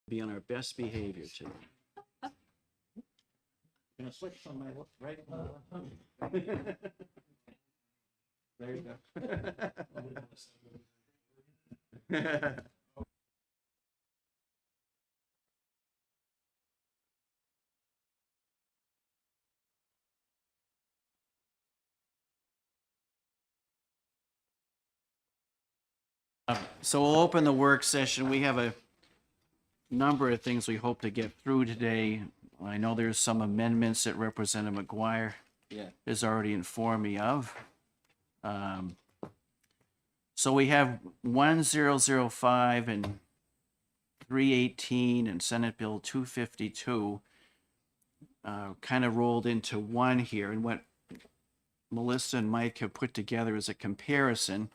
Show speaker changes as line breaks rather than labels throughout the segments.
Be on our best behavior today.
Gonna switch from my right. There you go.
So we'll open the work session. We have a number of things we hope to get through today. I know there's some amendments that Representative McGuire has already informed me of. So we have 1005 and 318 and Senate Bill 252 kind of rolled into one here. And what Melissa and Mike have put together is a comparison.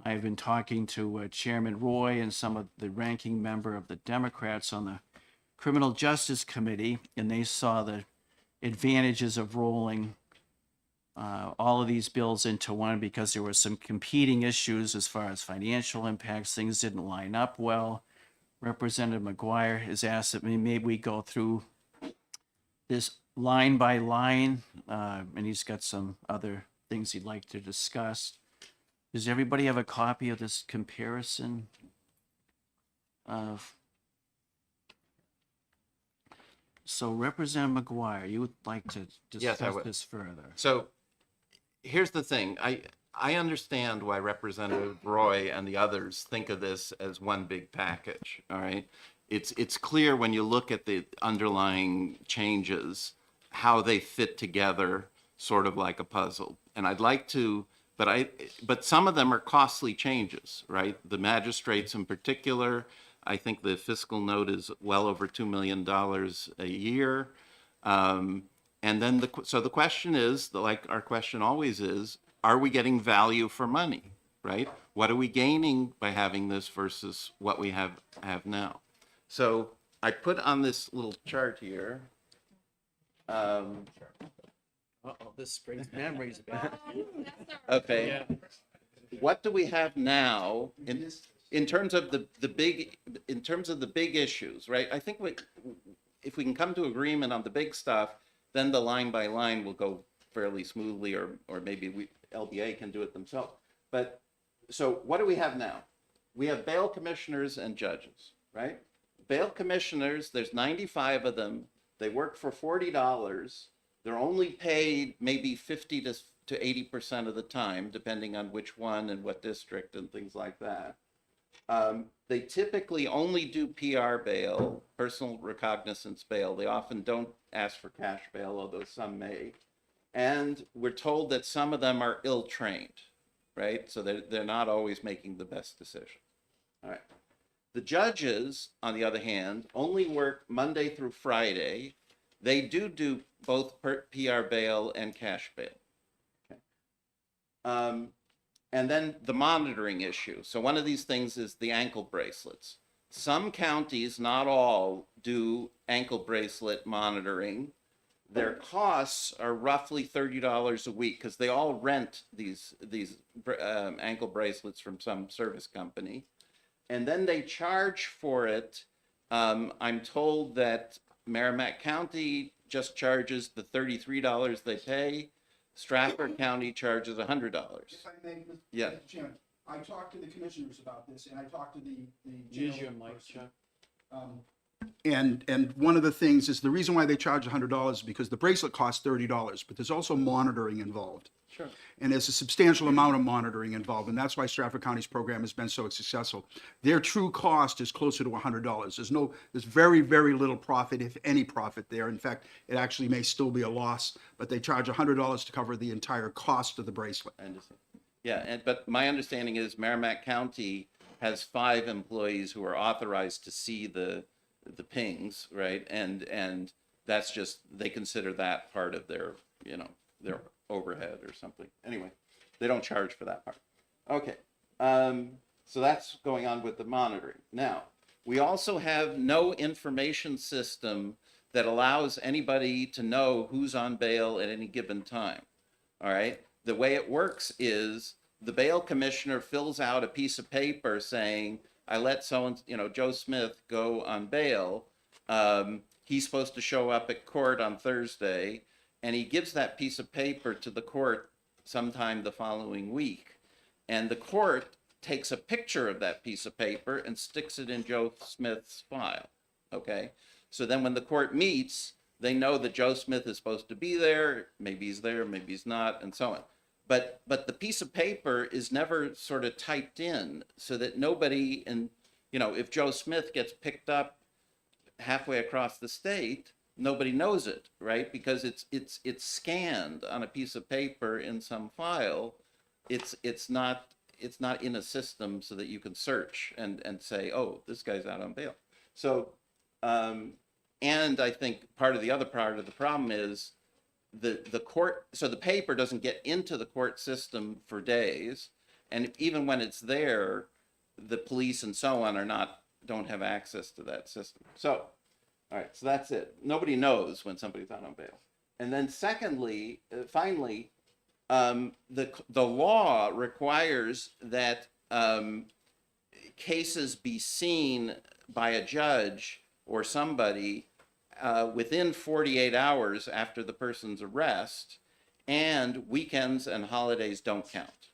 I've been talking to Chairman Roy and some of the ranking member of the Democrats on the Criminal Justice Committee, and they saw the advantages of rolling all of these bills into one because there were some competing issues as far as financial impacts. Things didn't line up well. Representative McGuire has asked that maybe we go through this line by line, and he's got some other things he'd like to discuss. Does everybody have a copy of this comparison of? So Representative McGuire, you would like to
Yes, I
discuss
would.
this further?
So here's the thing. I understand why Representative Roy and the others think of this as one big package. All right. It's clear when you look at the underlying changes, how they fit together sort of like a puzzle. And I'd like to, but some of them are costly changes, right? The magistrates in particular, I think the fiscal note is well over $2 million a year. And then so the question is, like our question always is, are we getting value for money, right? What are we gaining by having this versus what we have now? So I put on this little chart here.
This brings memories back.
Okay. What do we have now in terms of the big issues, right? I think if we can come to agreement on the big stuff, then the line by line will go fairly smoothly, or maybe LBA can do it themselves. But so what do we have now? We have bail commissioners and judges, right? Bail commissioners, there's 95 of them. They work for $40. They're only paid maybe 50 to 80% of the time, depending on which one and what district and things like that. They typically only do PR bail, personal recognizance bail. They often don't ask for cash bail, although some may. And we're told that some of them are ill-trained, right? So they're not always making the best decision. All right. The judges, on the other hand, only work Monday through Friday. They do both PR bail and cash bail. Okay. And then the monitoring issue. So one of these things is the ankle bracelets. Some counties, not all, do ankle bracelet monitoring. Their costs are roughly $30 a week because they all rent these ankle bracelets from some service company. And then they charge for it. I'm told that Merrimack County just charges the $33 they pay. Stratford County charges $100.
If I may, Mr.
Yeah.
Chairman, I talked to the commissioners about this, and I talked to the
Use
jail
your mic,
person.
Chuck.
And one of the things is the reason why they charge $100 is because the bracelet costs $30, but there's also monitoring involved.
Sure.
And there's a substantial amount of monitoring involved, and that's why Stratford County's program has been so successful. Their true cost is closer to $100. There's very, very little profit, if any profit there. In fact, it actually may still be a loss, but they charge $100 to cover the entire cost of the bracelet.
I understand. Yeah, but my understanding is Merrimack County has 5 employees who are authorized to see the pings, right? And that's just, they consider that part of their overhead or something. Anyway, they don't charge for that part. Okay, so that's going on with the monitoring. Now, we also have no information system that allows anybody to know who's on bail at any given time. All right, the way it works is the bail commissioner fills out a piece of paper saying, I let Joe Smith go on bail. He's supposed to show up at court on Thursday, and he gives that piece of paper to the court sometime the following week. And the court takes a picture of that piece of paper and sticks it in Joe Smith's file. Okay? So then when the court meets, they know that Joe Smith is supposed to be there. Maybe he's there, maybe he's not, and so on. But the piece of paper is never sort of typed in so that nobody, and if Joe Smith gets picked up halfway across the state, nobody knows it, right? Because it's scanned on a piece of paper in some file. It's not in a system so that you can search and say, oh, this guy's out on bail. So and I think part of the problem is the court, so the paper doesn't get into the court system for days, and even when it's there, the police and so on don't have access to that system. So, all right, so that's it. Nobody knows when somebody's out on bail. And then secondly, finally, the law requires that cases be seen by a judge or somebody within 48 hours after the person's arrest, and weekends and holidays don't count.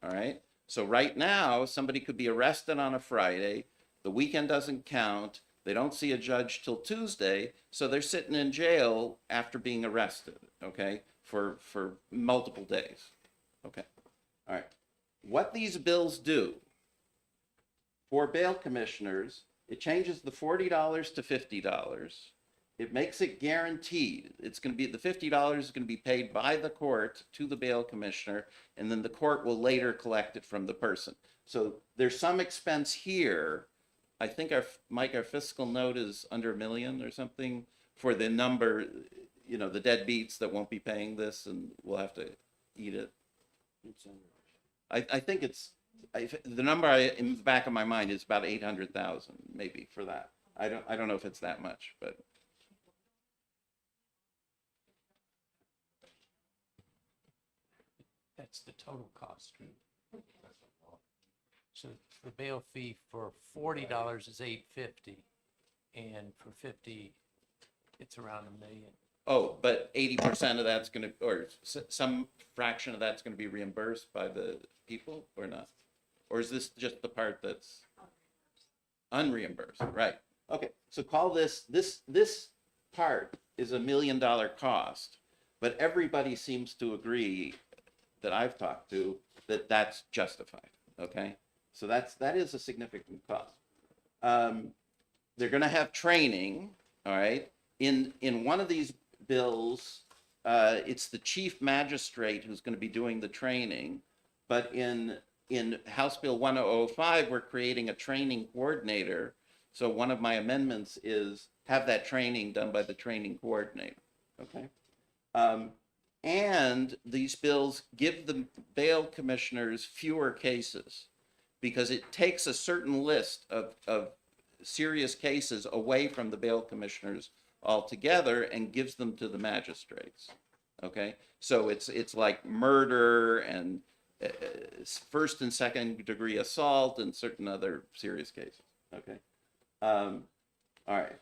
All right? So right now, somebody could be arrested on a Friday, the weekend doesn't count, they don't see a judge till Tuesday, so they're sitting in jail after being arrested, okay, for multiple days. Okay. All right. What these bills do for bail commissioners, it changes the $40 to $50. It makes it guaranteed. It's going to be, the $50 is going to be paid by the court to the bail commissioner, and then the court will later collect it from the person. So there's some expense here. I think our fiscal note is under $1 million or something for the number, the deadbeats that won't be paying this and will have to eat it. I think the number in the back of my mind is about 800,000 maybe for that. I don't know if it's that much, but.
That's the total cost. So the bail fee for $40 is $850, and for $50, it's around $1 million.
Oh, but 80% of that's going to, or some fraction of that's going to be reimbursed by the people, or not? Or is this just the part that's unreimbursed? Right. Okay. So call this part is $1 million cost, but everybody seems to agree that I've talked to that that's justified. Okay. So that is a significant cost. They're going to have training. All right. In one of these bills, it's the chief magistrate who's going to be doing the training, but in House Bill 1005, we're creating a training coordinator. So one of my amendments is have that training done by the training coordinator. Okay. And these bills give the bail commissioners fewer cases because it takes a certain list of serious cases away from the bail commissioners altogether and gives them to the magistrates. Okay. So it's like murder and first and second degree assault and certain other serious cases. Okay. All right.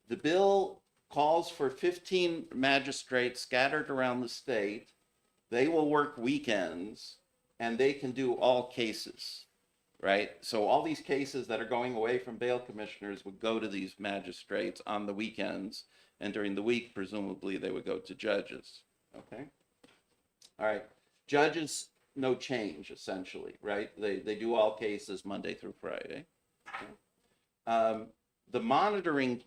The bill calls for 15 magistrates scattered around the state. They will work weekends and they can do all cases, right? So all these cases that are going away from bail commissioners would go to these magistrates on the weekends, and during the week, presumably they would go to judges. Okay. All right. Judges, no change essentially, right? They do all cases Monday through Friday. Okay. The monitoring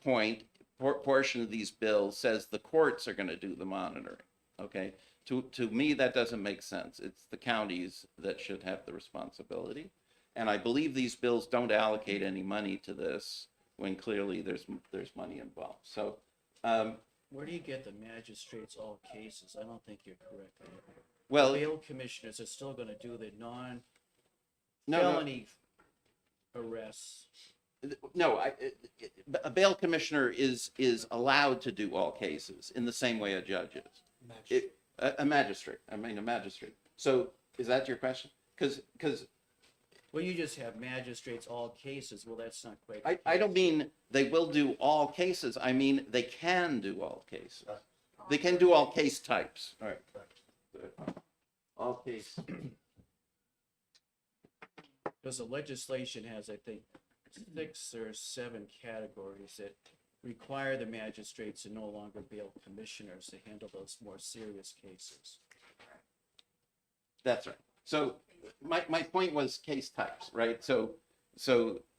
portion of these bills says the courts are going to do the monitoring. Okay. To me, that doesn't make sense. It's the counties that should have the responsibility. And I believe these bills don't allocate any money to this when clearly there's money involved. So,
Where do you get the magistrates all cases? I don't think you're correct.
well,
Bail commissioners are still gonna do the
no,
non-felony arrests.
no, a bail commissioner is allowed to do all cases in the same way a judge is. A magistrate. I mean, a magistrate. So is that your question? Because
Well, you just have magistrates all cases. Well, that's not quite.
I don't mean they will do all cases. I mean, they can do all cases. They can do all case types. All right. All case.
Because the legislation has, I think, 6 or 7 categories that require the magistrates to no longer bail commissioners to handle those more serious cases.
That's right. So my point was case types, right? So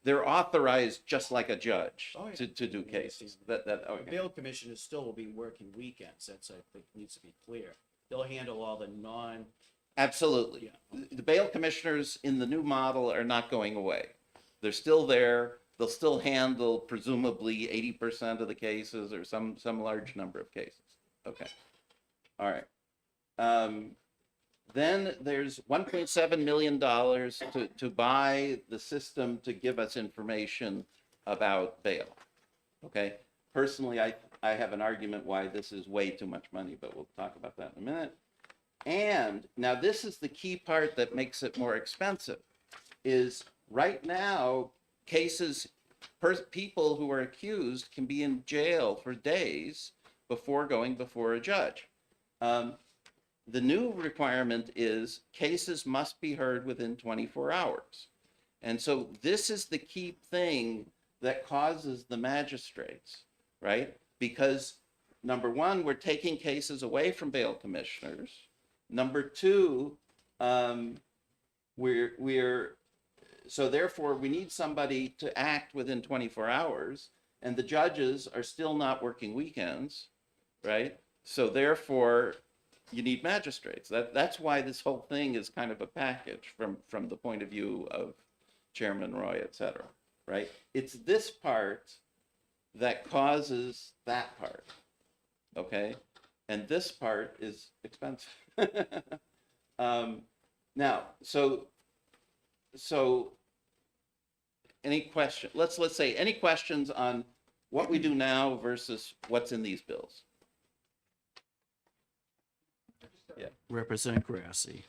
they're authorized just like a judge
Oh, yeah.
to do cases. That
The
okay.
bail commissioners still will be working weekends. That's, I think, needs to be clear. They'll handle all the
Absolutely. The bail commissioners in the new model are not going away. They're still there. They'll still handle presumably 80% of the cases or some large number of cases. Okay. All right. Then there's $1.7 million to buy the system to give us information about bail. Okay. Personally, I have an argument why this is way too much money, but we'll talk about that in a minute. And now this is the key part that makes it more expensive, is right now cases, people who are accused can be in jail for days before going before a judge. The new requirement is cases must be heard within 24 hours. And so this is the key thing that causes the magistrates, right? Because number one, we're taking cases away from bail commissioners. Number two, so therefore we need somebody to act within 24 hours, and the judges are still not working weekends, right? So therefore you need magistrates. That's why this whole thing is kind of a package from the point of view of Chairman Roy, et cetera, right? It's this part that causes that part, okay? And this part is expensive. Now, so any question, let's say any questions on what we do now versus what's in these bills?
Representative Grassi.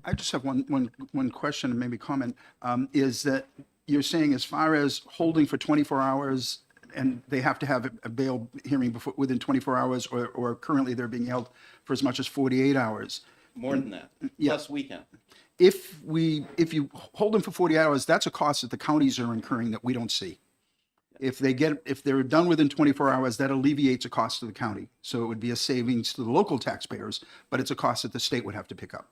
I just have one question and maybe comment, is that you're saying as far as holding for 24 hours and they have to have a bail hearing within 24 hours, or currently they're being held for as much as 48 hours.
More than that,
Yeah.
plus weekend.
If you hold them for 40 hours, that's a cost that the counties are incurring that we don't see. If they're done within 24 hours, that alleviates a cost to the county. So it would be a savings to the local taxpayers, but it's a cost that the state would have to pick up.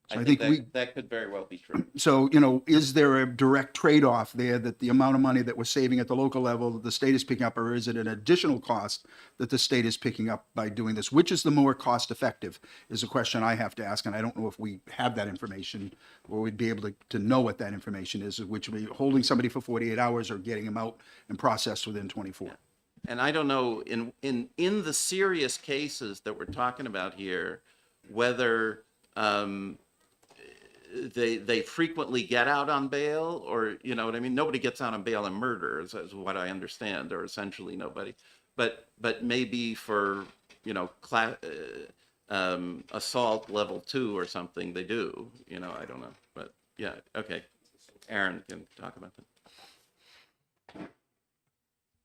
So
I think that could very well be true.
So, is there a direct trade-off there that the amount of money that we're saving at the local level that the state is picking up, or is it an additional cost that the state is picking up by doing this? Which is the more cost-effective is a question I have to ask, and I don't know if we have that information or we'd be able to know what that information is, which would be holding somebody for 48 hours or getting them out and processed within 24.
And I don't know, in the serious cases that we're talking about here, whether they frequently get out on bail, or, you know what I mean? Nobody gets out on bail in murder, is what I understand, or essentially nobody. But maybe for, assault level 2 or something, they do, I don't know. But yeah, okay. Aaron can talk about that.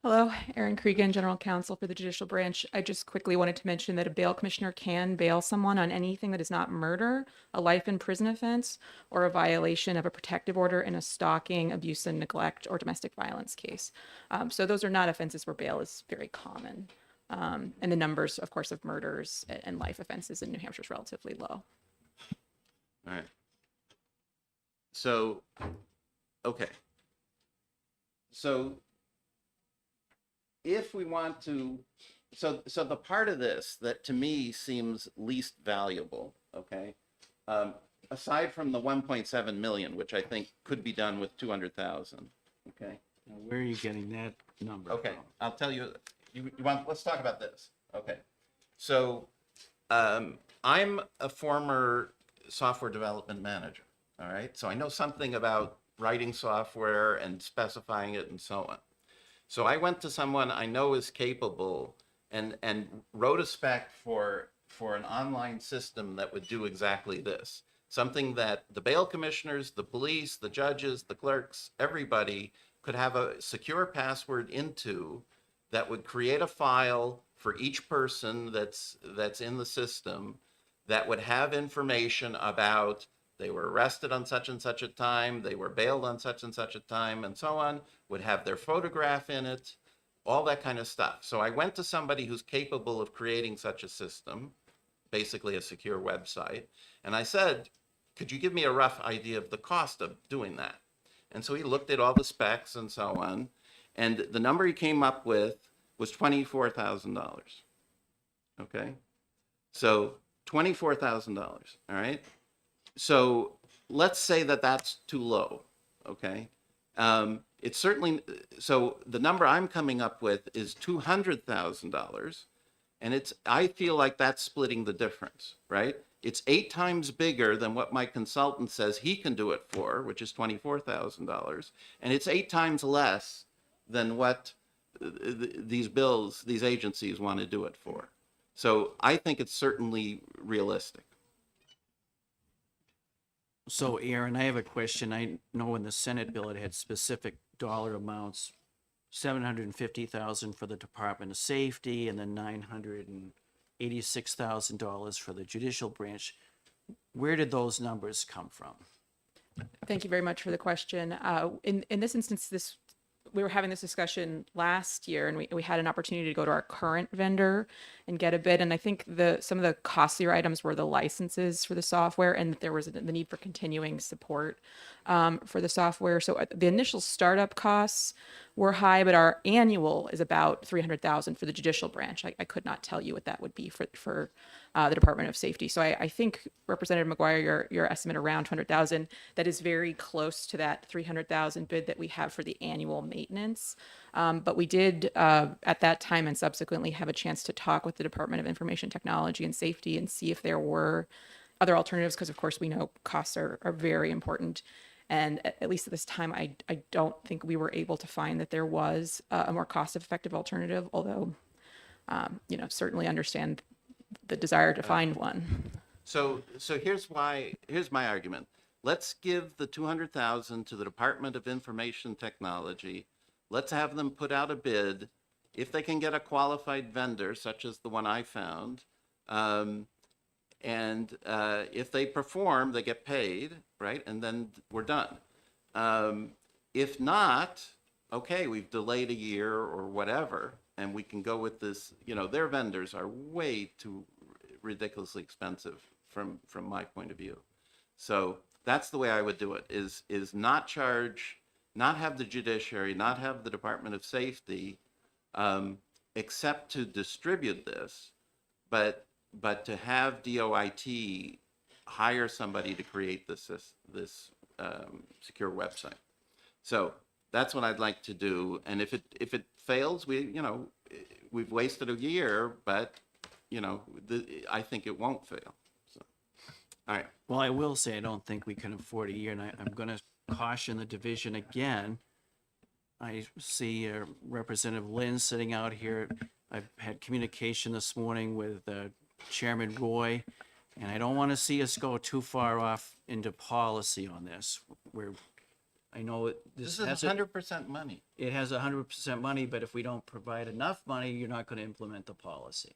Hello, Erin Cregan, General Counsel for the Judicial Branch. I just quickly wanted to mention that a bail commissioner can bail someone on anything that is not murder, a life in prison offense, or a violation of a protective order in a stalking, abuse and neglect, or domestic violence case. So those are not offenses where bail is very common. And the numbers, of course, of murders and life offenses in New Hampshire is relatively low.
All right. So, okay. So if we want to, so the part of this that to me seems least valuable, okay, aside from the 1.7 million, which I think could be done with 200,000, okay?
Now, where are you getting that number
Okay,
from?
I'll tell you, let's talk about this. Okay. So, I'm a former software development manager, all right? So I know something about writing software and specifying it and so on. So I went to someone I know is capable and wrote a spec for an online system that would do exactly this. Something that the bail commissioners, the police, the judges, the clerks, everybody could have a secure password into, that would create a file for each person that's in the system, that would have information about they were arrested on such and such a time, they were bailed on such and such a time, and so on, would have their photograph in it, all that kind of stuff. So I went to somebody who's capable of creating such a system, basically a secure website, and I said, could you give me a rough idea of the cost of doing that? And so he looked at all the specs and so on, and the number he came up with was $24,000. Okay? So $24,000, all right? So let's say that that's too low, okay? It's certainly, so the number I'm coming up with is $200,000, and I feel like that's splitting the difference, right? It's 8 times bigger than what my consultant says he can do it for, which is $24,000, and it's 8 times less than what these agencies want to do it for. So I think it's certainly realistic.
So Aaron, I have a question. I know in the Senate bill, it had specific dollar amounts, 750,000 for the Department of Safety and then $986,000 for the judicial branch. Where did those numbers come from?
Thank you very much for the question. In this instance, we were having this discussion last year, and we had an opportunity to go to our current vendor and get a bid. And I think some of the costlier items were the licenses for the software, and there was the need for continuing support for the software. So the initial startup costs were high, but our annual is about $300,000 for the judicial branch. I could not tell you what that would be for the Department of Safety. So I think Representative McGuire, your estimate around $200,000, that is very close to that $300,000 bid that we have for the annual maintenance. But we did at that time and subsequently have a chance to talk with the Department of Information Technology and Safety and see if there were other alternatives, because of course we know costs are very important. And at least at this time, I don't think we were able to find that there was a more cost-effective alternative, although, certainly understand the desire to find one.
So here's my argument. Let's give the 200,000 to the Department of Information Technology. Let's have them put out a bid. If they can get a qualified vendor, such as the one I found, and if they perform, they get paid, right? And then we're done. If not, okay, we've delayed a year or whatever, and we can go with this. Their vendors are way too ridiculously expensive from my point of view. So that's the way I would do it, is not charge, not have the judiciary, not have the Department of Safety, except to distribute this, but to have DOIT hire somebody to create this secure website. So that's what I'd like to do. And if it fails, we've wasted a year, but I think it won't fail. So, all right.
Well, I will say, I don't think we can afford a year, and I'm going to caution the division again. I see Representative Lynn sitting out here. I've had communication this morning with Chairman Roy, and I don't want to see us go too far off into policy on this. I know
This
this
is
has
100% money.
it has 100% money, but if we don't provide enough money, you're not going to implement the policy.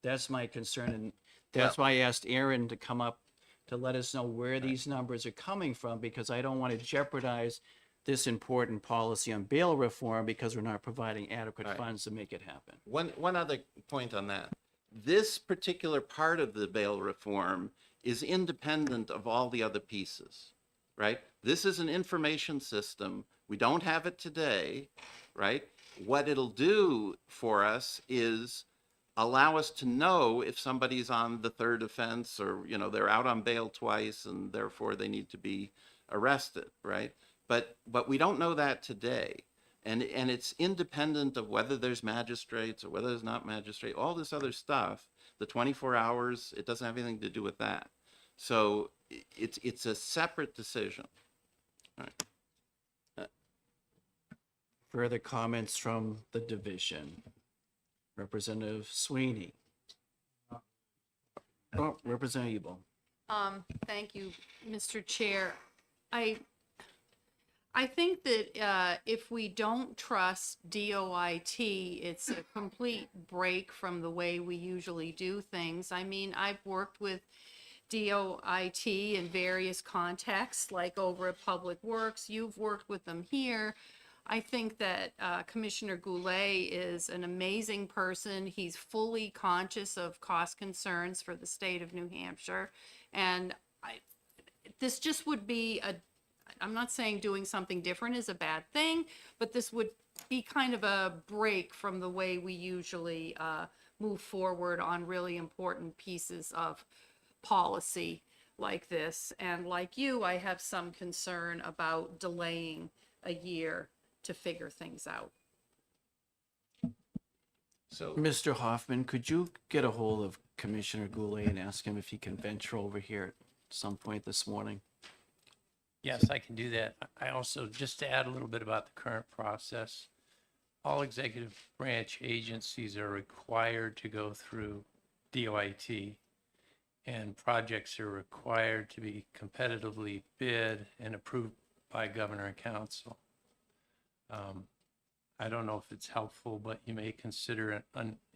That's my concern, and that's why I asked Aaron to come up to let us know where these numbers are coming from, because I don't want to jeopardize this important policy on bail reform because we're not providing adequate
Right.
funds to make it happen.
One other point on that. This particular part of the bail reform is independent of all the other pieces, right? This is an information system. We don't have it today, right? What it'll do for us is allow us to know if somebody's on the third offense, or they're out on bail twice and therefore they need to be arrested, right? But we don't know that today. And it's independent of whether there's magistrates or whether there's not magistrate, all this other stuff. The 24 hours, it doesn't have anything to do with that. So it's a separate decision. All right.
Further comments from the division? Representative Sweeney. Oh, Representative Ebo.
Thank you, Mr. Chair. I, I think that if we don't trust DOIT, it's a complete break from the way we usually do things. I mean, I've worked with DOIT in various contexts, like over at Public Works. You've worked with them here. I think that Commissioner Goulet is an amazing person. He's fully conscious of cost concerns for the state of New Hampshire. And this just would be I'm not saying doing something different is a bad thing, but this would be kind of a break from the way we usually move forward on really important pieces of policy like this. And like you, I have some concern about delaying a year to figure things out.
So,
Mr. Hoffman, could you get a hold of Commissioner Goulet and ask him if he can venture over here at some point this morning?
Yes, I can do that. I also, just to add a little bit about the current process, all executive branch agencies are required to go through DOIT, and projects are required to be competitively bid and approved by governor and council. I don't know if it's helpful, but you may consider it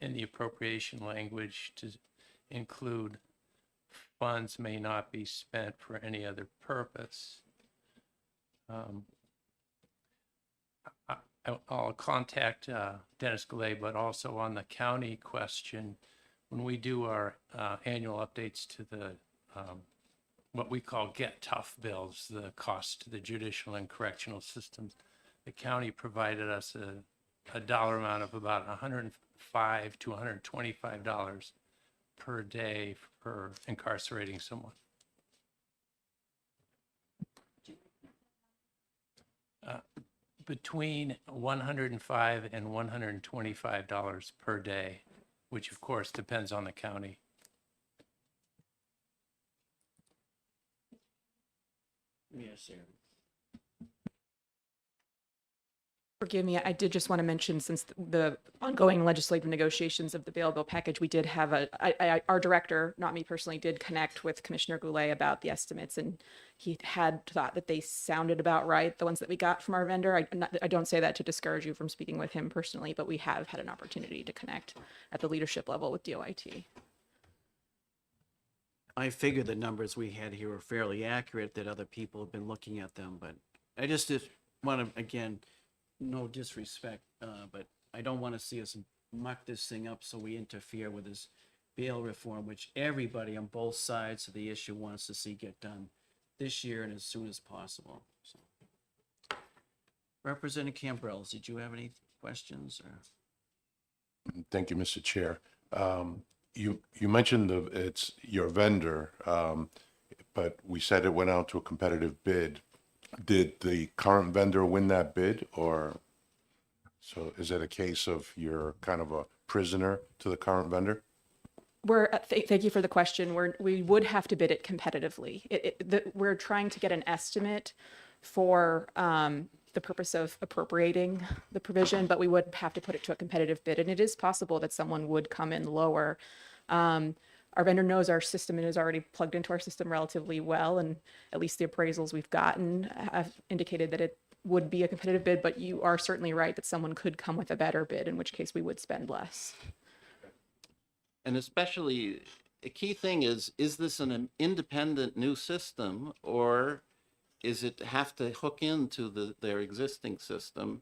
in the appropriation language to include funds may not be spent for any other purpose. I'll contact Dennis Goulet, but also on the county question, when we do our annual updates to the what we call Get Tough bills, the cost to the judicial and correctional systems, the county provided us a dollar amount of about $105 to $125 per day for incarcerating someone. Between $105 and $125 per day, which of course depends on the county.
Yes, sir.
Forgive me, I did just want to mention, since the ongoing legislative negotiations of the bail bill package, we did have our director, not me personally, did connect with Commissioner Goulet about the estimates, and he had thought that they sounded about right, the ones that we got from our vendor. I don't say that to discourage you from speaking with him personally, but we have had an opportunity to connect at the leadership level with DOIT.
I figure the numbers we had here are fairly accurate, that other people have been looking at them, but I just want to, again, no disrespect, but I don't want to see us muck this thing up so we interfere with this bail reform, which everybody on both sides of the issue wants to see get done this year and as soon as possible. So. Representative Cambrells, did you have any questions? Or?
Thank you, Mr. Chair. You mentioned it's your vendor, but we said it went out to a competitive bid. Did the current vendor win that bid, or so is it a case of you're kind of a prisoner to the current vendor?
Thank you for the question. We would have to bid it competitively. We're trying to get an estimate for the purpose of appropriating the provision, but we would have to put it to a competitive bid. And it is possible that someone would come in lower. Our vendor knows our system and is already plugged into our system relatively well. And at least the appraisals we've gotten have indicated that it would be a competitive bid, but you are certainly right that someone could come with a better bid, in which case we would spend less.
and especially, a key thing is this an independent new system, or is it have to hook into their existing system,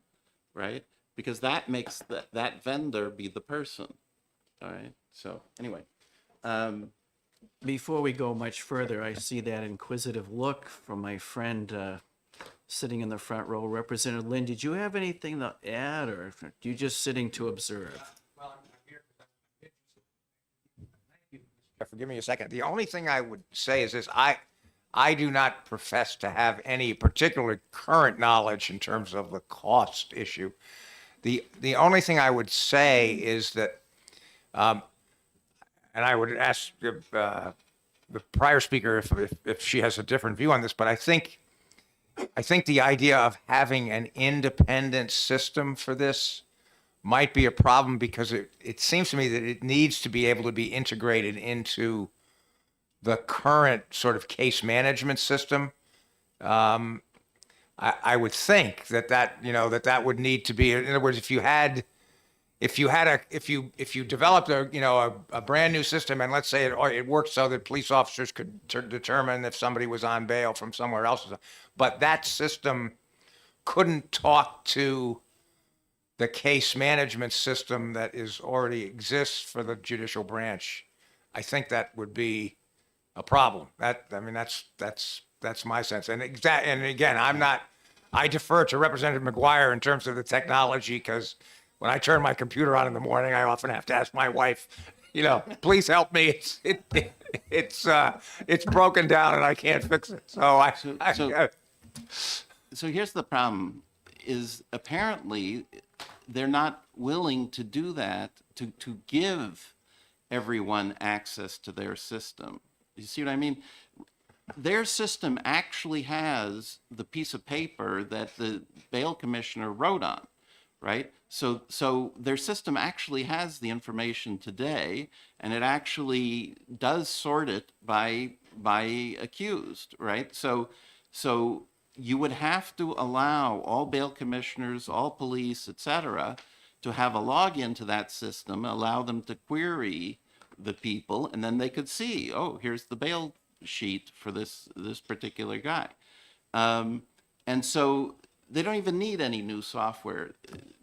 right? Because that makes that vendor be the person, all right? So anyway.
Before we go much further, I see that inquisitive look from my friend sitting in the front row. Representative Lynn, did you have anything to add, or are you just sitting to observe?
Forgive me a second. The only thing I would say is this: I do not profess to have any particular current knowledge in terms of the cost issue. The only thing I would say is that, and I would ask the prior speaker if she has a different view on this, but I think the idea of having an independent system for this might be a problem, because it seems to me that it needs to be able to be integrated into the current sort of case management system. I would think that would need to be, in other words, if you developed a brand new system, and let's say it worked so that police officers could determine if somebody was on bail from somewhere else, but that system couldn't talk to the case management system that already exists for the judicial branch, I think that would be a problem. That's my sense. And again, I defer to Representative McGuire in terms of the technology, because when I turn my computer on in the morning, I often have to ask my wife, please help me. It's broken down and I can't fix it.
So here's the problem, is apparently they're not willing to do that, to give everyone access to their system. You see what I mean? Their system actually has the piece of paper that the bail commissioner wrote on, right? So their system actually has the information today, and it actually does sort it by accused, right? So you would have to allow all bail commissioners, all police, et cetera, to have a login to that system, allow them to query the people, and then they could see, oh, here's the bail sheet for this particular guy. And so they don't even need any new software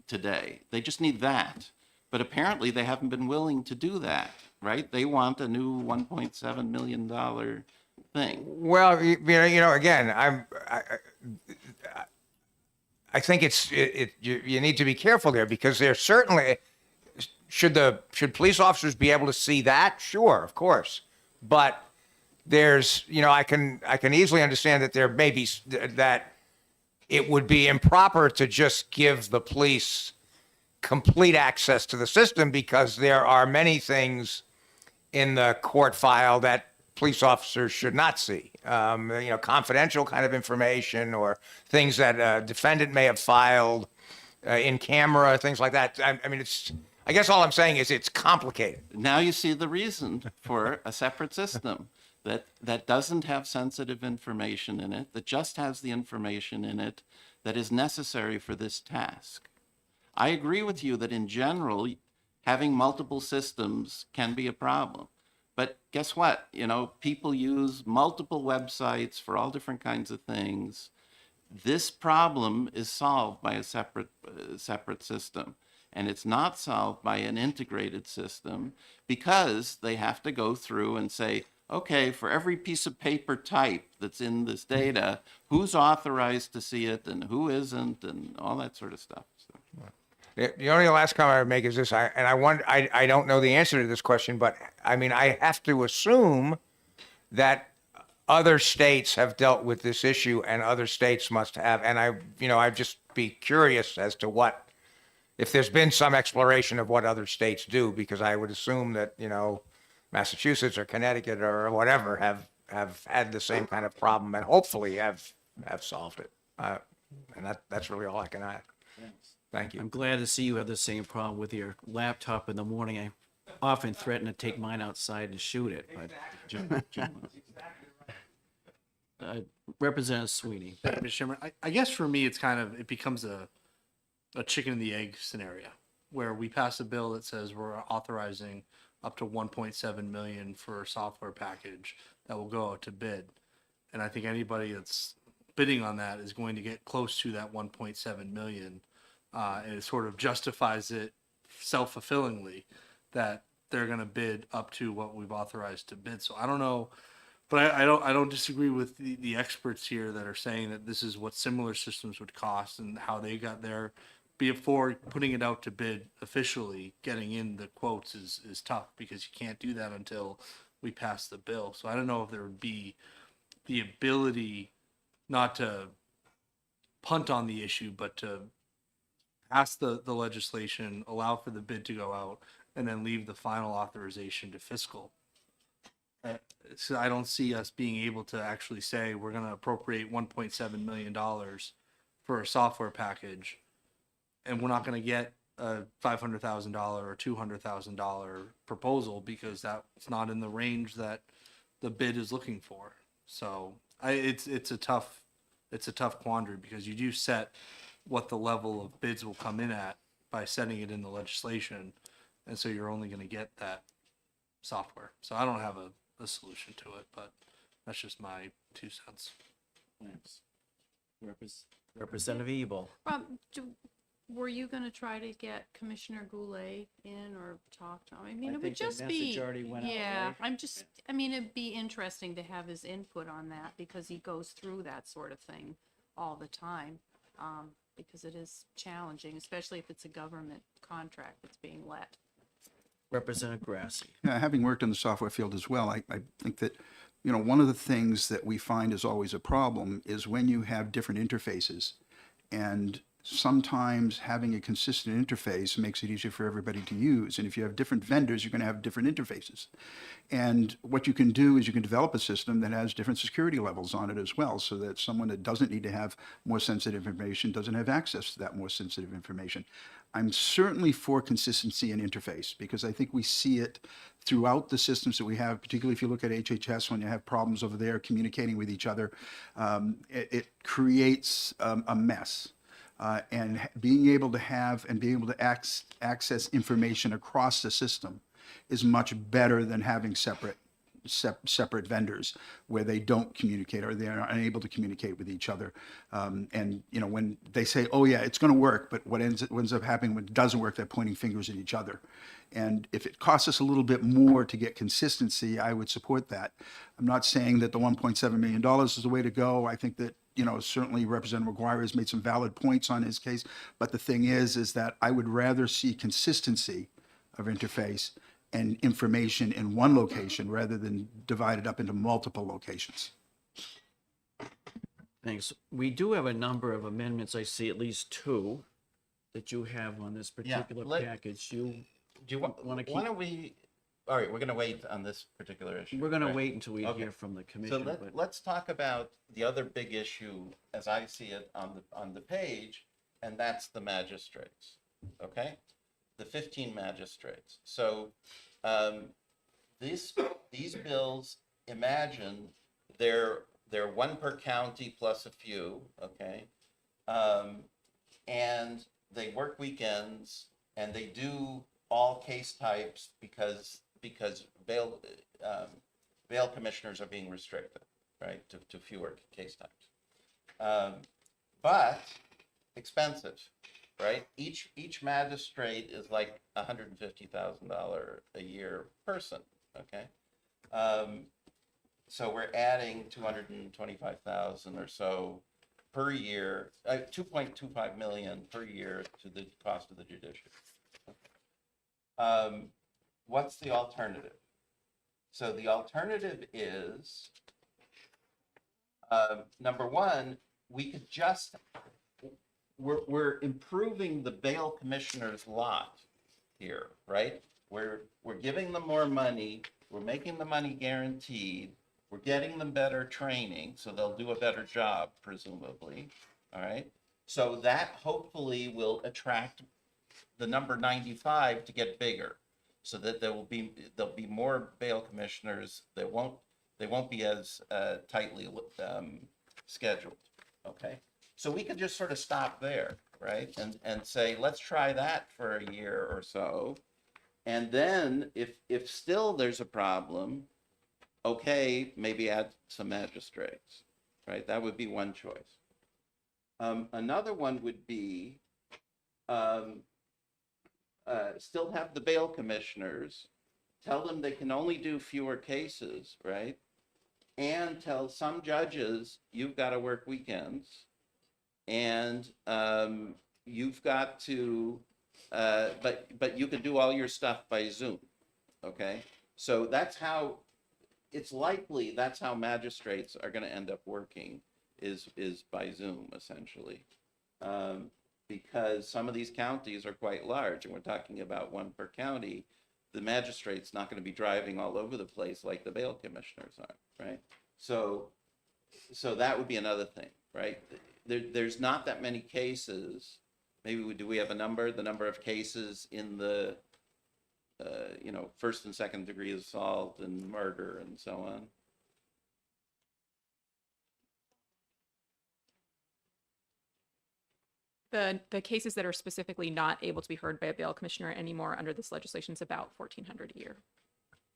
today. They just need that. But apparently they haven't been willing to do that, right? They want a new $1.7 million thing.
Well, again, I think you need to be careful there, because there's certainly, should police officers be able to see that? Sure, of course. But there's, I can easily understand that there may be, that it would be improper to just give the police complete access to the system, because there are many things in the court file that police officers should not see. Confidential kind of information, or things that a defendant may have filed in camera, things like that. I guess all I'm saying is it's complicated.
Now you see the reason for a separate system that doesn't have sensitive information in it, that just has the information in it that is necessary for this task. I agree with you that in general, having multiple systems can be a problem. But guess what? People use multiple websites for all different kinds of things. This problem is solved by a separate system. And it's not solved by an integrated system, because they have to go through and say, okay, for every piece of paper type that's in this data, who's authorized to see it and who isn't, and all that sort of stuff. So.
The only last comment I would make is this, I don't know the answer to this question, but I have to assume that other states have dealt with this issue, and other states must have, and I'd just be curious as to if there's been some exploration of what other states do, because I would assume that, Massachusetts or Connecticut or whatever have had the same kind of problem, and hopefully have solved it. And that's really all I can add. Thank you.
I'm glad to see you have the same problem with your laptop in the morning. I often threaten to take mine outside and shoot it, but Representative Sweeney.
Mr. Chairman, I guess for me, it becomes a chicken and the egg scenario, where we pass a bill that says we're authorizing up to 1.7 million for a software package that will go out to bid. And I think anybody that's bidding on that is going to get close to that 1.7 million. And it sort of justifies it self-fulfillingly that they're going to bid up to what we've authorized to bid. So I don't know, but I don't disagree with the experts here that are saying that this is what similar systems would cost and how they got there. Before putting it out to bid officially, getting in the quotes is tough, because you can't do that until we pass the bill. So I don't know if there would be the ability not to punt on the issue, but to pass the legislation, allow for the bid to go out, and then leave the final authorization to fiscal. So I don't see us being able to actually say we're going to appropriate $1.7 million for a software package, and we're not going to get a $500,000 or $200,000 proposal, because that's not in the range that the bid is looking for. So it's a tough quandary because you do set what the level of bids will come in at by setting it in the legislation, and so you're only going to get that software. So I don't have a solution to it, but that's just my 2 cents.
Thanks. Representative Ebel.
Rob, were you gonna try to get Commissioner Goulet in or talk to him? I mean,
I
it would
think the
just
message
be,
already went out,
yeah,
right?
I'm just, I mean, it'd be interesting to have his input on that because he goes through that sort of thing all the time. Because it is challenging, especially if it's a government contract that's being let.
Representative Grassi.
Having worked in the software field as well, I think that, one of the things that we find is always a problem is when you have different interfaces. And sometimes having a consistent interface makes it easier for everybody to use. And if you have different vendors, you're going to have different interfaces. And what you can do is you can develop a system that has different security levels on it as well, so that someone that doesn't need to have more sensitive information doesn't have access to that more sensitive information. I'm certainly for consistency in interface because I think we see it throughout the systems that we have, particularly if you look at HHS, when you have problems over there communicating with each other, it creates a mess. And being able to have and being able to access information across the system is much better than having separate vendors where they don't communicate or they are unable to communicate with each other. And when they say, "Oh yeah, it's going to work," but what ends up happening when it doesn't work, they're pointing fingers at each other. And if it costs us a little bit more to get consistency, I would support that. I'm not saying that the $1.7 million is the way to go. I think that certainly Representative McGuire has made some valid points on his case. But the thing is that I would rather see consistency of interface and information in one location rather than divided up into multiple locations.
Thanks. We do have a number of amendments. I see at least 2 that you have on this particular package.
Do you want to keep? Why don't we, all right, we're going to wait on this particular issue.
We're going to
right?
wait until we
Okay.
hear from the
So
commission. but
let's talk about the other big issue, as I see it on the page, and that's the magistrates, okay? The 15 magistrates. So these bills, imagine they're one per county plus a few, okay? And they work weekends and they do all case types because bail commissioners are being restricted, right, to fewer case types. But expensive, right? Each magistrate is like $150,000 a year person, okay? So we're adding 225,000 or so per year, 2.25 million per year to the cost of the judiciary. What's the alternative? So the alternative is, number one, we could just, we're improving the bail commissioner's lot here, right? We're giving them more money, we're making the money guaranteed, we're getting them better training, so they'll do a better job, presumably, all right? So that hopefully will attract the number 95 to get bigger, so that there'll be more bail commissioners that they won't be as tightly scheduled. Okay, so we could just sort of stop there, right, and say let's try that for a year or so, and then if still there's a problem, okay, maybe add some magistrates, right? That would be one choice. Another one would be still have the bail commissioners, tell them they can only do fewer cases, right? And tell some judges, you've got to work weekends, and you've got to, but you can do all your stuff by Zoom, okay? So that's how, it's likely that's how magistrates are going to end up working, is by Zoom, essentially. Because some of these counties are quite large, and we're talking about one per county, the magistrate's not going to be driving all over the place like the bail commissioners are, right? So that would be another thing, right? There's not that many cases. Maybe do we have a number? The number of cases in the, first and second degree assault and murder and so on.
The cases that are specifically not able to be heard by a bail commissioner anymore under this legislation is about 1,400 a year.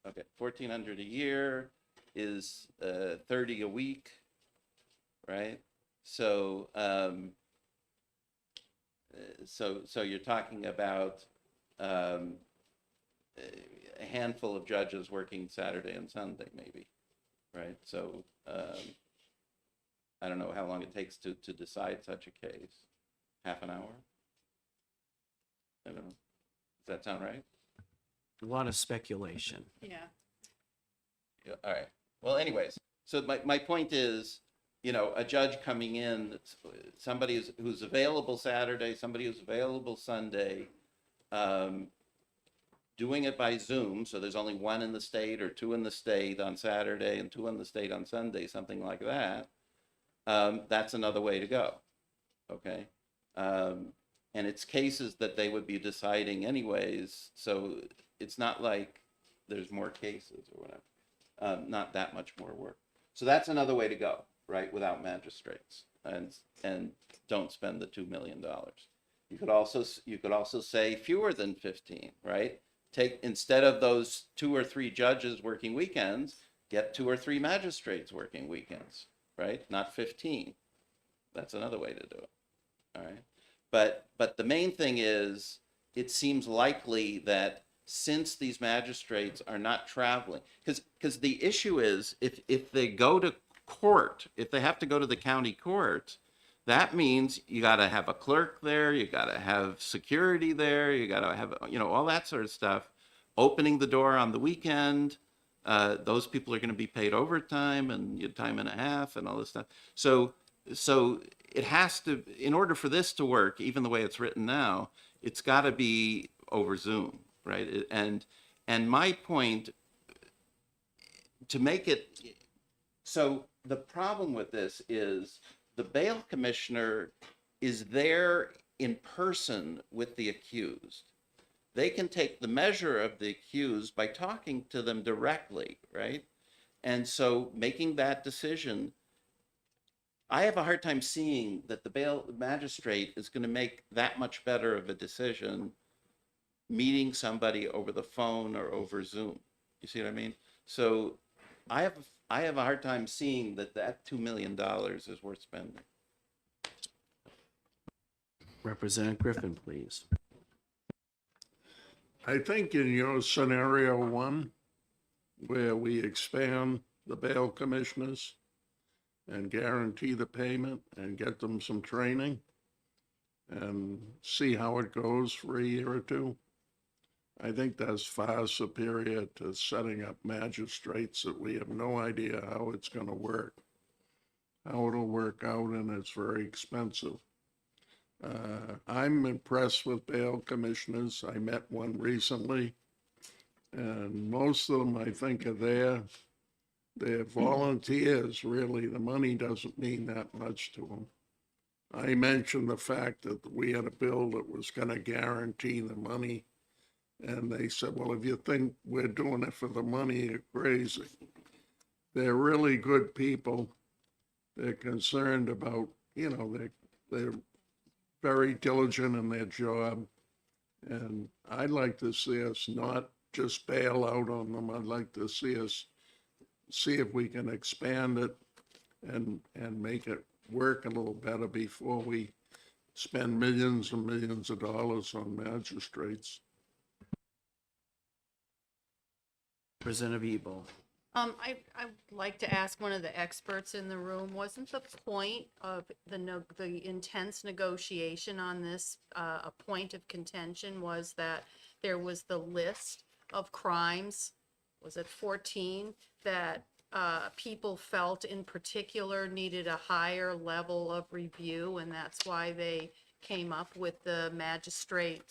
Okay, 1,400 a year is 30 a week, right? So, so you're talking about a handful of judges working Saturday and Sunday, maybe, right? So, I don't know how long it takes to decide such a case. Half an hour? I don't know. Does that sound right?
A lot of speculation.
Yeah.
Yeah, all right. Well, anyways, so my point is, you know, a judge coming in, somebody who's available Saturday, somebody who's available Sunday, doing it by Zoom, so there's only one in the state or two in the state on Saturday and two in the state on Sunday, something like that. That's another way to go. Okay. And it's cases that they would be deciding anyways, so it's not like there's more cases or whatever. Not that much more work. So that's another way to go, right? Without magistrates, and don't spend the $2 million. You could also say fewer than 15, right? Take, instead of those 2 or 3 judges working weekends, get 2 or 3 magistrates working weekends, right? Not 15. That's another way to do it. All right. But the main thing is, it seems likely that since these magistrates are not traveling, because the issue is, if they go to court, if they have to go to the county court, that means you got to have a clerk there, you got to have security there, you got to have, you know, all that sort of stuff. Opening the door on the weekend, those people are going to be paid overtime and time and a half and all this stuff. So it has to, in order for this to work, even the way it's written now, it's got to be over Zoom, right? And my point, to make it, so the problem with this is the bail commissioner is there in person with the accused. They can take the measure of the accused by talking to them directly, right? And so making that decision, I have a hard time seeing that the bail magistrate is going to make that much better of a decision meeting somebody over the phone or over Zoom. You see what I mean? So I have a hard time seeing that $2 million is worth spending.
Representative Griffin, please.
I think in your scenario 1, where we expand the bail commissioners and guarantee the payment and get them some training and see how it goes for a year or 2, I think that's far superior to setting up magistrates that we have no idea how it's going to work, how it'll work out, and it's very expensive. I'm impressed with bail commissioners. I met one recently, and most of them, I think, are they're volunteers, really. The money doesn't mean that much to them. I mentioned the fact that we had a bill that was going to guarantee the money, and they said, well, if you think we're doing it for the money, you're crazy. They're really good people. They're concerned about, you know, they're very diligent in their job. And I'd like to see us not just bail out on them. I'd like to see us see if we can expand it and make it work a little better before we spend millions and millions of dollars on magistrates.
Representative Ebel.
I'd like to ask one of the experts in the room, wasn't the point of the intense negotiation on this, a point of contention was that there was the list of crimes, was it 14, that people felt in particular needed a higher level of review, and that's why they came up with the magistrate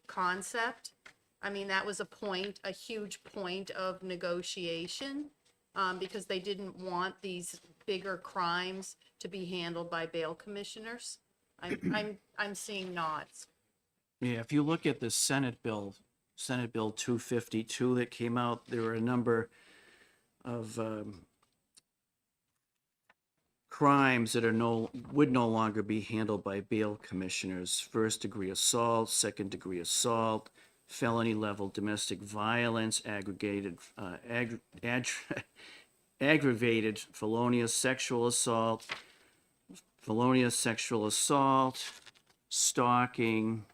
concept? I mean, that was a huge point of negotiation, because they didn't want these bigger crimes to be handled by bail commissioners. I'm seeing nods.
Yeah, if you look at the Senate Bill 252 that came out, there were a number of crimes that would no longer be handled by bail commissioners: first degree assault, second degree assault, felony level domestic violence, aggravated felonious sexual assault, stalking,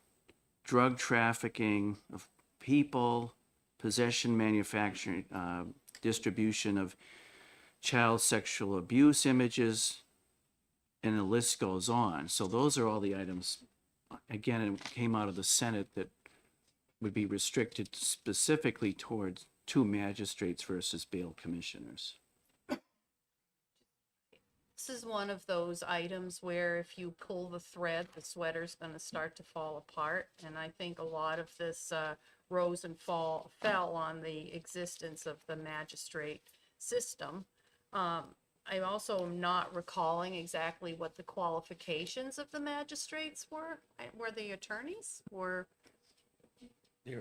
drug trafficking of people, possession, manufacturing, distribution of child sexual abuse images, and the list goes on. So those are all the items, again, it came out of the Senate, that would be restricted specifically towards two magistrates versus bail commissioners.
This is one of those items where if you pull the thread, the sweater's going to start to fall apart. And I think a lot of this rose and fell on the existence of the magistrate system. I also am not recalling exactly what the qualifications of the magistrates were. Were they attorneys?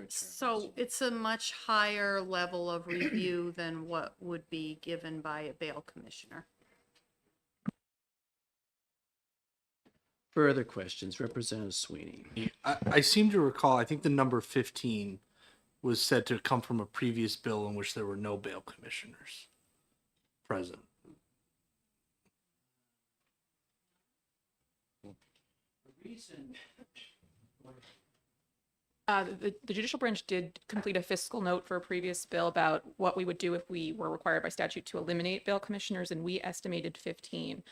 So it's a much higher level of review than what would be given by a bail commissioner.
Further questions, Representative Sweeney.
I seem to recall, I think the number 15 was said to come from a previous bill in which there were no bail commissioners present.
The judicial branch did complete a fiscal note for a previous bill about what we would do if we were required by statute to eliminate bail commissioners, and we estimated 15.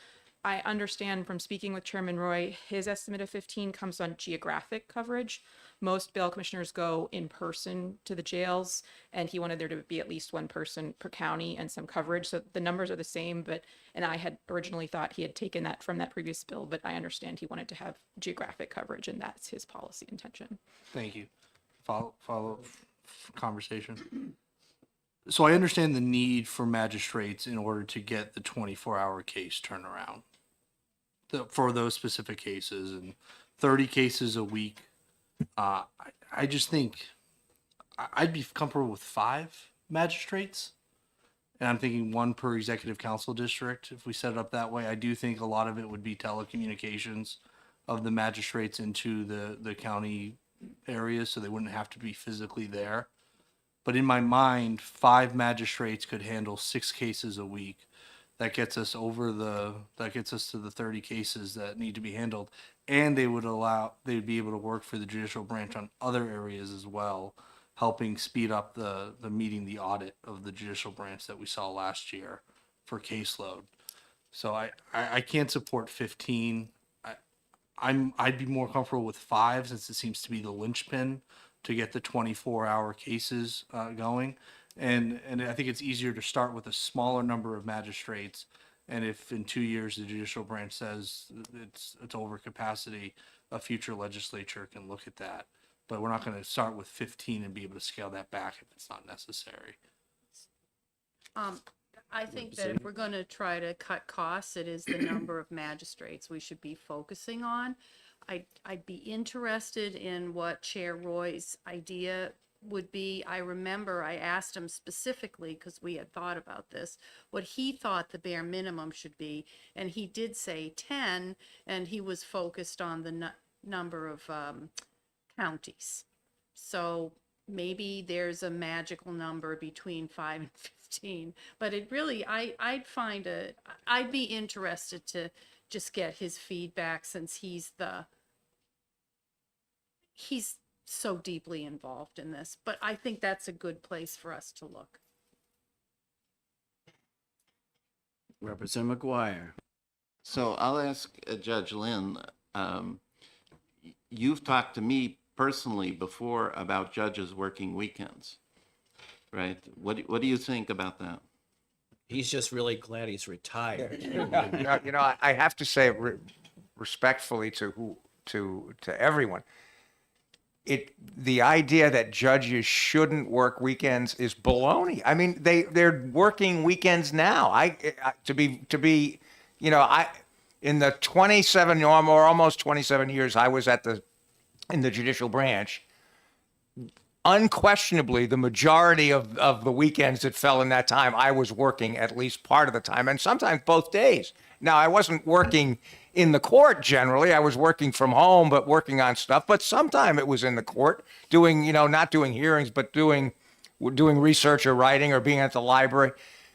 I understand from speaking with Chairman Roy, his estimate of 15 comes on geographic coverage. Most bail commissioners go in person to the jails, and he wanted there to be at least one person per county and some coverage. So the numbers are the same, and I had originally thought he had taken that from that previous bill, but I understand he wanted to have geographic coverage, and that's his policy intention.
Thank you. Follow conversation. So I understand the need for magistrates in order to get the 24-hour case turnaround for those specific cases, and 30 cases a week. I just think I'd be comfortable with 5 magistrates, and I'm thinking 1 per executive council district. If we set it up that way, I do think a lot of it would be telecommunications of the magistrates into the county areas, so they wouldn't have to be physically there. But in my mind, 5 magistrates could handle 6 cases a week. That gets us that gets us to the 30 cases that need to be handled. And they'd be able to work for the judicial branch on other areas as well, helping speed up the meeting the audit of the judicial branch that we saw last year for caseload. So I can't support 15. I'd be more comfortable with 5, since it seems to be the linchpin to get the 24-hour cases going. And I think it's easier to start with a smaller number of magistrates. And if in 2 years the judicial branch says it's over capacity, a future legislature can look at that. But we're not going to start with 15 and be able to scale that back if it's not necessary.
I think that if we're going to try to cut costs, it is the number of magistrates we should be focusing on. I'd be interested in what Chair Roy's idea would be. I remember I asked him specifically, because we had thought about this, what he thought the bare minimum should be, and he did say 10, and he was focused on the number of counties. So maybe there's a magical number between 5 and 15, but it really, I'd be interested to just get his feedback, since he's so deeply involved in this. But I think that's a good place for us to look.
Representative McGuire.
So I'll ask Judge Lynn, you've talked to me personally before about judges working weekends, right? What do you think about that?
He's just really glad he's retired.
I have to say respectfully to everyone, the idea that judges shouldn't work weekends is baloney. I mean, they're working weekends now. In the 27 or almost 27 years I was in the judicial branch, unquestionably the majority of the weekends that fell in that time, I was working at least part of the time, and sometimes both days. Now, I wasn't working in the court generally. I was working from home, but working on stuff. But sometime it was in the court doing, not doing hearings, but doing research or writing or being at the library.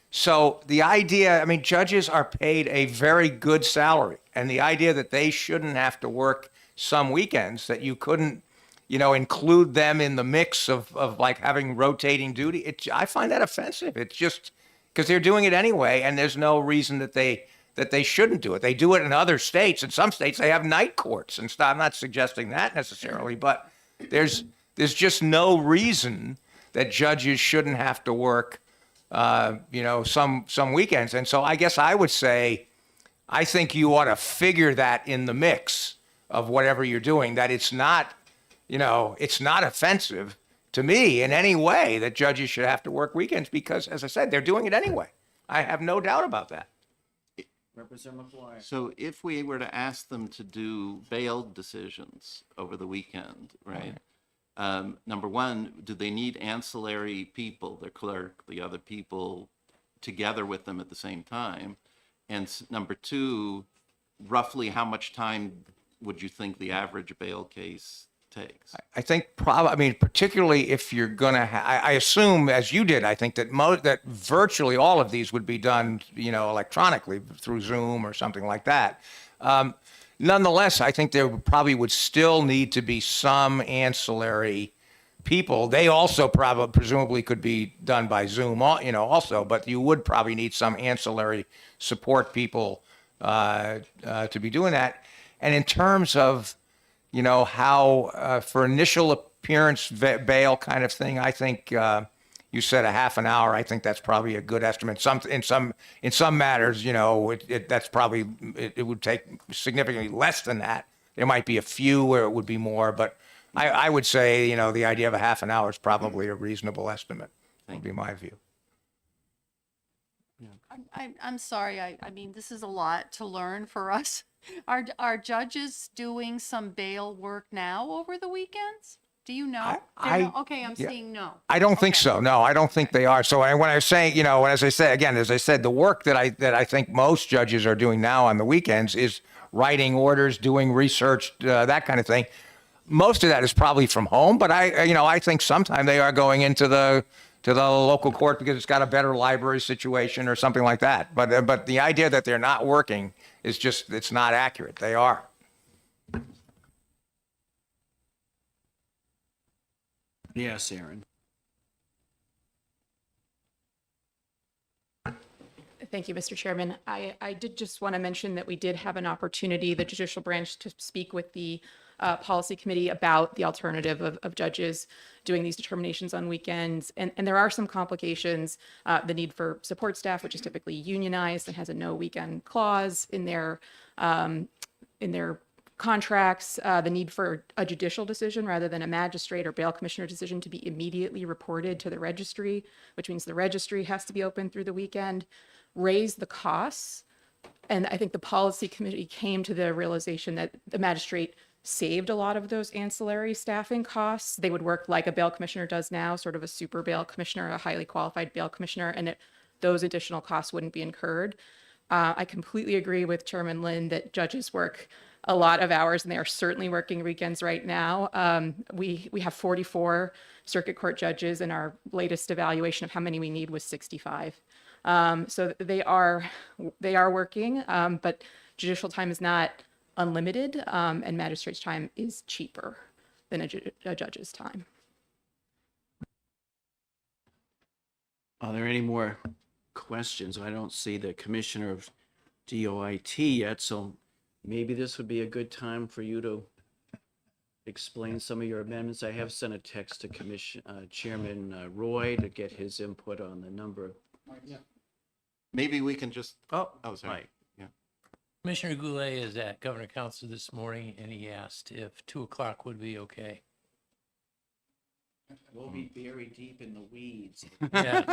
So the idea, I mean, judges are paid a very good salary. And the idea that they shouldn't have to work some weekends, that you couldn't, include them in the mix of like having rotating duty, I find that offensive. It's just because they're doing it anyway, and there's no reason that they shouldn't do it. They do it in other states. In some states, they have night courts and stuff. I'm not suggesting that necessarily, but there's just no reason that judges shouldn't have to work, some weekends. And so I guess I would say, I think you ought to figure that in the mix of whatever you're doing, that it's not offensive to me in any way that judges should have to work weekends because, as I said, they're doing it anyway. I have no doubt about that.
Representative McGuire.
So if we were to ask them to do bail decisions over the weekend, right? Number one, do they need ancillary people, the clerk, the other people, together with them at the same time? And number two, roughly how much time would you think the average bail case takes?
I think particularly if you're going to I assume, as you did, I think that that virtually all of these would be done, electronically through Zoom or something like that. Nonetheless, I think there probably would still need to be some ancillary people. They also presumably could be done by Zoom, also, but you would probably need some ancillary support people to be doing that. And in terms of, how for initial appearance bail kind of thing, I think you said a half an hour. I think that's probably a good estimate. In some matters, that's probably it would take significantly less than that. There might be a few where it would be more, but I would say, the idea of a half an hour is probably a reasonable estimate. Would be my view.
I'm sorry. I mean, this is a lot to learn for us. Are judges doing some bail work now over the weekends? Do you know? Okay, I'm seeing no.
I don't think so. No, I don't think they are. So when I was saying, as I said, the work that I think most judges are doing now on the weekends is writing orders, doing research, that kind of thing. Most of that is probably from home, but I think sometime they are going into the local court because it's got a better library situation or something like that. But the idea that they're not working is just, it's not accurate. They are.
Yes, Aaron.
Thank you, Mr. Chairman. I did just want to mention that we did have an opportunity, the judicial branch, to speak with the policy committee about the alternative of judges doing these determinations on weekends. And there are some complications, the need for support staff, which is typically unionized and has a no weekend clause in their contracts, the need for a judicial decision rather than a magistrate or bail commissioner decision to be immediately reported to the registry, which means the registry has to be open through the weekend, raise the costs. And I think the policy committee came to the realization that the magistrate saved a lot of those ancillary staffing costs. They would work like a bail commissioner does now, sort of a super bail commissioner, a highly qualified bail commissioner, and those additional costs wouldn't be incurred. I completely agree with Chairman Lynn that judges work a lot of hours, and they are certainly working weekends right now. We have 44 circuit court judges, and our latest evaluation of how many we need was 65. So they are working, but judicial time is not unlimited, and magistrate's time is cheaper than a judge's time.
Are there any more questions? I don't see the commissioner of DOIT yet, so maybe this would be a good time for you to explain some of your amendments. I have sent a text to Chairman Roy to get his input on the number.
Maybe we can just,
Oh,
sorry.
right.
Commissioner Goulet is at Governor Council this morning, and he asked if 2:00 would be okay.
We'll be buried deep in the weeds.
Yeah.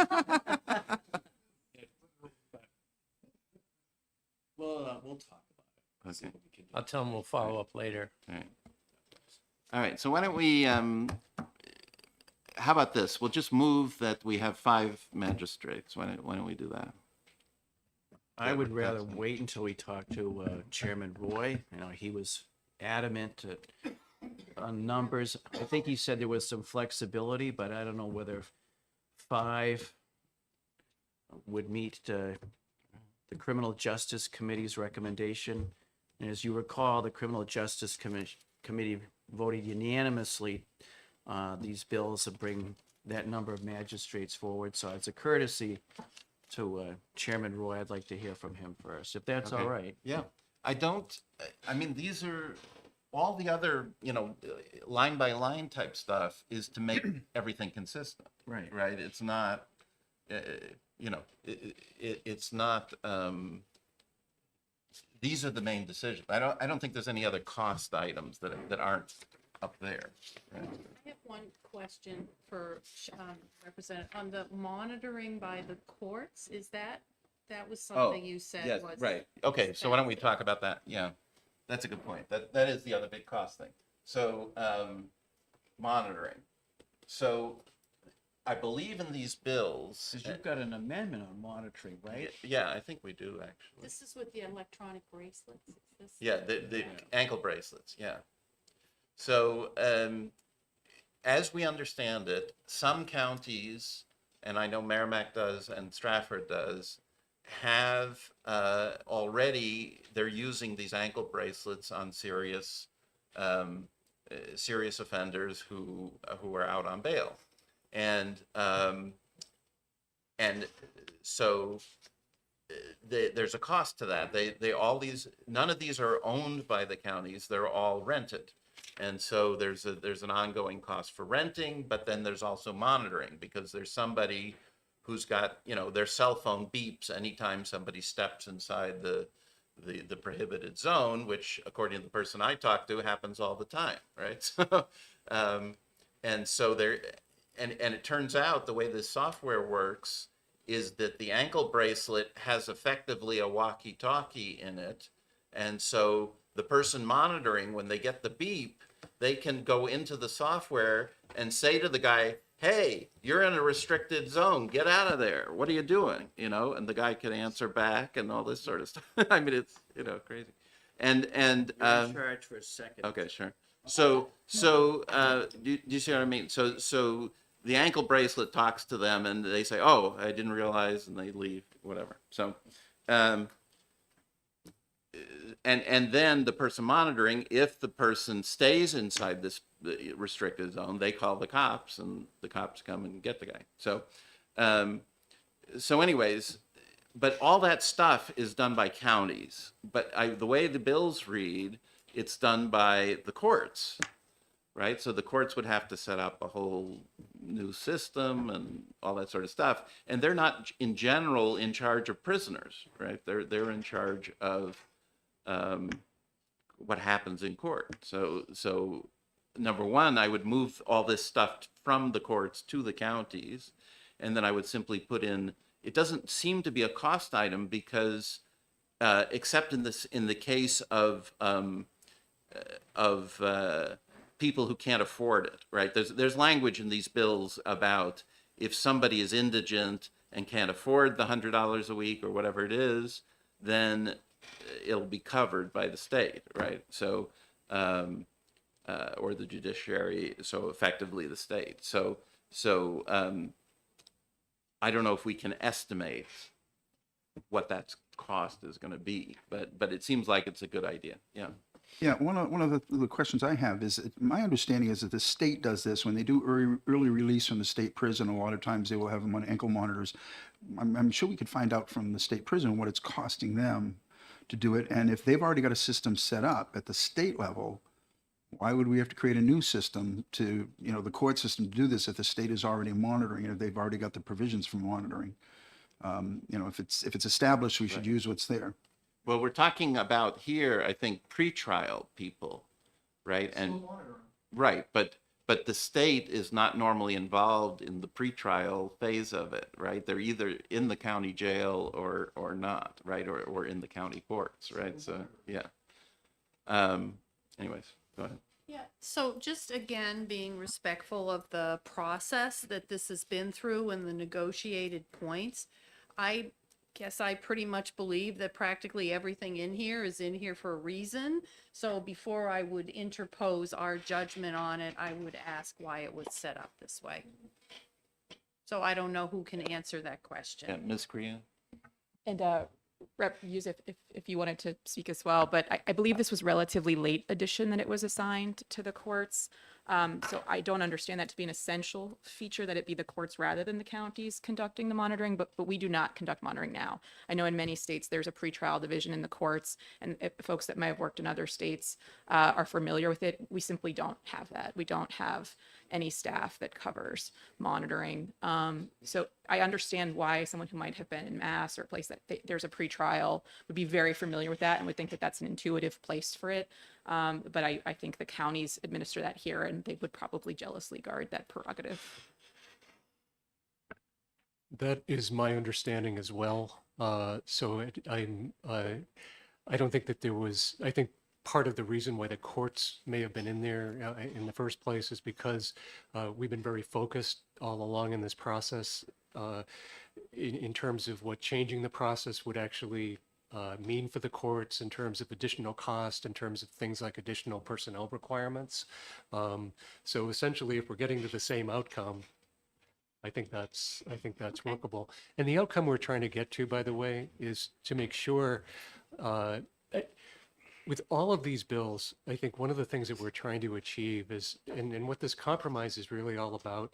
We'll talk about it. See
Okay.
what we can do.
I'll tell him we'll follow up later.
All right, so why don't we, how about this? We'll just move that we have 5 magistrates. Why don't we do that?
I would rather
that's-
wait until we talk to Chairman Roy. You know, he was adamant on numbers. I think he said there was some flexibility, but I don't know whether 5 would meet the Criminal Justice Committee's recommendation. And as you recall, the Criminal Justice Committee voted unanimously these bills to bring that number of magistrates forward. So as a courtesy to Chairman Roy, I'd like to hear from him first, if that's all
Okay.
right.
Yeah, I mean, these are, all the other, line by line type stuff is to make everything consistent.
Right.
Right? It's not, it's not, these are the main decisions. I don't think there's any other cost items that aren't up there. Right?
I have one question for Representative, on the monitoring by the courts, is that was something you said
Yes,
was.
right. Okay, so why don't we talk about that? Yeah, that's a good point. That is the other big cost thing. So, monitoring. So, I believe in these bills.
Because you've got an amendment on monitoring, right?
Yeah, I think we do actually.
This is with the electronic bracelets, is this?
Yeah, the ankle bracelets, yeah. So, as we understand it, some counties, and I know Merrimack does and Stratford does, have already, they're using these ankle bracelets on serious offenders who are out on bail. And so there's a cost to that. None of these are owned by the counties. They're all rented. And so there's an ongoing cost for renting, but then there's also monitoring, because there's somebody who's got, their cell phone beeps anytime somebody steps inside the prohibited zone, which according to the person I talked to happens all the time, right? So, and so and it turns out the way this software works is that the ankle bracelet has effectively a walkie-talkie in it. And so the person monitoring, when they get the beep, they can go into the software and say to the guy, hey, you're in a restricted zone, get out of there. What are you doing? And the guy can answer back and all this sort of stuff. I mean, it's, crazy. And
You're in charge for a second.
okay, sure. So, do you see what I mean? So the ankle bracelet talks to them and they say, oh, I didn't realize, and they leave, whatever. So, and then the person monitoring, if the person stays inside this restricted zone, they call the cops and the cops come and get the guy. So, anyways, but all that stuff is done by counties. But the way the bills read, it's done by the courts, right? So the courts would have to set up a whole new system and all that sort of stuff. And they're not in general in charge of prisoners, right? They're in charge of what happens in court. So number one, I would move all this stuff from the courts to the counties, and then I would simply put in, it doesn't seem to be a cost item because except in the case of people who can't afford it, right? There's language in these bills about if somebody is indigent and can't afford the $100 a week or whatever it is, then it'll be covered by the state, right? So, or the judiciary, so effectively the state. So I don't know if we can estimate what that cost is going to be, but it seems like it's a good idea. Yeah.
Yeah, one of the questions I have is, my understanding is that the state does this when they do early release from the state prison. A lot of times they will have them on ankle monitors. I'm sure we could find out from the state prison what it's costing them to do it. And if they've already got a system set up at the state level, why would we have to create a new system to, the court system to do this if the state is already monitoring, if they've already got the provisions for monitoring? If it's established, we should use what's there.
Well, we're talking about here, I think, pretrial people, right? And right, but the state is not normally involved in the pretrial phase of it, right? They're either in the county jail or not, right? Or in the county courts, right? So yeah. Anyways, go ahead.
Yeah, so just again, being respectful of the process that this has been through and the negotiated points, I guess I pretty much believe that practically everything in here is in here for a reason. So before I would interpose our judgment on it, I would ask why it was set up this way. So I don't know who can answer that question.
Yeah, Ms. Crean?
And Rep. Hughes, if you wanted to speak as well, but I believe this was relatively late addition that it was assigned to the courts. So I don't understand that to be an essential feature, that it be the courts rather than the counties conducting the monitoring, but we do not conduct monitoring now. I know in many states there's a pretrial division in the courts, and if folks that may have worked in other states are familiar with it, we simply don't have that. We don't have any staff that covers monitoring. So I understand why someone who might have been in Mass or a place that there's a pretrial would be very familiar with that and would think that that's an intuitive place for it. But I think the counties administer that here, and they would probably jealously guard that prerogative.
That is my understanding as well. I don't think that there was, I think part of the reason why the courts may have been in there in the first place is because we've been very focused all along in this process in terms of what changing the process would actually mean for the courts in terms of additional cost, in terms of things like additional personnel requirements. So essentially, if we're getting to the same outcome, I think that's workable. And the outcome we're trying to get to, by the way, is to make sure with all of these bills, I think one of the things that we're trying to achieve is, and what this compromise is really all about,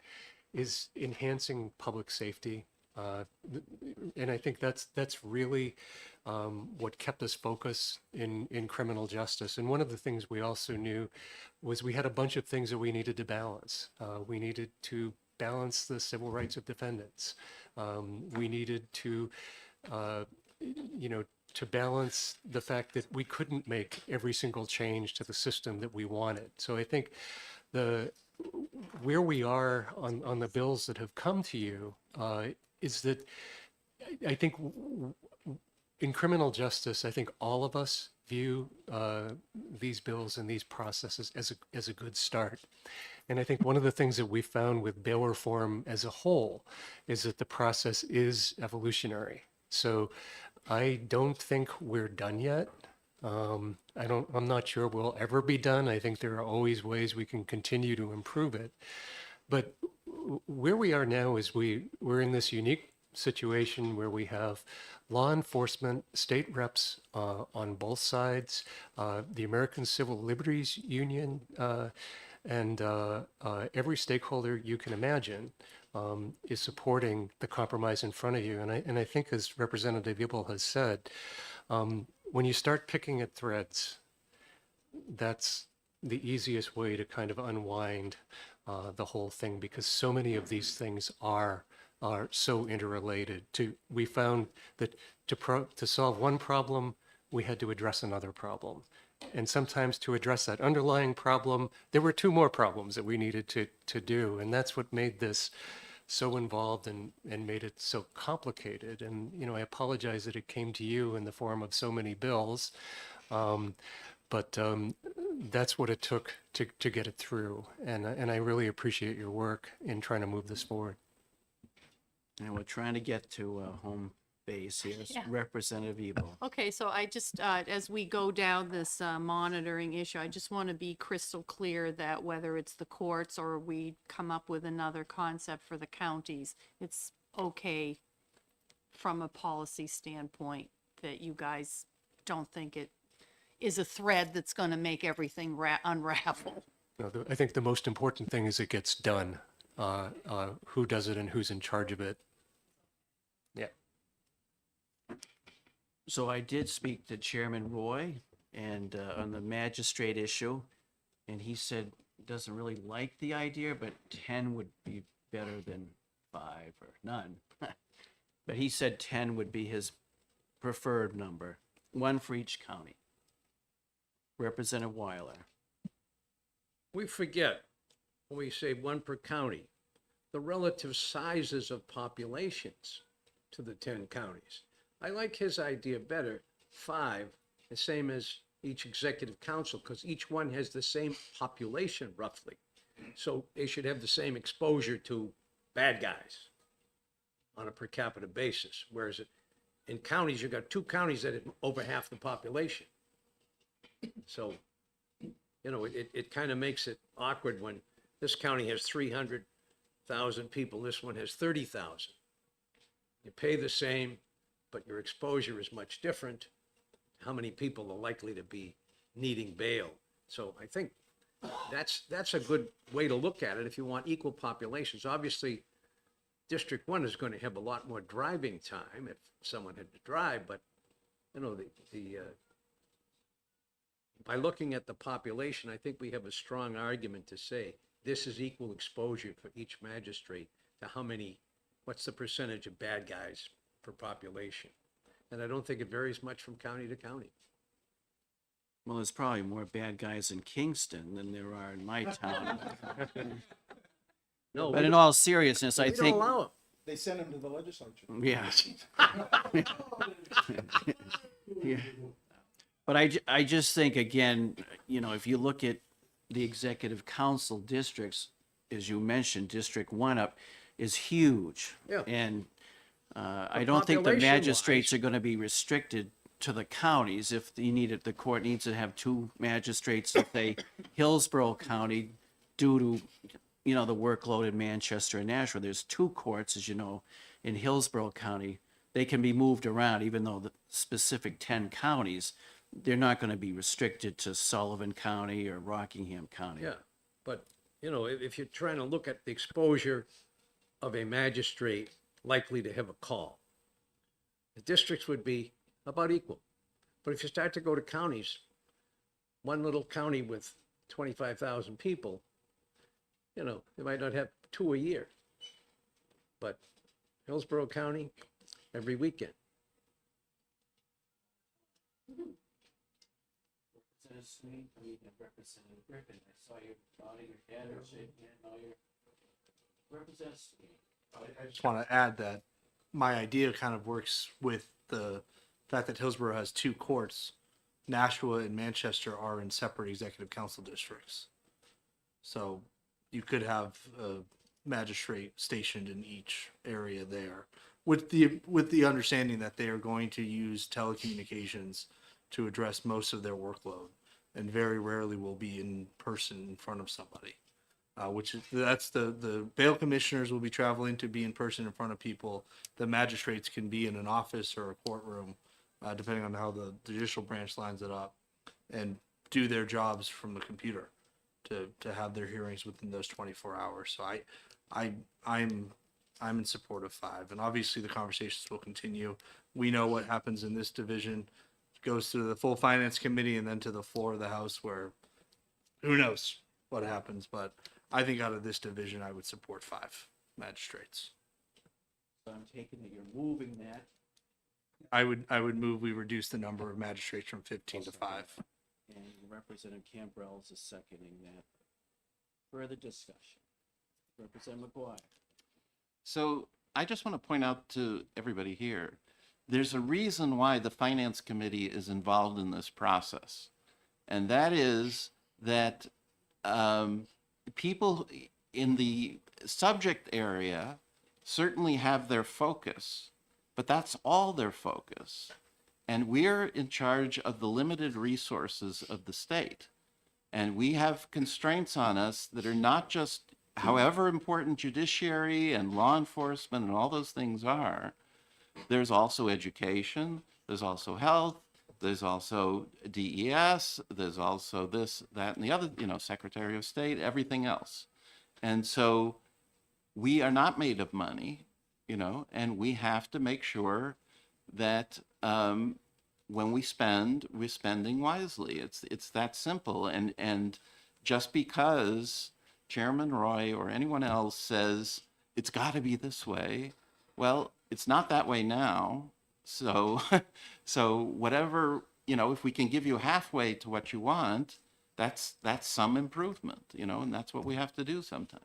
is enhancing public safety. And I think that's really what kept us focused in criminal justice. And one of the things we also knew was we had a bunch of things that we needed to balance. We needed to balance the civil rights of defendants. We needed to, to balance the fact that we couldn't make every single change to the system that we wanted. So I think where we are on the bills that have come to you is that I think in criminal justice, I think all of us view these bills and these processes as a good start. And I think one of the things that we found with bail reform as a whole is that the process is evolutionary. So I don't think we're done yet. I'm not sure we'll ever be done. I think there are always ways we can continue to improve it. But where we are now is we're in this unique situation where we have law enforcement, state reps on both sides, the American Civil Liberties Union, and every stakeholder you can imagine is supporting the compromise in front of you. And I think, as Representative Yibble has said, when you start picking at threads, that's the easiest way to kind of unwind the whole thing, because so many of these things are so interrelated. We found that to solve one problem, we had to address another problem. And sometimes to address that underlying problem, there were two more problems that we needed to do. And that's what made this so involved and made it so complicated. And, I apologize that it came to you in the form of so many bills. But that's what it took to get it through. And I really appreciate your work in trying to move this forward.
And we're trying to get to home base here.
Yeah.
Representative Evil.
Okay, so I just, as we go down this monitoring issue, I just want to be crystal clear that whether it's the courts or we come up with another concept for the counties, it's okay from a policy standpoint that you guys don't think it is a thread that's going to make everything unravel.
No, I think the most important thing is it gets done. Who does it and who's in charge of it. Yeah.
So I did speak to Chairman Roy and on the magistrate issue, and he said he doesn't really like the idea, but 10 would be better than 5 or none. But he said 10 would be his preferred number, one for each county. Representative Weiler.
We forget, when we say one per county, the relative sizes of populations to the 10 counties. I like his idea better, 5, the same as each executive council, because each one has the same population roughly. So they should have the same exposure to bad guys on a per capita basis, whereas in counties, you've got 2 counties that have over half the population. So, you know, it kind of makes it awkward when this county has 300,000 people, this one has 30,000. You pay the same, but your exposure is much different. How many people are likely to be needing bail? So I think that's a good way to look at it if you want equal populations. Obviously, District 1 is going to have a lot more driving time if someone had to drive, but, you know, by looking at the population, I think we have a strong argument to say this is equal exposure for each magistrate to what's the percentage of bad guys per population. And I don't think it varies much from county to county.
Well, there's probably more bad guys in Kingston than there are in my town.
No,
But
we
in
don't-
all seriousness, I
we don't
think,
allow 'em.
They sent him to the legislature.
yeah. Yeah. But I just think, again, you know, if you look at the executive council districts, as you mentioned, District 1 up is huge.
Yeah.
And I don't think the
population-wise-
magistrates are going to be restricted to the counties. If you need it, the court needs to have 2 magistrates in, say, Hillsborough County, due to, you know, the workload in Manchester and Nashua. There's 2 courts, as you know, in Hillsborough County. They can be moved around, even though the specific 10 counties, they're not going to be restricted to Sullivan County or Rockingham County.
Yeah, but, you know, if you're trying to look at the exposure of a magistrate likely to have a call, the districts would be about equal. But if you start to go to counties, one little county with 25,000 people, you know, they might not have 2 a year. But Hillsborough County, every weekend.
Representative Sweeney, Representative Griffin, I saw you nodding your head or shaking your head, no, you're Representative Sweeney.
I just want to add that my idea kind of works with the fact that Hillsborough has 2 courts. Nashua and Manchester are in separate executive council districts. So you could have a magistrate stationed in each area there with the understanding that they are going to use telecommunications to address most of their workload and very rarely will be in person in front of somebody. That's the bail commissioners will be traveling to be in person in front of people. The magistrates can be in an office or a courtroom, depending on how the judicial branch lines it up, and do their jobs from the computer to have their hearings within those 24 hours. So I'm in support of 5, and obviously the conversations will continue. We know what happens in this division goes to the full finance committee and then to the floor of the House, where who knows what happens. But I think out of this division, I would support 5 magistrates.
So I'm taking that you're moving that.
I would move we reduce the number of magistrates from 15 to 5.
And Representative Cambrell is seconding that. Further discussion. Representative McGuire.
So I just want to point out to everybody here, there's a reason why the Finance Committee is involved in this process. And that is that people in the subject area certainly have their focus, but that's all their focus. And we're in charge of the limited resources of the state. And we have constraints on us that are not just, however important judiciary and law enforcement and all those things are, there's also education, there's also health, there's also DES, there's also this, that, and the other, you know, Secretary of State, everything else. And so we are not made of money, you know, and we have to make sure that when we spend, we're spending wisely. It's that simple. And just because Chairman Roy or anyone else says it's got to be this way, well, it's not that way now. So, so whatever, you know, if we can give you halfway to what you want, that's some improvement, you know, and that's what we have to do sometimes.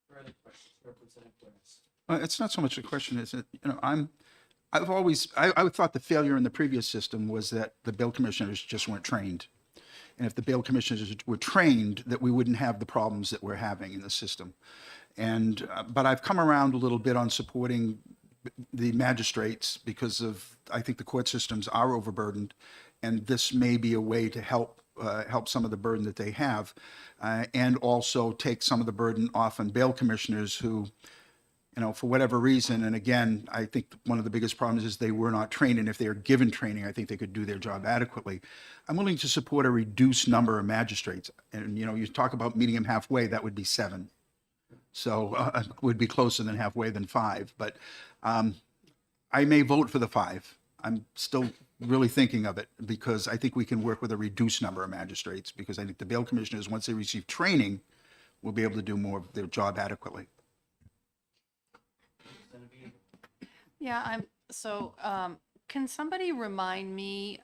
Further questions. Representative Glass.
It's not so much a question, is it, you know, I thought the failure in the previous system was that the bail commissioners just weren't trained. And if the bail commissioners were trained, that we wouldn't have the problems that we're having in the system. And, but I've come around a little bit on supporting the magistrates because of, I think the court systems are overburdened, and this may be a way to help some of the burden that they have, and also take some of the burden off on bail commissioners who, for whatever reason, and again, I think one of the biggest problems is they were not trained, and if they are given training, I think they could do their job adequately. I'm willing to support a reduced number of magistrates, and, you talk about meeting them halfway, that would be 7. So would be closer than halfway than 5, but I may vote for the 5. I'm still really thinking of it because I think we can work with a reduced number of magistrates because I think the bail commissioners, once they receive training, will be able to do more of their job adequately.
Yeah, can somebody remind me,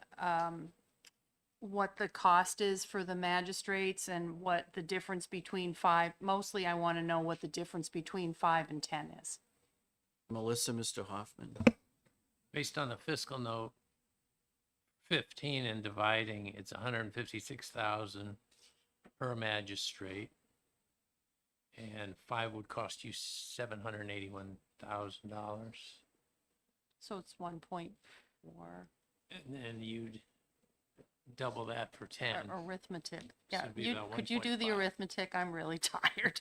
what the cost is for the magistrates and what the difference between 5, mostly I want to know what the difference between 5 and 10 is.
Melissa, Mr. Hoffman.
Based on the fiscal note 15 and dividing, it's 156,000 per magistrate. And 5 would cost you $781,000.
So it's 1.4.
And then you'd double that for 10.
Arithmetic. Yeah,
it'd be about
could you do the
1.5.
arithmetic? I'm really tired.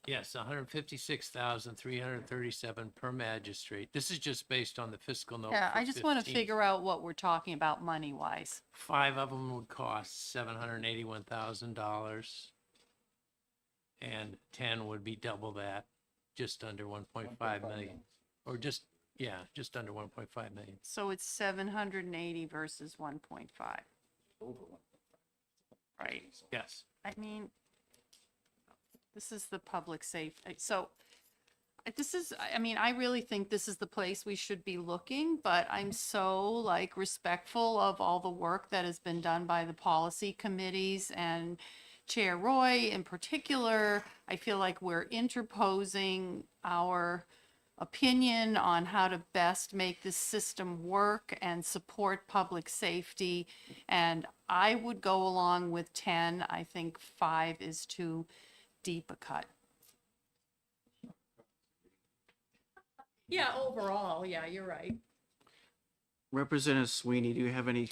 Yes, 156,337 per magistrate. This is just based on the fiscal note.
Yeah,
for
I just want to
15.
figure out what we're talking about money-wise.
5 of them would cost $781,000. And 10 would be double that, just under 1.5 million. Or just under 1.5 million.
So it's 780 versus 1.5. Right.
Yes.
I mean, this is the public safety. So I really think this is the place we should be looking, but I'm so respectful of all the work that has been done by the policy committees and Chair Roy in particular. I feel like we're interposing our opinion on how to best make this system work and support public safety. And I would go along with 10. I think 5 is too deep a cut. Yeah, overall, yeah, you're right.
Representative Sweeney, do you have any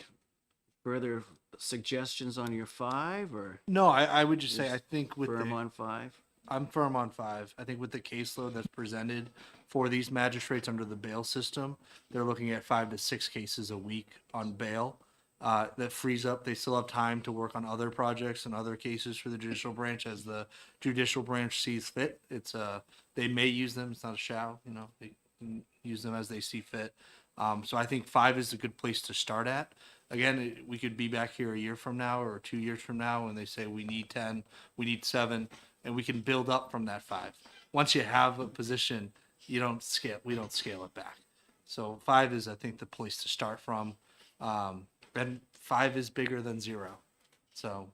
further suggestions on your 5 or
No, I would just say,
Just
I think with
firm
the,
on 5?
I'm firm on 5. I think with the caseload that's presented for these magistrates under the bail system, they're looking at 5 to 6 cases a week on bail. That frees up, they still have time to work on other projects and other cases for the judicial branch as the judicial branch sees fit. It's they may use them, it's not a shall, they can use them as they see fit. So I think 5 is a good place to start at. Again, we could be back here a year from now or 2 years from now and they say we need 10, we need 7, and we can build up from that 5. Once you have a position, we don't scale it back. So 5 is, I think, the place to start from. And 5 is bigger than 0. So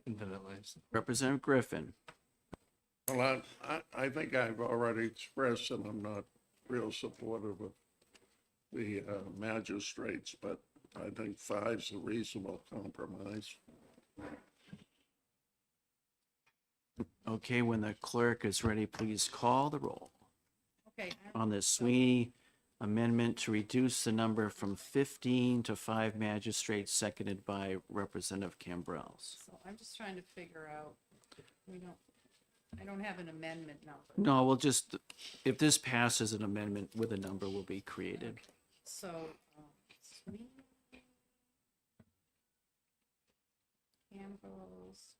infinitely.
Representative Griffin.
Well, I think I've already expressed that I'm not real supportive of the magistrates, but I think 5's a reasonable compromise.
Okay, when the clerk is ready, please call the roll
Okay.
on the Sweeney amendment to reduce the number from 15 to 5 magistrates, seconded by Representative Cambrels.
So I'm just trying to figure out, I don't have an amendment number.
No, we'll just, if this passes, an amendment with a number will be created.
So, Campbell's,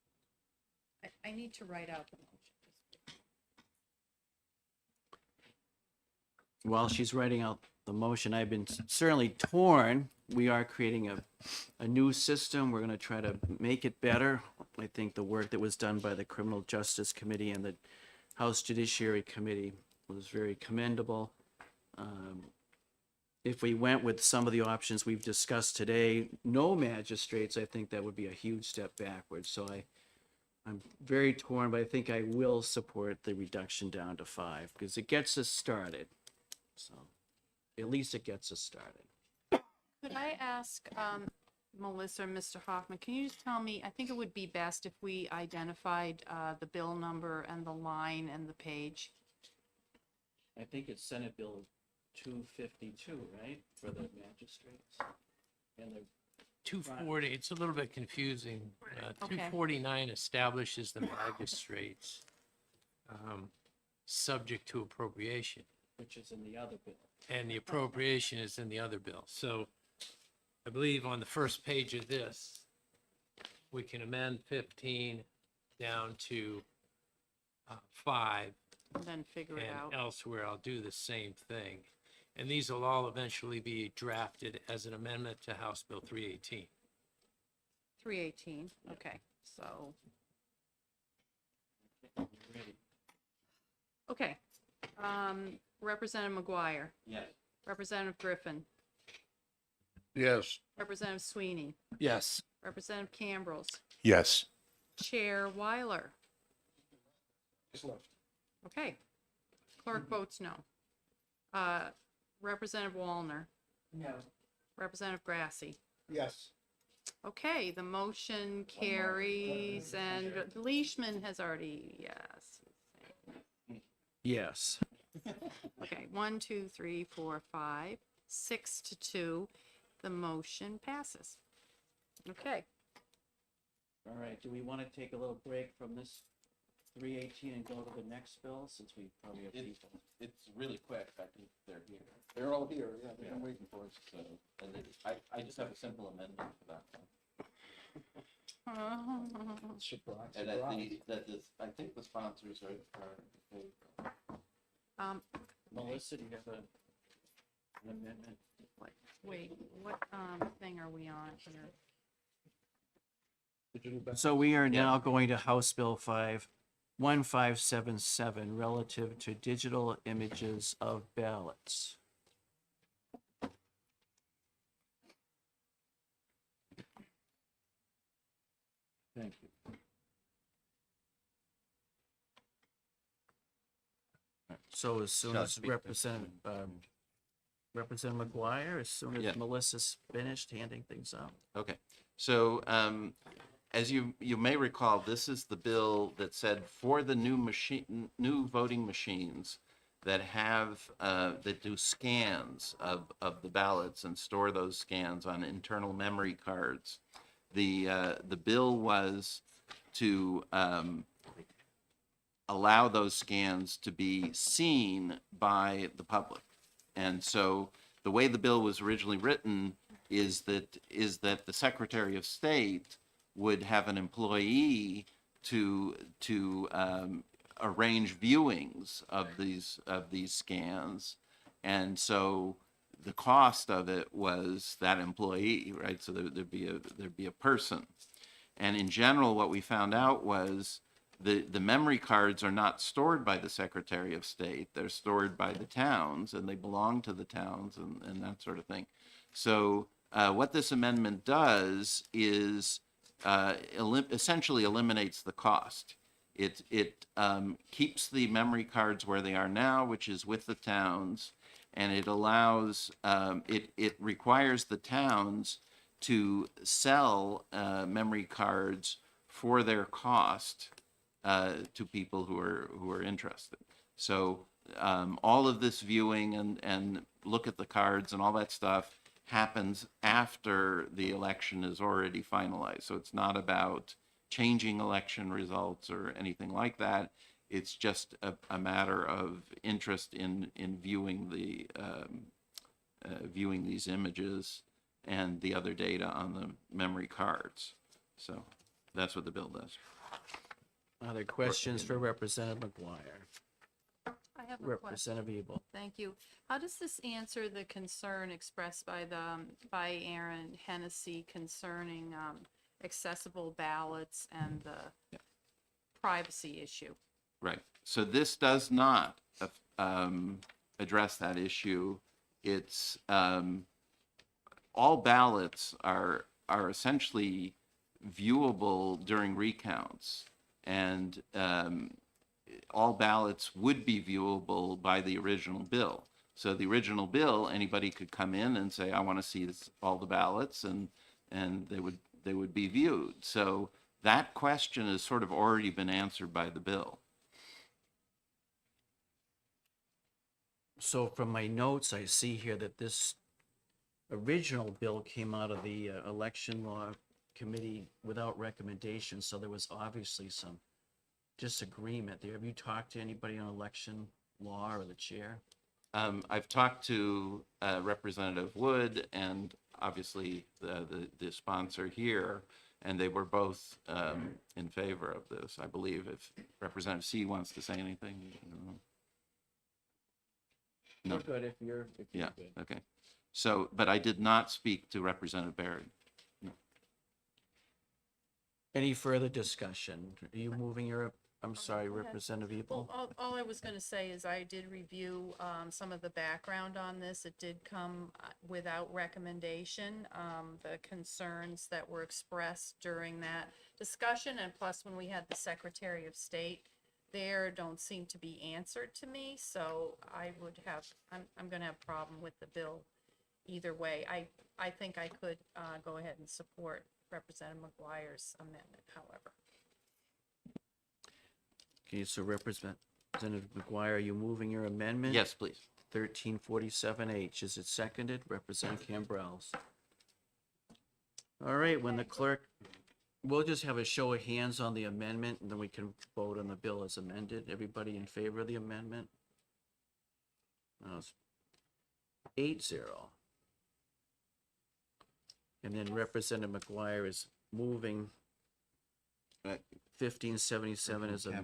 I need to write out the motion.
While she's writing out the motion, I've been certainly torn. We are creating a new system. We're going to try to make it better. I think the work that was done by the Criminal Justice Committee and the House Judiciary Committee was very commendable. If we went with some of the options we've discussed today, no magistrates, I think that would be a huge step backwards. So I'm very torn, but I think I will support the reduction down to 5 because it gets us started. So at least it gets us started.
Could I ask Melissa or Mr. Hoffman, can you just tell me, I think it would be best if we identified the bill number and the line and the page.
I think it's Senate Bill 252, right, for the magistrates? And the
240, it's a little bit confusing.
Okay.
249 establishes the magistrates subject to appropriation,
which is in the other bill.
and the appropriation is in the other bill. So I believe on the first page of this, we can amend 15 down to 5,
And then figure it
and
out.
elsewhere I'll do the same thing. And these will all eventually be drafted as an amendment to House Bill 318.
318, okay, so,
Ready?
okay. Representative McGuire,
Yes.
Representative Griffin,
Yes,
Representative Sweeney,
Yes.
Representative Cambrils,
Yes.
Chair Weiler. Okay. Clerk votes no. Representative Wallner,
No.
Representative Grassy.
Yes.
Okay, the motion carries, and Leishman has already, yes.
Yes.
Okay, 1, 2, 3, 4, 5, 6 to 2. The motion passes. Okay,
All right, do we want to take a little break from this 318 and go to the next bill, since we probably have people?
It's really quick. I think they're here. They're all here, yeah, they've been waiting for us, so, and I just have a simple amendment for that one. And I think the sponsors are
Melissa, do you have an amendment?
wait, what thing are we on here?
So we are now going to House Bill 1577 relative to digital images of ballots.
Thank you.
So as soon
No,
as
speak.
Representative McGuire, as soon
Yeah.
as Melissa's finished handing things out.
Okay, so, as you may recall, this is the bill that said for the new voting machines that have, that do scans of the ballots and store those scans on internal memory cards. The bill was to, allow those scans to be seen by the public. And so the way the bill was originally written is that the Secretary of State would have an employee to arrange viewings of these scans, and so the cost of it was that employee, right? So there'd be a person, and in general, what we found out was the memory cards are not stored by the Secretary of State. They're stored by the towns, and they belong to the towns and that sort of thing. So what this amendment does is essentially eliminates the cost. It keeps the memory cards where they are now, which is with the towns, and it allows, it requires the towns to sell memory cards for their cost to people who are interested. So all of this viewing and look at the cards and all that stuff happens after the election is already finalized. So it's not about changing election results or anything like that. It's just a matter of interest in viewing viewing these images and the other data on the memory cards. So that's what the bill does.
Other questions for Representative McGuire?
I have a question.
Representative Ebel.
Thank you. How does this answer the concern expressed by Aaron Hennessy concerning accessible ballots and the privacy issue?
Right. So this does not address that issue. It's all ballots are essentially viewable during recounts, and all ballots would be viewable by the original bill. So the original bill, anybody could come in and say, I want to see all the ballots, and they would be viewed. So that question has sort of already been answered by the bill.
So from my notes, I see here that this original bill came out of the election law committee without recommendation, so there was obviously some disagreement there. Have you talked to anybody on election law or the chair?
I've talked to Representative Wood and obviously the sponsor here, and they were both in favor of this. I believe if Representative C wants to say anything. No.
We're good if you're
Yeah,
good.
okay. So, but I did not speak to Representative Barry.
Any further discussion? Are you moving your, I'm sorry, Representative Ebel?
Well, all I was gonna say is I did review, some of the background on this. It did come without recommendation. The concerns that were expressed during that discussion, and plus when we had the Secretary of State there, don't seem to be answered to me, so I'm gonna have a problem with the bill either way. I think I could, go ahead and support Representative McGuire's amendment, however.
Okay, so Representative McGuire, are you moving your amendment?
Yes, please.
1347H, is it seconded? Representative Cambrels. All right, when the clerk, we'll just have a show of hands on the amendment, and then we can vote on the bill as amended. Everybody in favor of the amendment? No, it's 8-0. And then Representative McGuire is moving 1577 as a,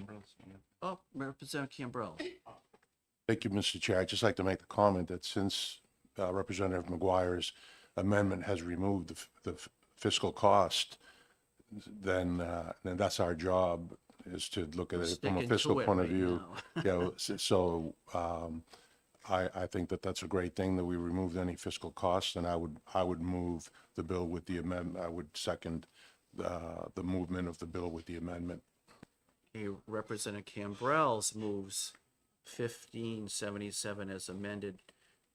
oh, Representative Cambrell.
Thank you, Mr. Chair. I'd just like to make the comment that since Representative McGuire's amendment has removed the fiscal cost, then that's our job, is to look at it from a
Sticking
fiscal
to it
point of
right
view.
now.
You know, so I think that that's a great thing that we removed any fiscal costs, and I would move the bill with the amendment. I would second the movement of the bill with the amendment.
Okay, Representative Cambrels moves 1577 as amended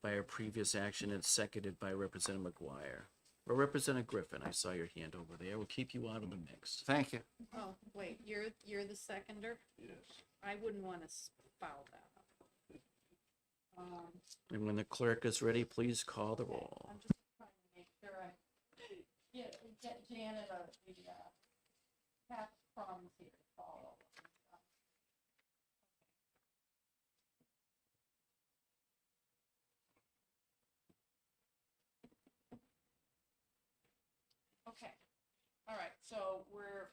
by a previous action and seconded by Representative McGuire. Or Representative Griffin, I saw your hand over there. We'll keep you out of the mix.
Thank you.
Oh, wait, you're the seconder?
Yes.
I wouldn't want to foul that up.
And when the clerk is ready, please call the roll.
I'm just trying to make sure I get Janet the past problems here to follow. Okay, all right, so we're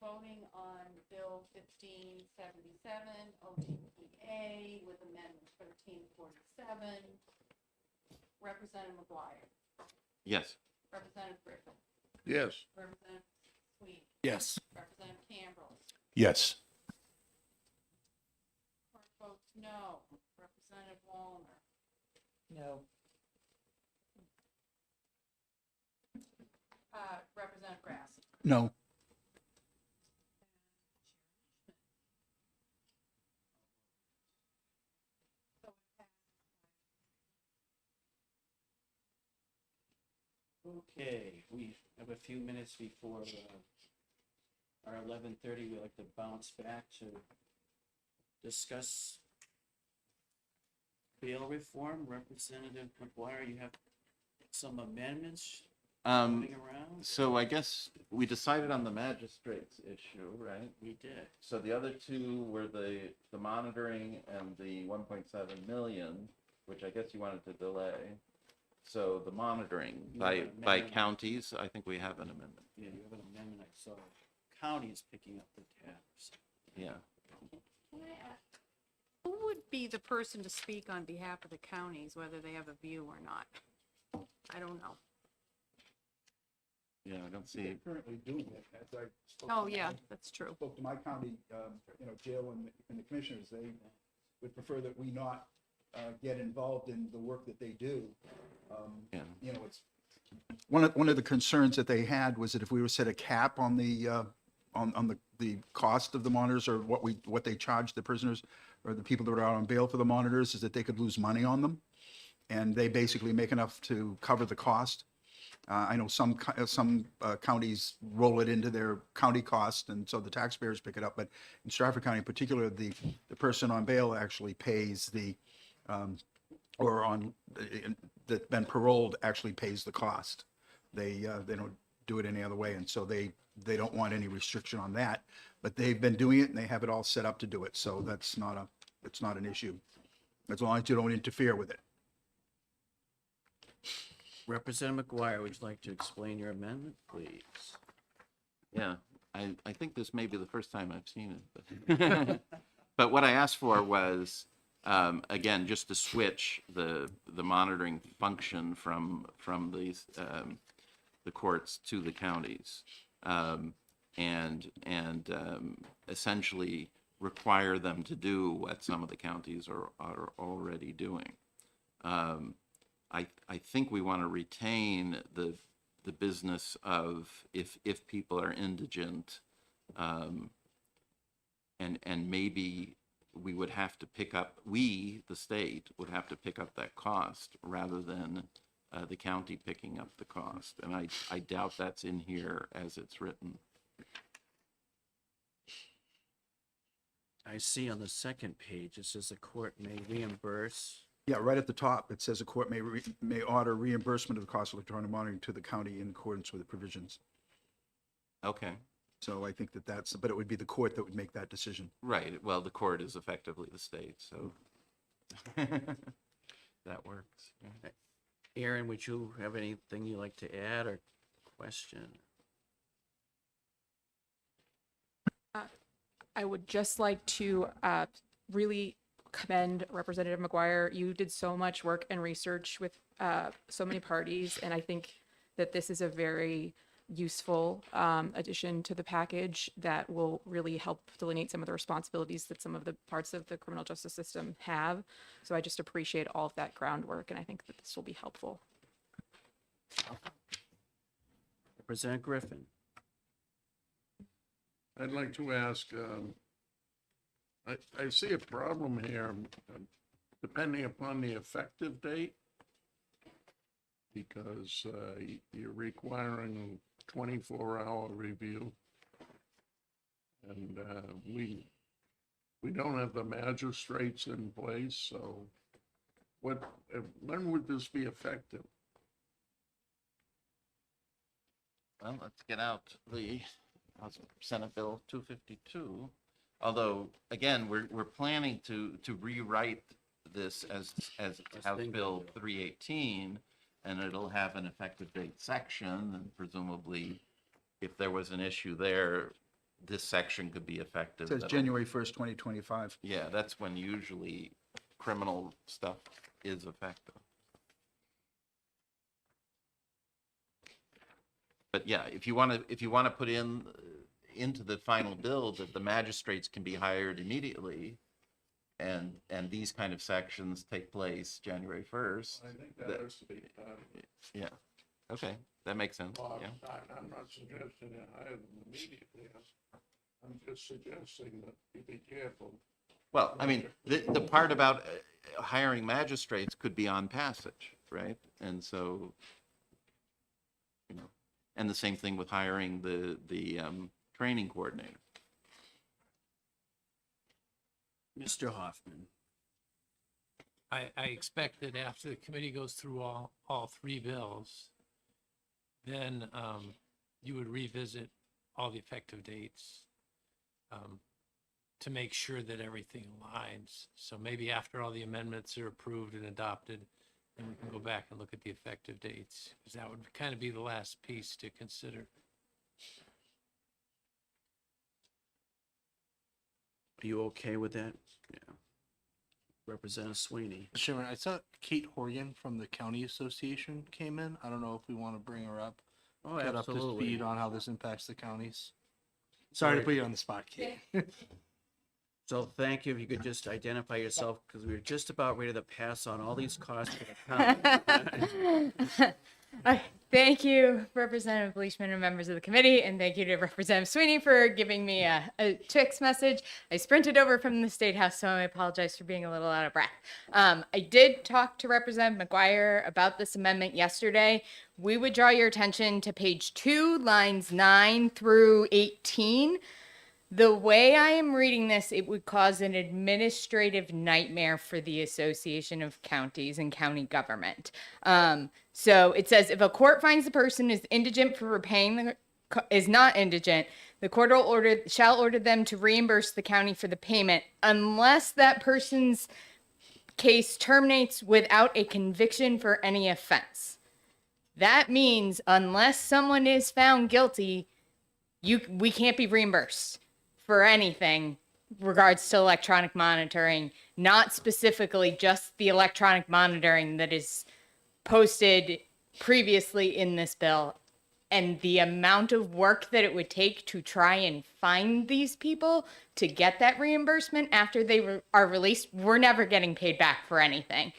voting on Bill 1577, OTPA with Amendment 1347. Representative McGuire,
Yes.
Representative Griffin,
Yes.
Representative Sweet,
Yes.
Representative Campbell.
Yes.
Clerk votes no. Representative Wallner.
No.
Representative Grassi.
No.
Okay, we have a few minutes before our 11:30. We'd like to bounce back to discuss bail reform. Representative McGuire, you have some amendments moving around?
So I guess we decided on the magistrates issue, right?
We did.
So the other two were the monitoring and the 1.7 million, which I guess you wanted to delay. So the monitoring by
amendment.
counties, I think we have an amendment.
Yeah, you have an amendment. I saw counties picking up the tabs.
Yeah.
Can I ask, who would be the person to speak on behalf of the counties, whether they have a view or not? I don't know.
Yeah, I don't see.
Currently doing it, as I spoke.
Oh,
to
yeah,
my-
that's true.
Spoke to my county, jail and the commissioners, they would prefer that we not get involved in the work that they do.
Yeah.
It's. One of the concerns that they had was that if we were to set a cap on the, on the cost of the monitors, or what they charge the prisoners or the people that are out on bail for the monitors, is that they could lose money on them. And they basically make enough to cover the cost. I know some counties roll it into their county cost, and so the taxpayers pick it up. But in Stratford County in particular, the person on bail actually pays the or on, that's been paroled actually pays the cost. They don't do it any other way, and so they don't want any restriction on that. But they've been doing it, and they have it all set up to do it, so it's not an issue, as long as you don't interfere with it.
Representative McGuire, would you like to explain your amendment, please?
Yeah, I think this may be the first time I've seen it, but, but what I asked for was, again, just to switch the monitoring function from these, the courts to the counties, and essentially require them to do what some of the counties are already doing. I think we want to retain the business of if people are indigent, and maybe we would have to pick up, the state would have to pick up that cost rather than the county picking up the cost. And I doubt that's in here as it's written.
I see on the second page, it says the court may reimburse.
Yeah, right at the top, it says a court may order reimbursement of the cost of electronic monitoring to the county in accordance with the provisions.
Okay,
So I think but it would be the court that would make that decision.
right. Well, the court is effectively the state, so that works. Yeah.
Aaron, would you have anything you'd like to add or question?
I would just like to really commend Representative McGuire. You did so much work and research with so many parties, and I think that this is a very useful addition to the package that will really help delineate some of the responsibilities that some of the parts of the criminal justice system have. So I just appreciate all of that groundwork, and I think that this will be helpful.
Representative Griffin.
I'd like to ask, I see a problem here, depending upon the effective date, because you're requiring a 24-hour review. And we don't have the magistrates in place, so when would this be effective?
Well, let's get out the Senate Bill 252. Although, again, we're planning to rewrite this as House Bill 318, and it'll have an effective date section, and presumably, if there was an issue there, this section could be effective.
It says January 1st, 2025.
Yeah, that's when usually criminal stuff is effective. But yeah, if you want to put into the final bill that the magistrates can be hired immediately, and these kind of sections take place January 1st.
I think that has to be part of it.
Yeah. Okay, that makes sense.
Well,
Yeah.
I'm not suggesting you hire them immediately. I'm just suggesting that you be careful.
Well, I mean, the part about hiring magistrates could be on passage, right? And so, and the same thing with hiring the training coordinator.
Mr. Hoffman.
I expect that after the committee goes through all three bills, then you would revisit all the effective dates to make sure that everything aligns. So maybe after all the amendments are approved and adopted, then we can go back and look at the effective dates, because that would kind of be the last piece to consider.
Are you okay with that? Yeah. Representative Sweeney.
Chairman, I saw Kate Horgan from the County Association came in. I don't know if we want to bring her up.
Oh,
Get up to
absolutely.
speed on how this impacts the counties. Sorry to put you on the spot, Kate.
So thank you. If you could just identify yourself, because we were just about ready to pass on all these costs to the county.
Thank you, Representative Leishman and members of the committee, and thank you to Representative Sweeney for giving me a text message. I sprinted over from the State House, so I apologize for being a little out of breath. I did talk to Representative McGuire about this amendment yesterday. We would draw your attention to page 2, lines 9 through 18. The way I am reading this, it would cause an administrative nightmare for the Association of Counties and county government. So it says if a court finds the person is indigent for repaying is not indigent, the court shall order them to reimburse the county for the payment unless that person's case terminates without a conviction for any offense. That means unless someone is found guilty, we can't be reimbursed for anything regards to electronic monitoring, not specifically just the electronic monitoring that is posted previously in this bill. And the amount of work that it would take to try and find these people to get that reimbursement after they are released, we're never getting paid back for anything.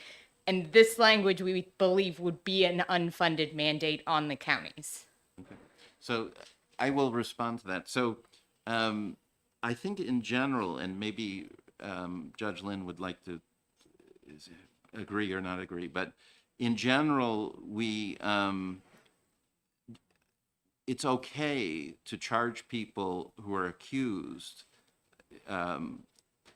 And this language, we believe, would be an unfunded mandate on the counties.
So I will respond to that. So I think in general, and maybe Judge Lynn would like to agree or not agree, but in general, it's okay to charge people who are accused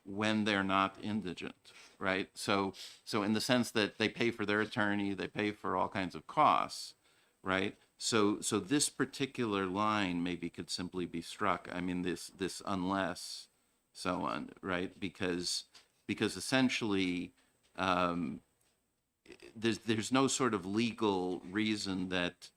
when they're not indigent, right? So in the sense that they pay for their attorney, they pay for all kinds of costs, right? So this particular line maybe could simply be struck. I mean, this unless so on, right? Because essentially there's no sort of legal reason that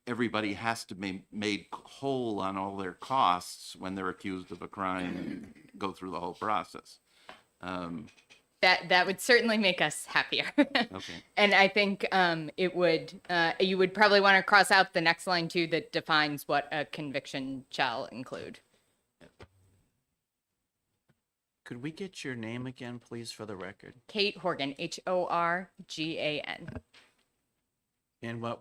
everybody has to be made whole on all their costs when they're accused of a crime and go through the whole process.
That would certainly make us happier.
Okay.
And I think it would, you would probably want to cross out the next line too that defines what a conviction shall include.
Could we get your name again, please, for the record?
Kate Horgan, Horgan.
And what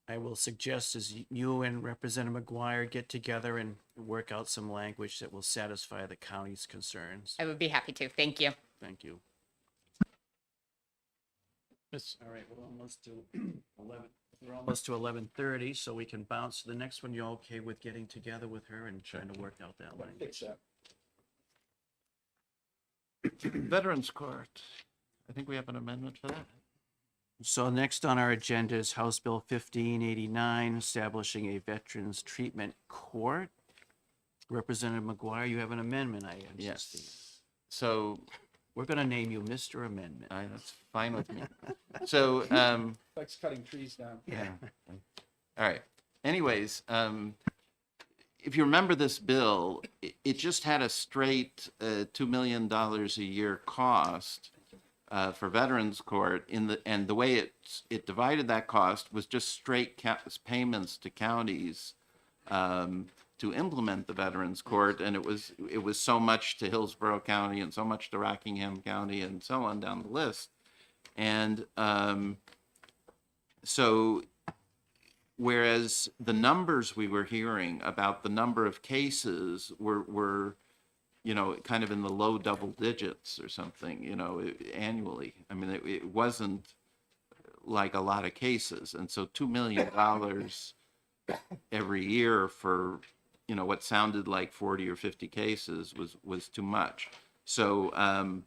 I will suggest is you and Representative McGuire get together and work out some language that will satisfy the county's concerns.
I would be happy to. Thank you.
Thank you. All right, we're almost to 11. We're almost to 11:30, so we can bounce to the next one. You okay with getting together with her and trying to work out that language?
Veterans Court. I think we have an amendment for that.
So next on our agenda is House Bill 1589, establishing a Veterans Treatment Court. Representative McGuire, you have an amendment, I understand.
Yes. So
We're going to name you Mr. Amendment.
that's fine with me. So
Likes cutting trees down.
yeah. All right. Anyways, if you remember this bill, it just had a straight $2 million a year cost for Veterans Court. And the way it divided that cost was just straight payments to counties to implement the Veterans Court, and it was so much to Hillsborough County and so much to Rockingham County and so on down the list. And so whereas the numbers we were hearing about the number of cases were kind of in the low double digits or something, annually. I mean, it wasn't like a lot of cases. And so $2 million every year for, what sounded like 40 or 50 cases was too much. So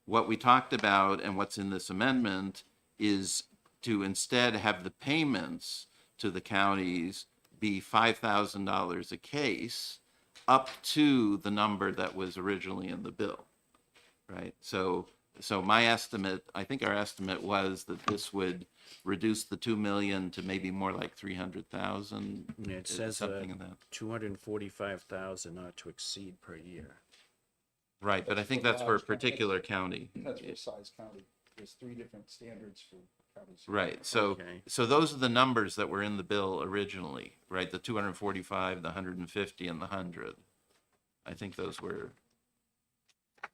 what we talked about and what's in this amendment is to instead have the payments to the counties be $5,000 a case up to the number that was originally in the bill, right? So my estimate, I think our estimate was that this would reduce the 2 million to maybe more like 300,000.
Yeah, it says
something in that.
245,000 not to exceed per year.
Right, but I think that's for a particular county.
That's for size county. There's 3 different standards for counties.
Right, so
Okay.
so those are the numbers that were in the bill originally, right? The 245, the 150, and the 100. I think those were,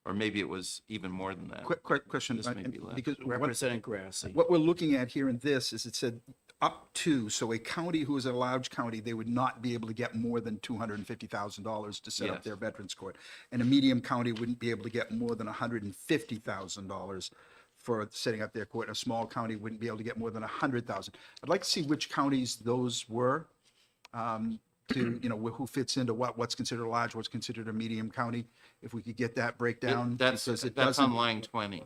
or maybe it was even more than that.
Quick question,
This may be less.
because
Representative Grassi.
what we're looking at here in this is it said up to, so a county who is a large county, they would not be able to get more than $250,000 to set up
Yes.
their veterans court. And a medium county wouldn't be able to get more than $150,000 for setting up their court. A small county wouldn't be able to get more than $100,000. I'd like to see which counties those were. to, you know, who fits into what's considered a large, what's considered a medium county. If we could get that breakdown.
That's,
because it
that's on
doesn't-
line 20.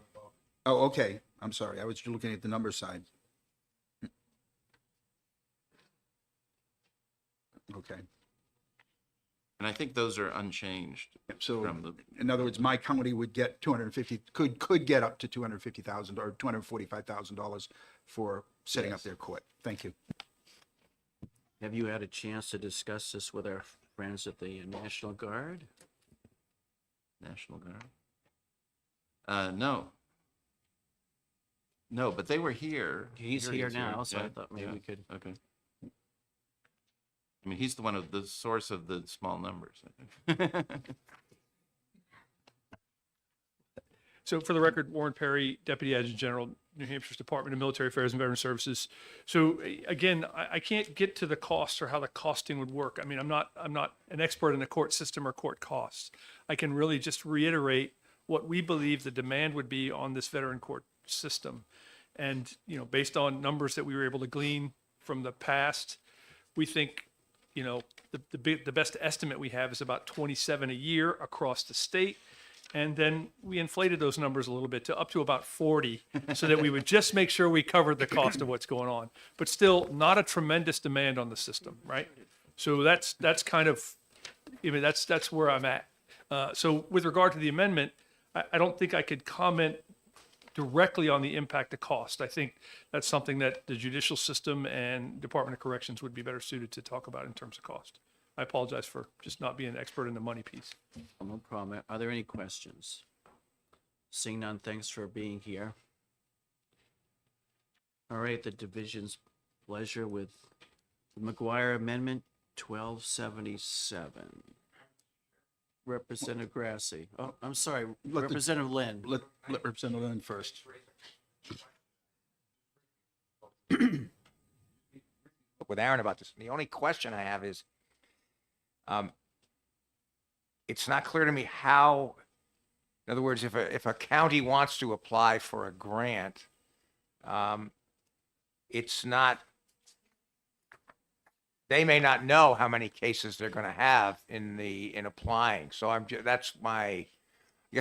Oh, okay. I'm sorry. I was looking at the number side. Okay.
And I think those are unchanged
So
from the,
in other words, my county would get 250, could get up to 250,000 or $245,000 for setting up
Yes.
their court. Thank you.
Have you had a chance to discuss this with our friends at the National Guard?
National Guard? No. No, but they were here.
He's here now, so I thought maybe we could.
Okay. I mean, he's the one of the source of the small numbers, I think.
So for the record, Warren Perry, Deputy Adjutant General, New Hampshire's Department of Military Affairs and Veteran Services. So again, I can't get to the costs or how the costing would work. I mean, I'm not an expert in the court system or court costs. I can really just reiterate what we believe the demand would be on this veteran court system. And, you know, based on numbers that we were able to glean from the past, we think, you know, the best estimate we have is about 27 a year across the state. And then we inflated those numbers a little bit to up to about 40 so that we would just make sure we covered the cost of what's going on. But still not a tremendous demand on the system, right? So that's kind of, I mean, that's where I'm at. So with regard to the amendment, I don't think I could comment directly on the impact of cost. I think that's something that the judicial system and Department of Corrections would be better suited to talk about in terms of cost. I apologize for just not being an expert in the money piece.
No problem. Are there any questions? Seeing none, thanks for being here. All right, the division's pleasure with the McGuire Amendment 1277. Representative Grassi. Oh, I'm sorry, Representative Lynn.
Let Representative Lynn first.
With Aaron about this. The only question I have is, it's not clear to me how, in other words, if a county wants to apply for a grant, it's not, they may not know how many cases they're going to have in applying. So that's my,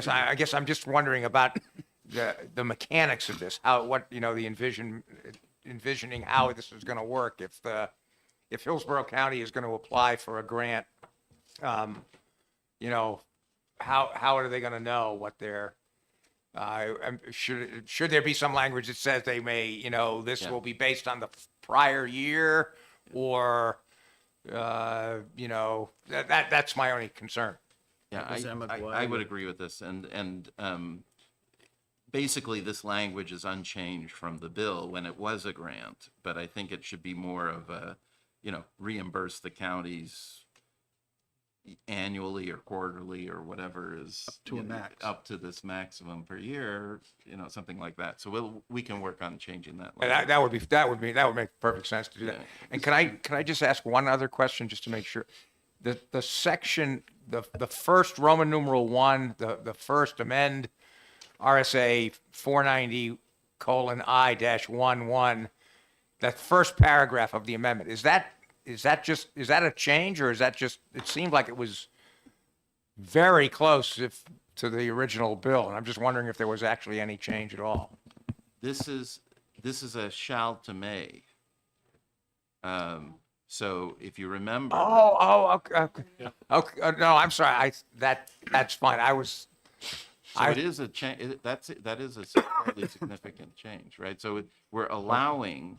I guess I'm just wondering about the mechanics of this, the envisioning how this is going to work. If Hillsborough County is going to apply for a grant, how are they going to know what their, should there be some language that says they may, this will be based on the prior year, or, that's my only concern.
Yeah,
Representative
I
McGuire.
would agree with this, and basically, this language is unchanged from the bill when it was a grant, but I think it should be more of a, reimburse the counties annually or quarterly or whatever is
to a max.
up to this maximum per year, something like that. So we can work on changing that.
And that would make perfect sense to do that.
Yeah.
And can I just ask one other question just to make sure? The section, the first Roman numeral 1, the first amend RSA 490:I-11, that first paragraph of the amendment, is that a change, or is that just, it seemed like it was very close to the original bill, and I'm just wondering if there was actually any change at all.
This is a shall to may. So if you remember.
Okay. No, I'm sorry. That's fine.
So it is a change, that is a fairly significant change, right? So we're allowing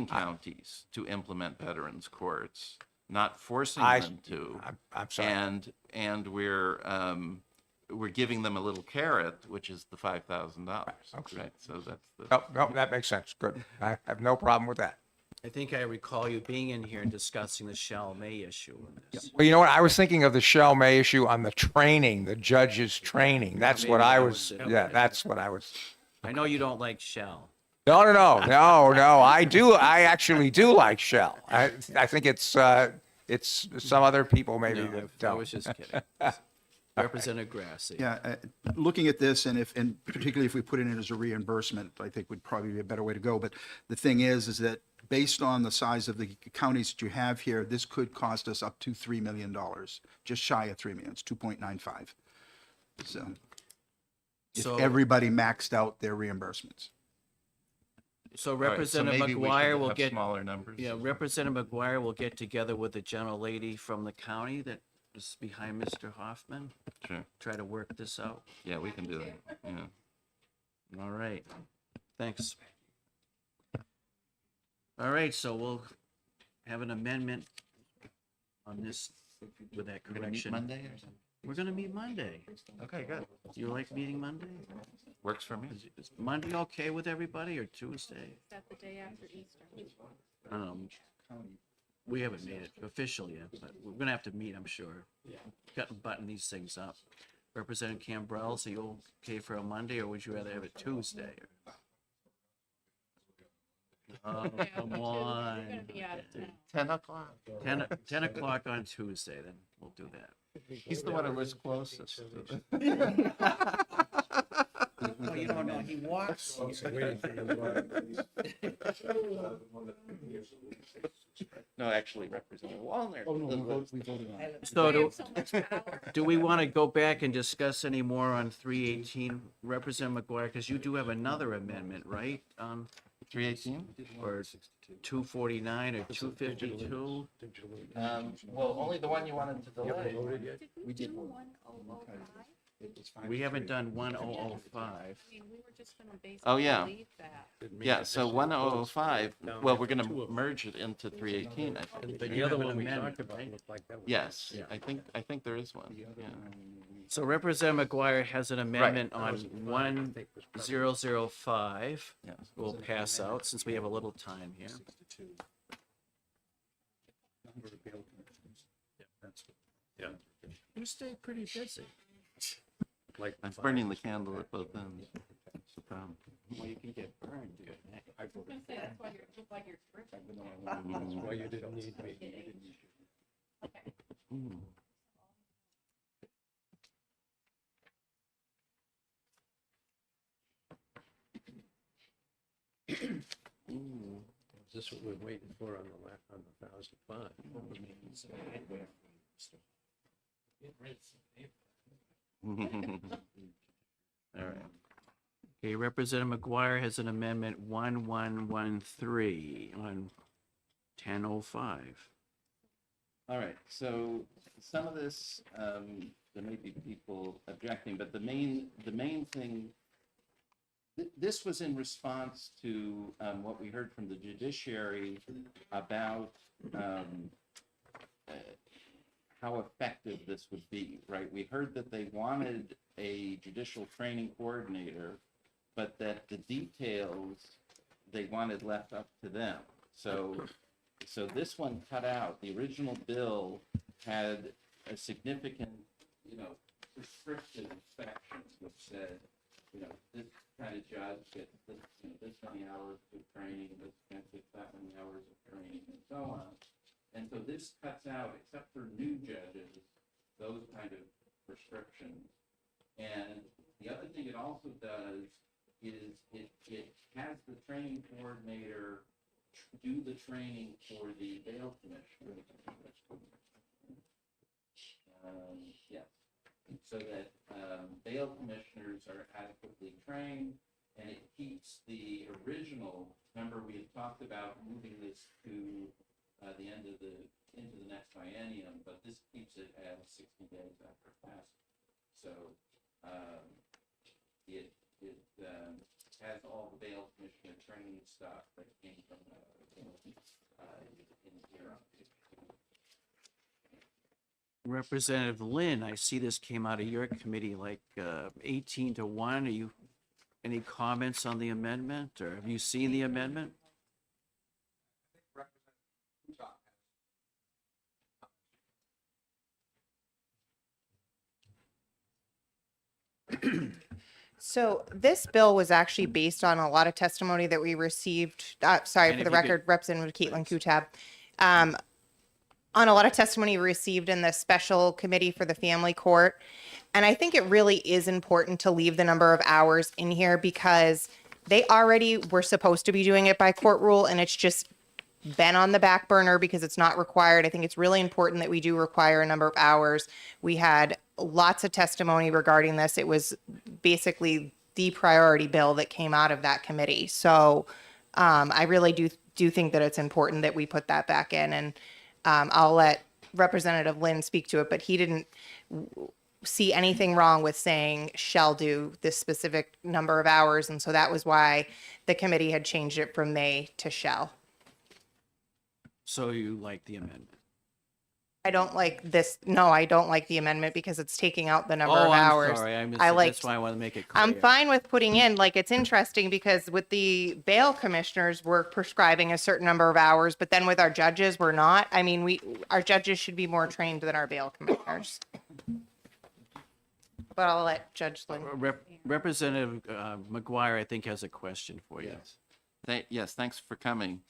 counties to implement veterans courts, not forcing them to.
I'm sorry.
And we're giving them a little carrot, which is the $5,000, right? So that's the.
No, that makes sense. Good. I have no problem with that.
I think I recall you being in here and discussing the shall may issue in this.
Well, you know what? I was thinking of the shall may issue on the training, the judge's training. That's what
Maybe
I
that
was,
was it.
yeah, that's what I was.
I know you don't like shall.
No. I actually do like shall. I think it's some other people maybe
No,
that
I
don't.
was just kidding.
Representative Grassi.
Yeah, looking at this, and particularly if we put it in as a reimbursement, I think would probably be a better way to go. But the thing is that based on the size of the counties that you have here, this could cost us up to $3 million, just shy of 3 million. It's 2.95. So if
So-
everybody maxed out their reimbursements.
So
right, so
Representative
maybe we
McGuire
should
will
have
get,
smaller numbers.
yeah, Representative McGuire will get together with the gentle lady from the county that is behind Mr. Hoffman.
Sure.
Try to work this out.
Yeah, we can do that. Yeah.
All right. Thanks. All right, so we'll have an amendment on this with that
We're gonna meet
correction.
Monday or something?
We're gonna meet Monday.
Okay, good.
Do you like meeting Monday?
Works for me.
Is Monday okay with everybody or Tuesday?
Is that the day after Easter?
We haven't made it official yet, but we're gonna have to meet, I'm sure. Got to button these things up. Representative Cambrell, so you okay for a Monday, or would you rather have it Tuesday? Oh, come on.
10 o'clock.
10 o'clock on Tuesday, then we'll do that.
He's the one who lives closest.
Oh, you don't know, he walks.
No, actually, Representative Wallner.
So do we want to go back and discuss any more on 318, Representative McGuire, because you do have another amendment, right?
318?
Or 249 or 252?
Well, only the one you wanted to delay.
We did one. We haven't done 1005.
Oh, yeah. Yeah, so 1005, well, we're going to merge it into 318, I think.
The other one we talked about looked like that was.
Yes, I think there is one, yeah.
So Representative McGuire has an amendment on 1005.
Yes.
We'll pass out since we have a little time here.
Yeah.
You stay pretty busy.
Like
I'm burning the candle at both ends. That's the problem.
Well, you can get burned.
That's why you didn't need me. Is this what we're waiting for on the left, on the 1,005?
All right. Okay, Representative McGuire has an amendment 1113 on 1005.
All right, so some of this, there may be people objecting, but the main thing, this was in response to what we heard from the judiciary about how effective this would be, right? We heard that they wanted a judicial training coordinator, but that the details they wanted left up to them. So this one cut out. The original bill had a significant, prescriptive section which said, this kind of judge gets this, this many hours of training, this gets that many hours of training, and so on. And so this cuts out, except for new judges, those kind of prescriptions. And the other thing it also does is it has the training coordinator do the training for the bail commissioner. Yes, so that bail commissioners are adequately trained, and it keeps the original. Remember, we had talked about moving this to the end of into the next biennium, but this keeps it at 60 days after passing. So it has all the bail commissioner training stuff that came from in here.
Representative Lynn, I see this came out of your committee like 18-1. Are you, any comments on the amendment, or have you seen the amendment?
So this bill was actually based on a lot of testimony that we received. Sorry,
And
for
if
the
you could-
record, Representative Caitlin Kutab. on a lot of testimony received in the special committee for the family court. And I think it really is important to leave the number of hours in here because they already were supposed to be doing it by court rule, and it's just been on the back burner because it's not required. I think it's really important that we do require a number of hours. We had lots of testimony regarding this. It was basically the priority bill that came out of that committee. So I really do think that it's important that we put that back in. And I'll let Representative Lynn speak to it, but he didn't see anything wrong with saying shall do this specific number of hours. And so that was why the committee had changed it from may to shall.
So you like the amendment?
I don't like this. No, I don't like the amendment because it's taking out the number
Oh,
of
I'm
hours.
sorry. I missed
I
it.
liked,
That's why I want to make it clear.
I'm fine with putting in, like, it's interesting because with the bail commissioners, we're prescribing a certain number of hours, but then with our judges, we're not. I mean, our judges should be more trained than our bail commissioners. But I'll let Judge Lynn.
Representative McGuire, I think, has a question for you.
Yes, thanks for coming.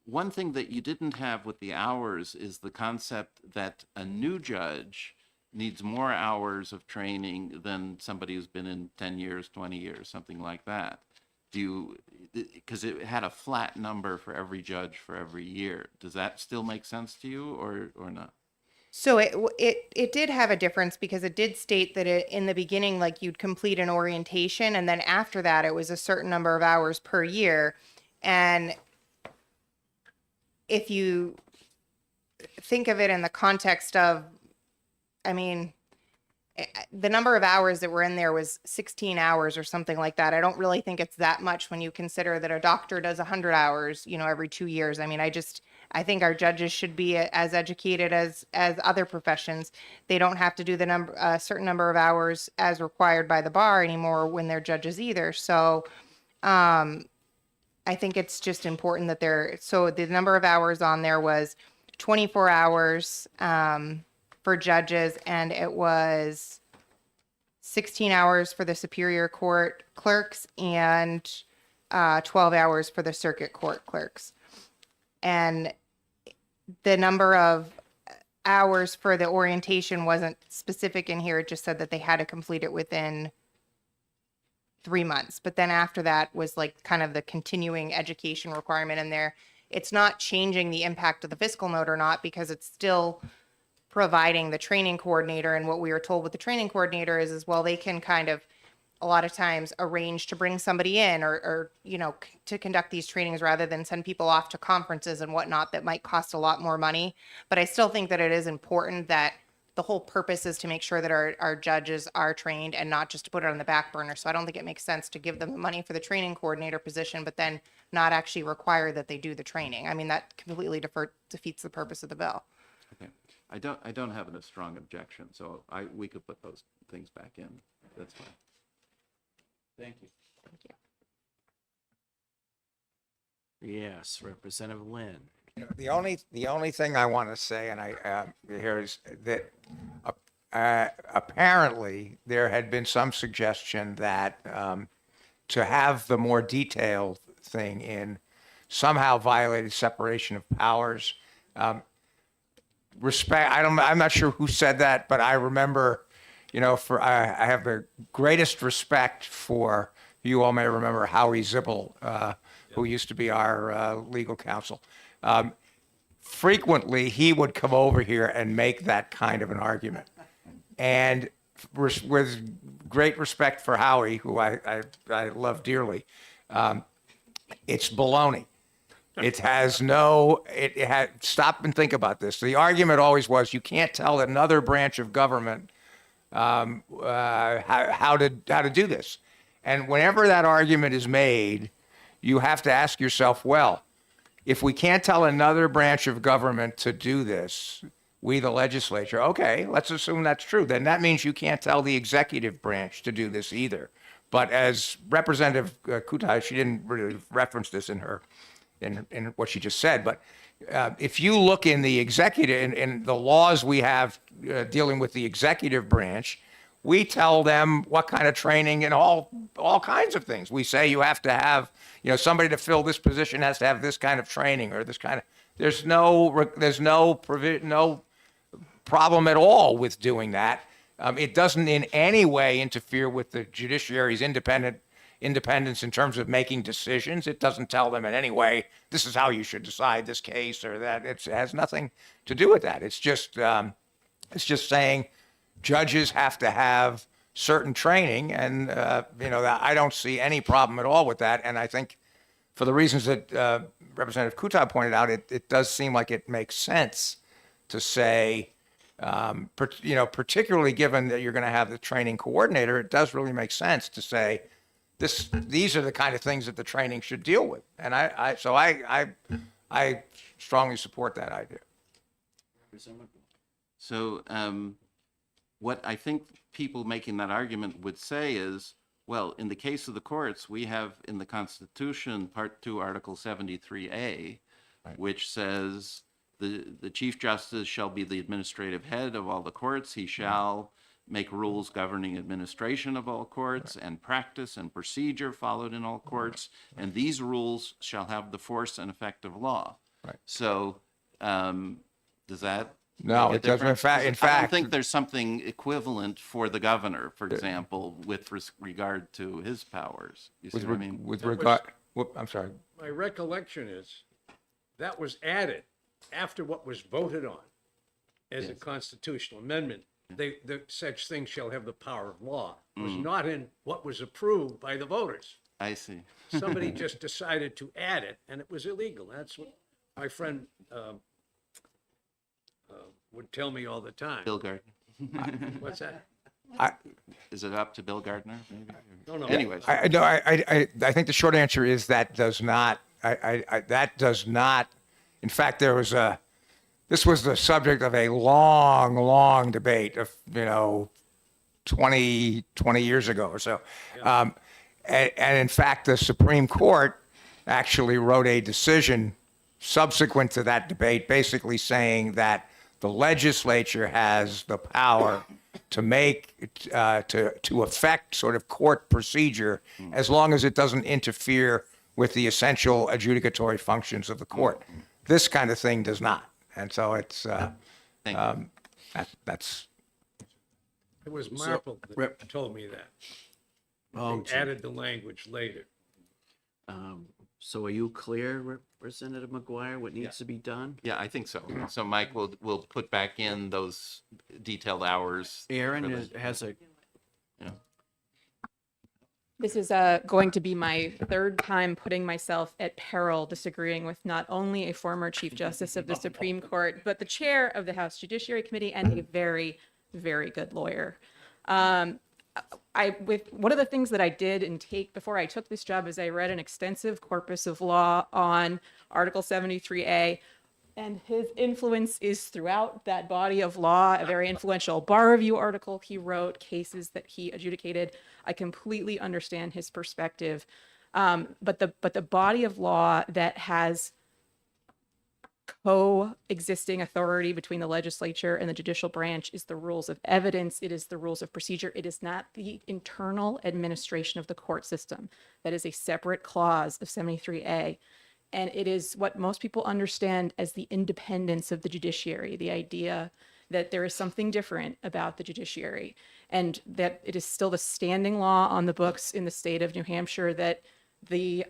One thing that you didn't have with the hours is the concept that a new judge needs more hours of training than somebody who's been in 10 years, 20 years, something like that. Because it had a flat number for every judge for every year. Does that still make sense to you or not?
So it did have a difference because it did state that in the beginning, like, you'd complete an orientation, and then after that, it was a certain number of hours per year. And if you think of it in the context of, I mean, the number of hours that were in there was 16 hours or something like that. I don't really think it's that much when you consider that a doctor does 100 hours, every 2 years. I mean, I think our judges should be as educated as other professions. They don't have to do a certain number of hours as required by the bar anymore when they're judges either. So, I think it's just important that so the number of hours on there was 24 hours for judges, and it was 16 hours for the Superior Court clerks and 12 hours for the Circuit Court clerks. And the number of hours for the orientation wasn't specific in here. It just said that they had to complete it within 3 months. But then after that was like kind of the continuing education requirement in there. It's not changing the impact of the fiscal note or not because it's still providing the training coordinator. And what we were told with the training coordinator is well, they can kind of a lot of times arrange to bring somebody in or to conduct these trainings rather than send people off to conferences and whatnot that might cost a lot more money. But I still think that it is important that the whole purpose is to make sure that our judges are trained and not just to put it on the back burner. So I don't think it makes sense to give them the money for the training coordinator position, but then not actually require that they do the training. I mean, that completely defeats the purpose of the bill.
Okay. I don't have a strong objection, so we could put those things back in. That's fine.
Thank you. Yes, Representative Lynn.
The only thing I want to say, and here is that apparently there had been some suggestion that to have the more detailed thing in somehow violated separation of powers. I'm not sure who said that, but I remember, I have the greatest respect for, you all may remember Howie Zibbel, who used to be our legal counsel. Frequently, he would come over here and make that kind of an argument. And with great respect for Howie, who I love dearly, it's baloney. It has stop and think about this. The argument always was you can't tell another branch of government how to do this. And whenever that argument is made, you have to ask yourself, well, if we can't tell another branch of government to do this, we the legislature, okay, let's assume that's true. Then that means you can't tell the executive branch to do this either. But as Representative Kutai, she didn't really reference this in what she just said, but if you look in the executive, in the laws we have dealing with the executive branch, we tell them what kind of training and all kinds of things. We say you have to have, somebody to fill this position has to have this kind of training or this kind of, there's no problem at all with doing that. It doesn't in any way interfere with the judiciary's independence in terms of making decisions. It doesn't tell them in any way, this is how you should decide this case or that. It has nothing to do with that. It's just saying judges have to have certain training, and that I don't see any problem at all with that. And I think for the reasons that Representative Kutab pointed out, it does seem like it makes sense to say, particularly given that you're going to have the training coordinator, it does really make sense to say these are the kind of things that the training should deal with. And I strongly support that idea.
So what I think people making that argument would say is, well, in the case of the courts, we have in the Constitution, Part 2, Article 73A, which says the Chief Justice shall be the administrative head of all the courts. He shall make rules governing administration of all courts and practice and procedure followed in all courts. And these rules shall have the force and effect of law.
Right.
So does that...
No,
make a
it doesn't.
difference?
In
I don't
fact,
think there's something equivalent for the governor, for example, with regard to his powers. You see what I mean?
with regard, I'm sorry.
My recollection is that was added after what was voted on as a
Yes.
constitutional amendment. The such thing shall have the power of law was not in what was approved by the voters.
I see.
Somebody just decided to add it, and it was illegal. That's what my friend would tell me all the time.
Bill Gardner.
What's that?
Is it up to Bill Gardner, maybe?
No.
Anyways.
I think the short answer is that does not. That does not. In fact, this was the subject of a long debate of 20 years ago or so, and in fact, the Supreme Court actually wrote a decision subsequent to that debate, basically saying that the legislature has the power to make to affect sort of court procedure as long as it doesn't interfere with the essential adjudicatory functions of the court. This kind of thing does not, and so it's that's.
It was Marple that told me that. They added the language later.
So are you clear, Representative McGuire, what needs to be done?
Yeah, I think so. So Mike will put back in those detailed hours.
Aaron
for the-
has a,
This is going to be my third time putting myself at peril disagreeing with not only a former Chief Justice of the Supreme Court, but the chair of the House Judiciary Committee and a very, very good lawyer. One of the things that I did before I took this job is I read an extensive corpus of law on Article 73A, and his influence is throughout that body of law, a very influential bar review article he wrote, cases that he adjudicated. I completely understand his perspective. But the body of law that has coexisting authority between the legislature and the judicial branch is the rules of evidence. It is the rules of procedure. It is not the internal administration of the court system. That is a separate clause of 73A. And it is what most people understand as the independence of the judiciary, the idea that there is something different about the judiciary, and that it is still the standing law on the books in the state of New Hampshire that the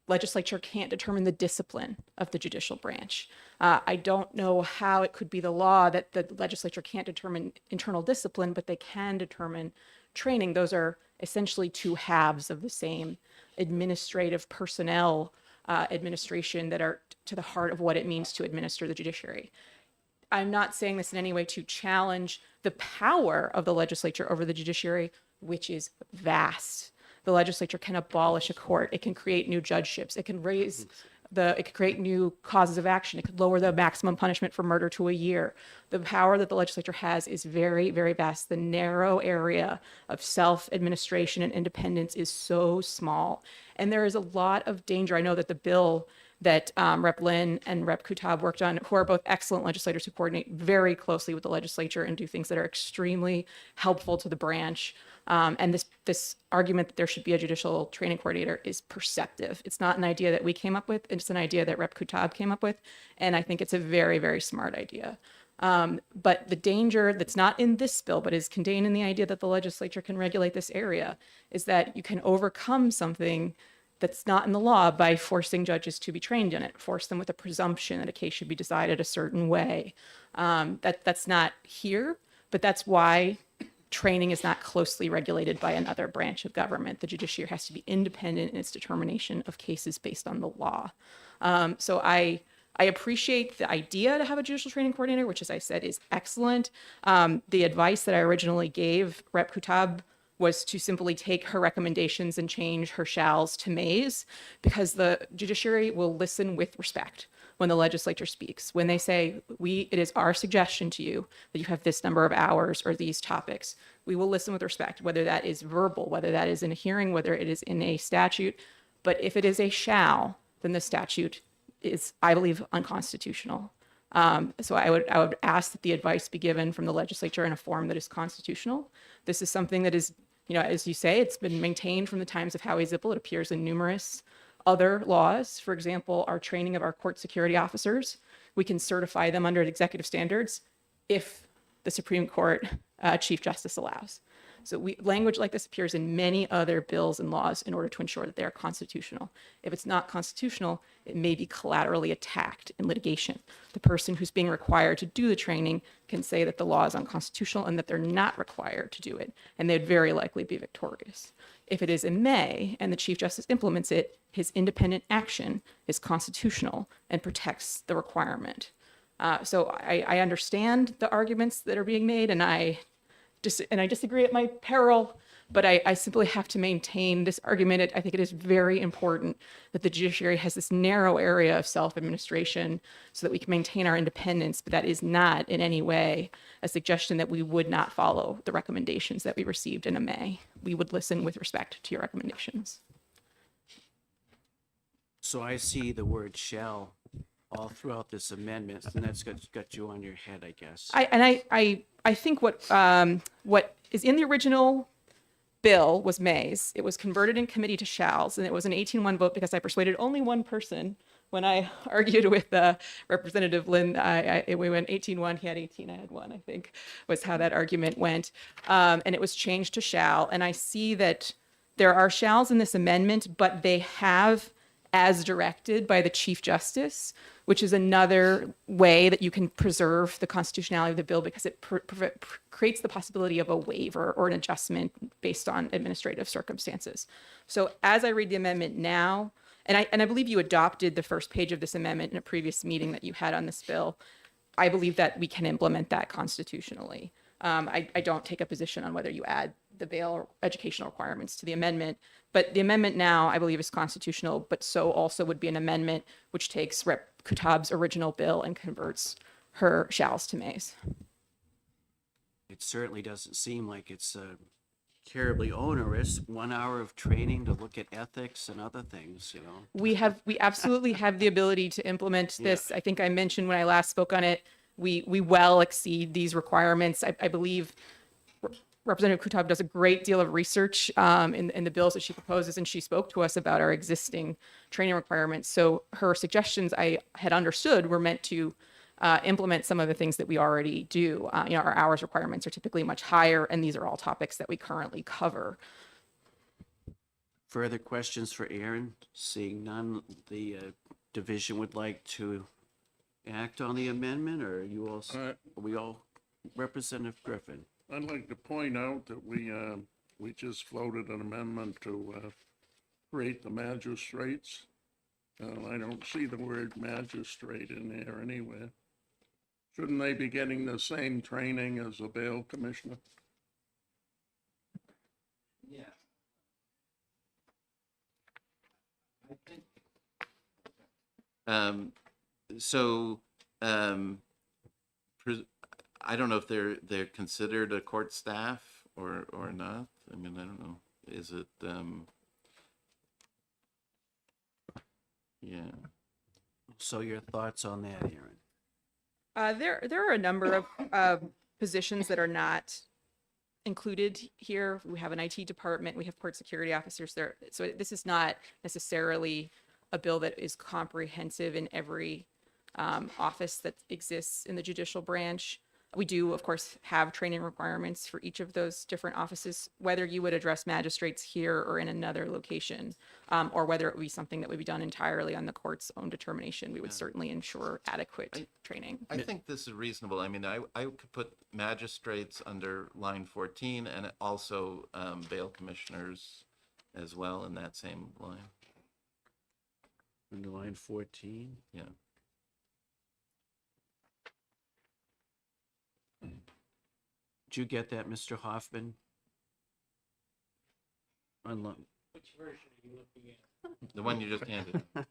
legislature can't determine the discipline of the judicial branch. I don't know how it could be the law that the legislature can't determine internal discipline, but they can determine training. Those are essentially two halves of the same administrative personnel administration that are to the heart of what it means to administer the judiciary. I'm not saying this in any way to challenge the power of the legislature over the judiciary, which is vast. The legislature can abolish a court. It can create new judgeships. It can it could create new causes of action. It could lower the maximum punishment for murder to a year. The power that the legislature has is very, very vast. The narrow area of self-administration and independence is so small. And there is a lot of danger. I know that the bill that Rep. Lynn and Rep. Kutab worked on, who are both excellent legislators who coordinate very closely with the legislature and do things that are extremely helpful to the branch. And this argument that there should be a judicial training coordinator is perceptive. It's not an idea that we came up with. It's an idea that Rep. Kutab came up with. And I think it's a very, very smart idea. But the danger that's not in this bill, but is contained in the idea that the legislature can regulate this area, is that you can overcome something that's not in the law by forcing judges to be trained in it, force them with a presumption that a case should be decided a certain way. That's not here, but that's why training is not closely regulated by another branch of government. The judiciary has to be independent in its determination of cases based on the law. So I appreciate the idea to have a judicial training coordinator, which, as I said, is excellent. The advice that I originally gave Rep. Kutab was to simply take her recommendations and change her shalls to mays, because the judiciary will listen with respect when the legislature speaks. When they say, it is our suggestion to you that you have this number of hours or these topics, we will listen with respect, whether that is verbal, whether that is in a hearing, whether it is in a statute. But if it is a shall, then the statute is, I believe, unconstitutional. So I would ask that the advice be given from the legislature in a form that is constitutional. This is something that is, as you say, it's been maintained from the times of Howie Zippel. It appears in numerous other laws. For example, our training of our court security officers, we can certify them under executive standards if the Supreme Court Chief Justice allows. So language like this appears in many other bills and laws in order to ensure that they are constitutional. If it's not constitutional, it may be collaterally attacked in litigation. The person who's being required to do the training can say that the law is unconstitutional and that they're not required to do it, and they'd very likely be victorious. If it is in May and the Chief Justice implements it, his independent action is constitutional and protects the requirement. So I understand the arguments that are being made, and I disagree at my peril, but I simply have to maintain this argument. I think it is very important that the judiciary has this narrow area of self-administration so that we can maintain our independence, but that is not in any way a suggestion that we would not follow the recommendations that we received in a May. We would listen with respect to your recommendations.
So I see the word shall all throughout this amendment, and that's got you on your head, I guess.
I think what is in the original bill was May's. It was converted in committee to shalls, and it was an 18-1 vote because I persuaded only one person when I argued with Representative Lynn. We went 18-1, he had 18, I had 1, I think, was how that argument went. And it was changed to shall, and I see that there are shalls in this amendment, but they have as directed by the Chief Justice, which is another way that you can preserve the constitutionality of the bill because it creates the possibility of a waiver or an adjustment based on administrative circumstances. So as I read the amendment now, and I believe you adopted the first page of this amendment in a previous meeting that you had on this bill, I believe that we can implement that constitutionally. I don't take a position on whether you add the bail educational requirements to the amendment, but the amendment now I believe is constitutional, but so also would be an amendment which takes Rep. Kutab's original bill and converts her shalls to mays.
It certainly doesn't seem like it's terribly onerous. 1 hour of training to look at ethics and other things,
We absolutely have the ability to implement this. I think I mentioned when I last spoke on it, we well exceed these requirements. I believe Representative Kutab does a great deal of research in the bills that she proposes, and she spoke to us about our existing training requirements. So her suggestions, I had understood, were meant to implement some of the things that we already do. Our hours requirements are typically much higher, and these are all topics that we currently cover.
Further questions for Aaron? Seeing none, the division would like to act on the amendment, or are we all, Representative Griffin?
I'd like to point out that we just floated an amendment to create the magistrates. I don't see the word magistrate in there anywhere. Shouldn't they be getting the same training as a bail commissioner?
Yeah.
I don't know if they're considered a court staff or not. I mean, I don't know. Is it? Yeah.
So your thoughts on that, Aaron?
There are a number of positions that are not included here. We have an IT department, we have port security officers there. So this is not necessarily a bill that is comprehensive in every office that exists in the judicial branch. We do, of course, have training requirements for each of those different offices, whether you would address magistrates here or in another location, or whether it would be something that would be done entirely on the court's own determination. We would certainly ensure adequate training.
I think this is reasonable. I mean, I could put magistrates under line 14 and also bail commissioners as well in that same line.
Under line 14?
Yeah.
Did you get that, Mr. Hoffman?
Which version are you looking at?
The one you just handed.
1113H.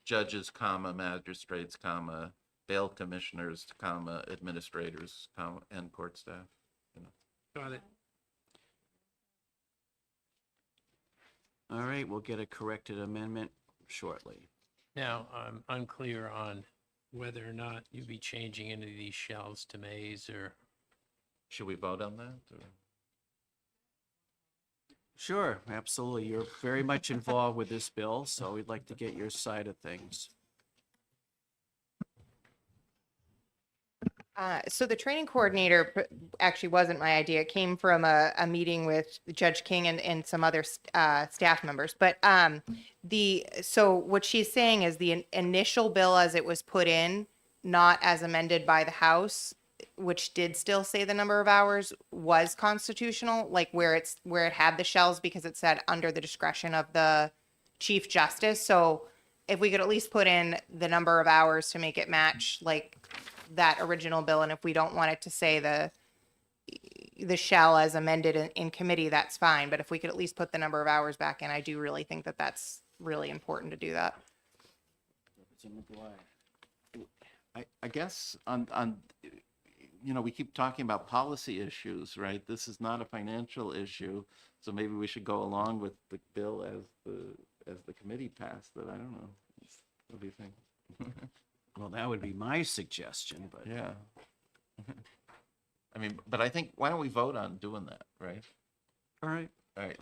Judges, comma, magistrates, comma, bail commissioners, comma, administrators, comma, and court staff.
Got it.
All right, we'll get a corrected amendment shortly.
Now, I'm unclear on whether or not you'd be changing any of these shells to mays or.
Should we vote on that? Or?
Sure, absolutely. You're very much involved with this bill, so we'd like to get your side of things.
So the training coordinator actually wasn't my idea. It came from a meeting with Judge King and some other staff members. But so what she's saying is the initial bill as it was put in, not as amended by the House, which did still say the number of hours, was constitutional, like where it had the shells because it said under the discretion of the Chief Justice. So if we could at least put in the number of hours to make it match like that original bill, and if we don't want it to say the shall as amended in committee, that's fine. But if we could at least put the number of hours back in, I do really think that that's really important to do that.
I guess on we keep talking about policy issues, right? This is not a financial issue, so maybe we should go along with the bill as the committee passed it. I don't know. What do you think?
Well, that would be my suggestion, but.
Yeah. I mean, but I think, why don't we vote on doing that, right?
All right.
All right,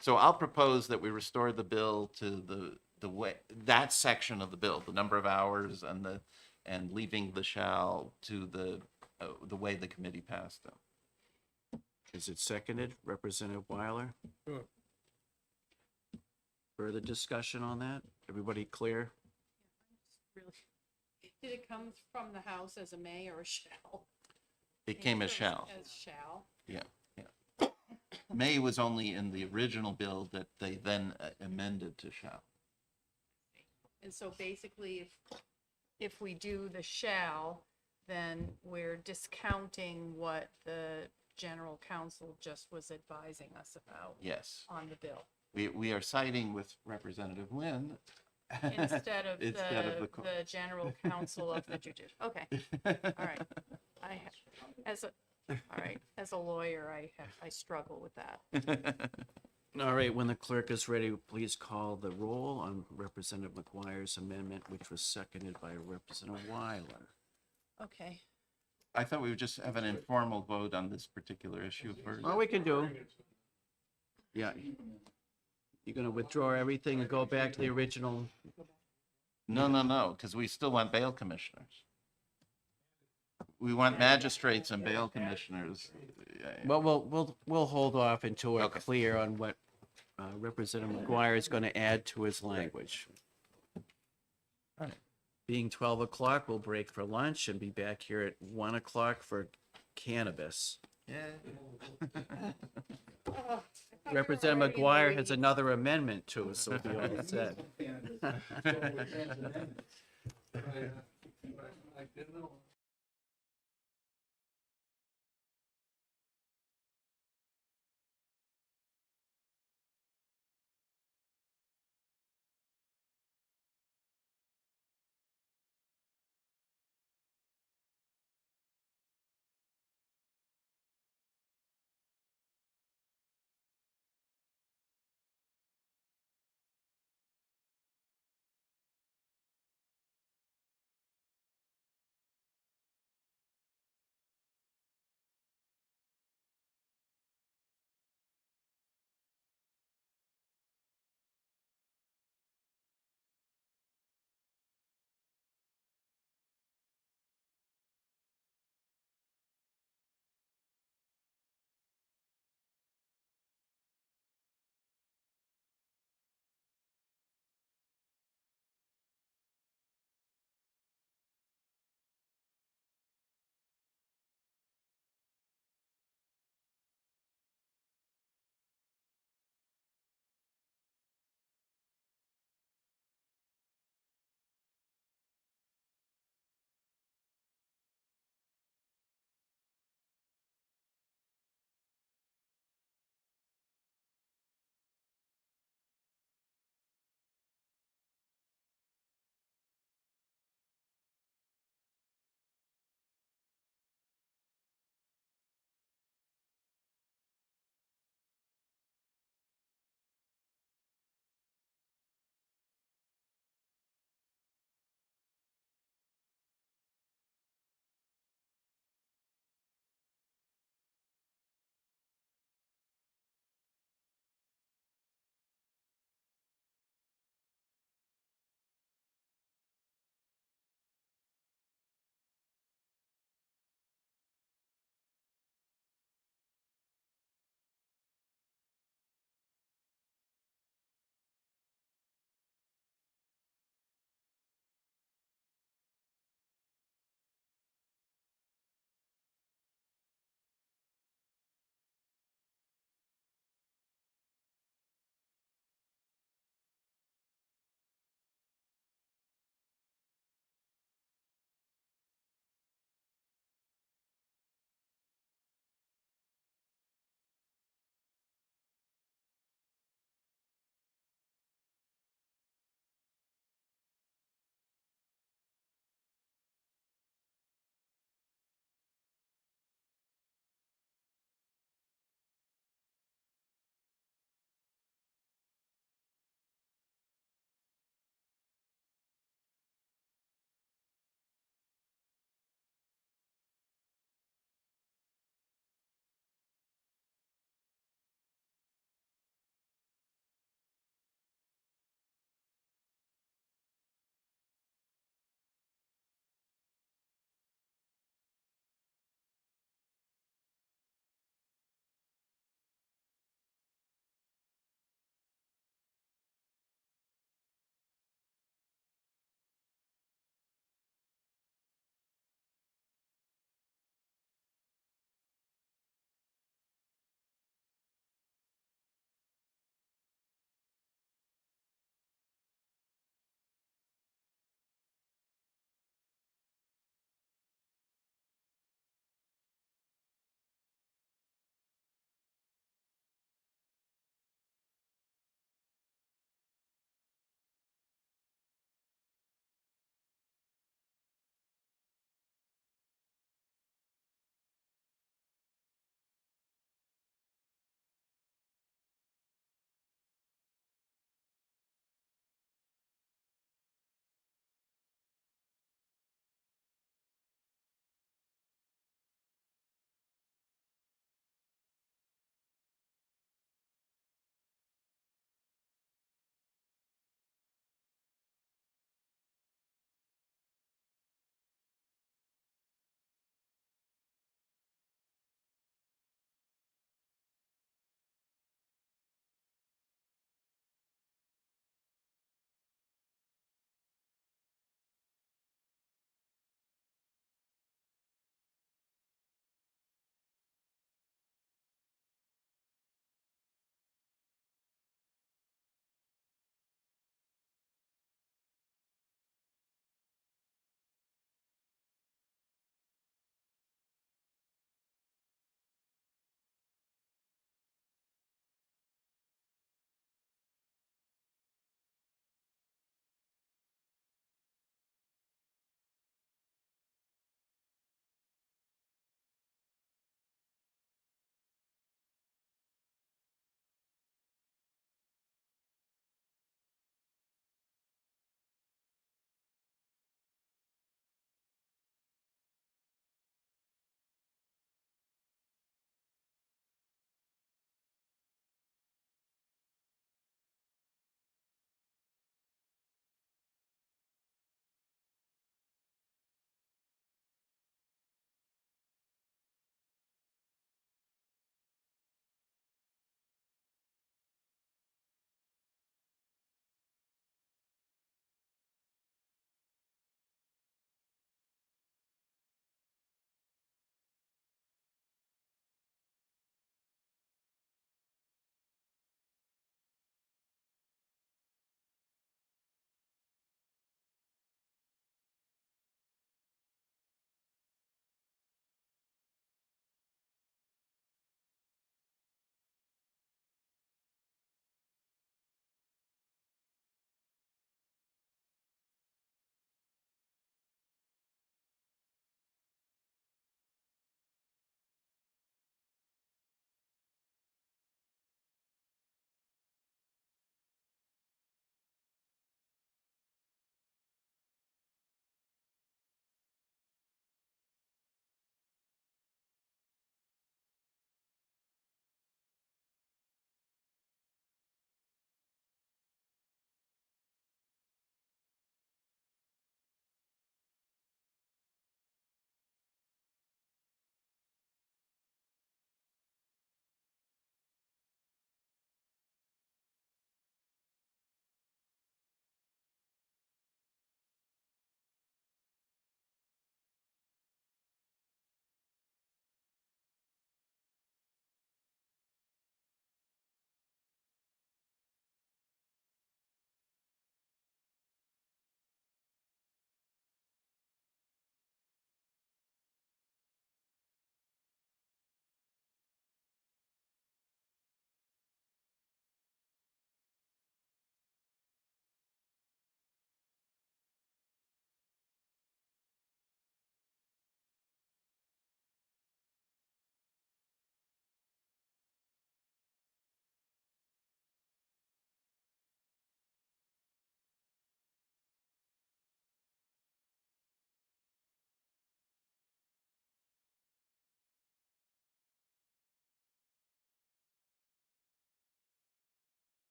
so I'll propose that we restore the bill to the way, that section of the bill, the number of hours and leaving the shall to the way the committee passed them.
Is it seconded, Representative Weiler?
Sure.
Further discussion on that? Everybody clear?
Really? Did it come from the House as a may or a shall?
It came as shall.
As shall.
Yeah, yeah. May was only in the original bill that they then amended to shall.
And so basically, if we do the shall, then we're discounting what the general counsel just was advising us about.
Yes.
On the bill.
We are siding with Representative Nguyen.
Instead of
the
the general counsel of the judicial. Okay, all right. As a lawyer, I struggle with that.
All right, when the clerk is ready, please call the roll on Representative McGuire's amendment, which was seconded by Representative Weiler.
Okay.
I thought we would just have an informal vote on this particular issue first.
Well, we can do. Yeah. You're gonna withdraw everything and go back to the original?
No, because we still want bail commissioners. We want magistrates and bail commissioners.
Well, we'll hold off until we're clear on what Representative McGuire is gonna add to his language. Being 12 o'clock, we'll break for lunch and be back here at 1 o'clock for cannabis.
Yeah.
Representative McGuire has another amendment to it, so we'll be all set.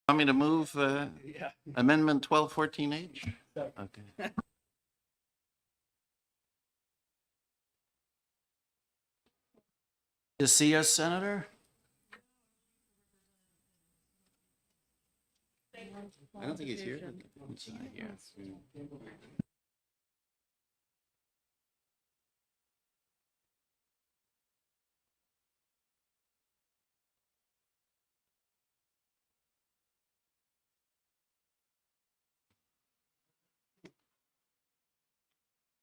Want me to move Amendment 1214H? Okay.
To see us, Senator?
I don't think he's here.
He's not here.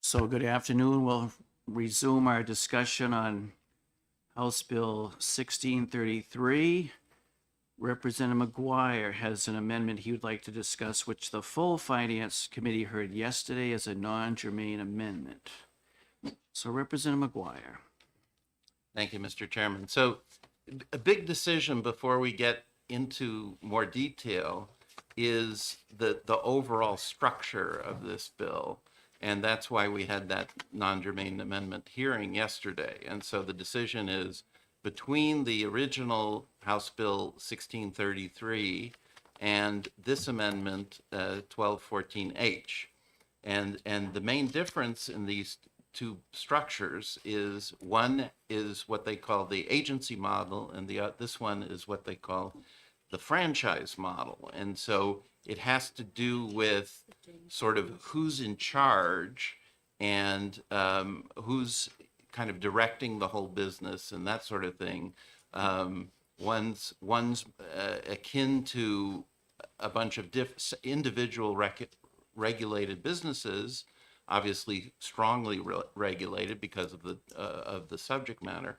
So good afternoon. We'll resume our discussion on House Bill 1633. Representative McGuire has an amendment he would like to discuss, which the full Finance Committee heard yesterday as a non-germane amendment. So Representative McGuire.
Thank you, Mr. Chairman. So a big decision before we get into more detail is the overall structure of this bill. And that's why we had that non-germane amendment hearing yesterday. And so the decision is between the original House Bill 1633 and this amendment, 1214H. And the main difference in these two structures is one is what they call the agency model, and this one is what they call the franchise model. And so it has to do with sort of who's in charge and who's kind of directing the whole business and that sort of thing. One's akin to a bunch of individual regulated businesses, obviously strongly regulated because of the subject matter,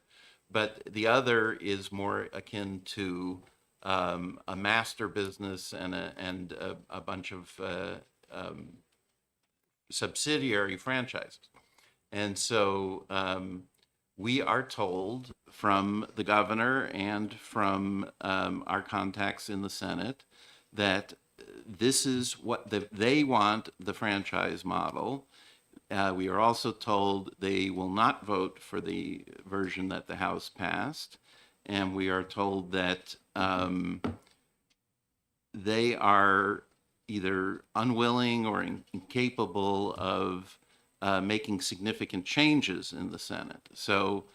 but the other is more akin to a master business and a bunch of subsidiary franchises. And so we are told from the governor and from our contacts in the Senate that this is what they want, the franchise model. We are also told they will not vote for the version that the House passed. And we are told that they are either unwilling or incapable of making significant changes in the Senate. So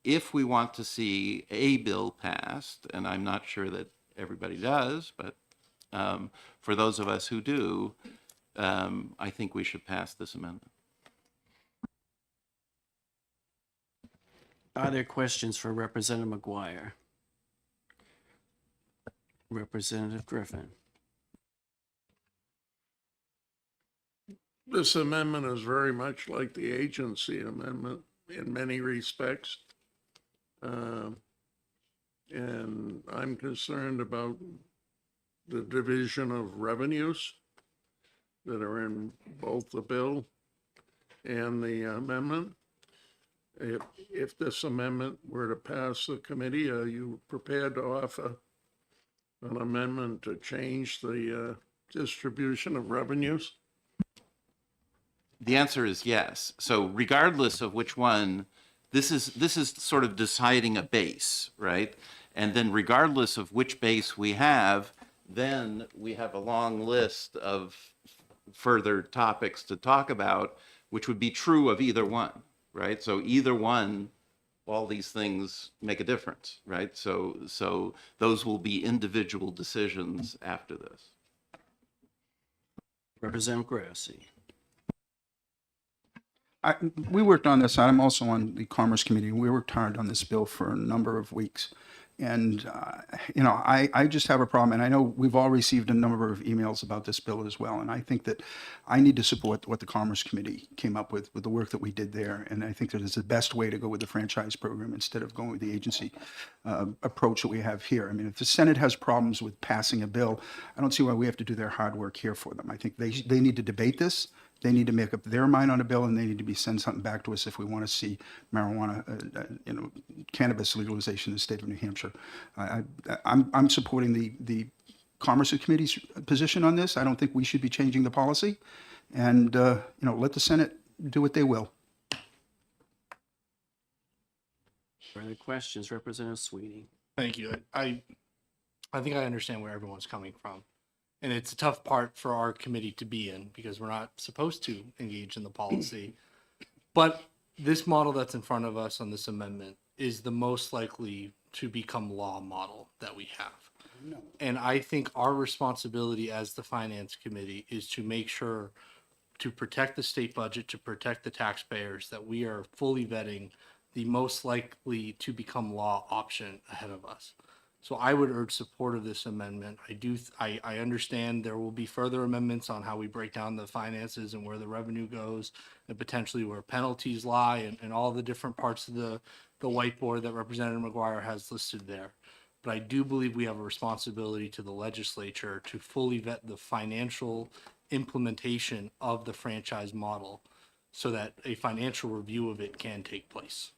if we want to see a bill passed, and I'm not sure that everybody does, but for those of us who do, I think we should pass this amendment.
Are there questions for Representative McGuire? Representative Griffin.
This amendment is very much like the agency amendment in many respects. And I'm concerned about the division of revenues that are in both the bill and the amendment. If this amendment were to pass the committee, are you prepared to offer an amendment to change the distribution of revenues?
The answer is yes. So regardless of which one, this is sort of deciding a base, right? And then regardless of which base we have, then we have a long list of further topics to talk about, which would be true of either one, right? So either one, all these things make a difference, right? So those will be individual decisions after this.
Representative Grassi.
We worked on this. I'm also on the Commerce Committee. We worked hard on this bill for a number of weeks. And, I just have a problem. And I know we've all received a number of emails about this bill as well. And I think that I need to support what the Commerce Committee came up with the work that we did there. And I think that it's the best way to go with the franchise program instead of going with the agency approach that we have here. I mean, if the Senate has problems with passing a bill, I don't see why we have to do their hard work here for them. I think they need to debate this. They need to make up their mind on a bill, and they need to send something back to us if we want to see marijuana, cannabis legalization in the state of New Hampshire. I'm supporting the Commerce Committee's position on this. I don't think we should be changing the policy, and let the Senate do what they will.
Further questions, Representative Sweeney.
Thank you. I I think I understand where everyone's coming from. And it's a tough part for our committee to be in because we're not supposed to engage in the policy. But this model that's in front of us on this amendment is the most likely to become law model that we have. And I think our responsibility as the finance committee is to make sure to protect the state budget, to protect the taxpayers, that we are fully vetting the most likely to become law option ahead of us. So I would urge support of this amendment. I understand there will be further amendments on how we break down the finances and where the revenue goes and potentially where penalties lie and all the different parts of the whiteboard that Representative McGuire has listed there. But I do believe we have a responsibility to the legislature to fully vet the financial implementation of the franchise model so that a financial review of it can take place.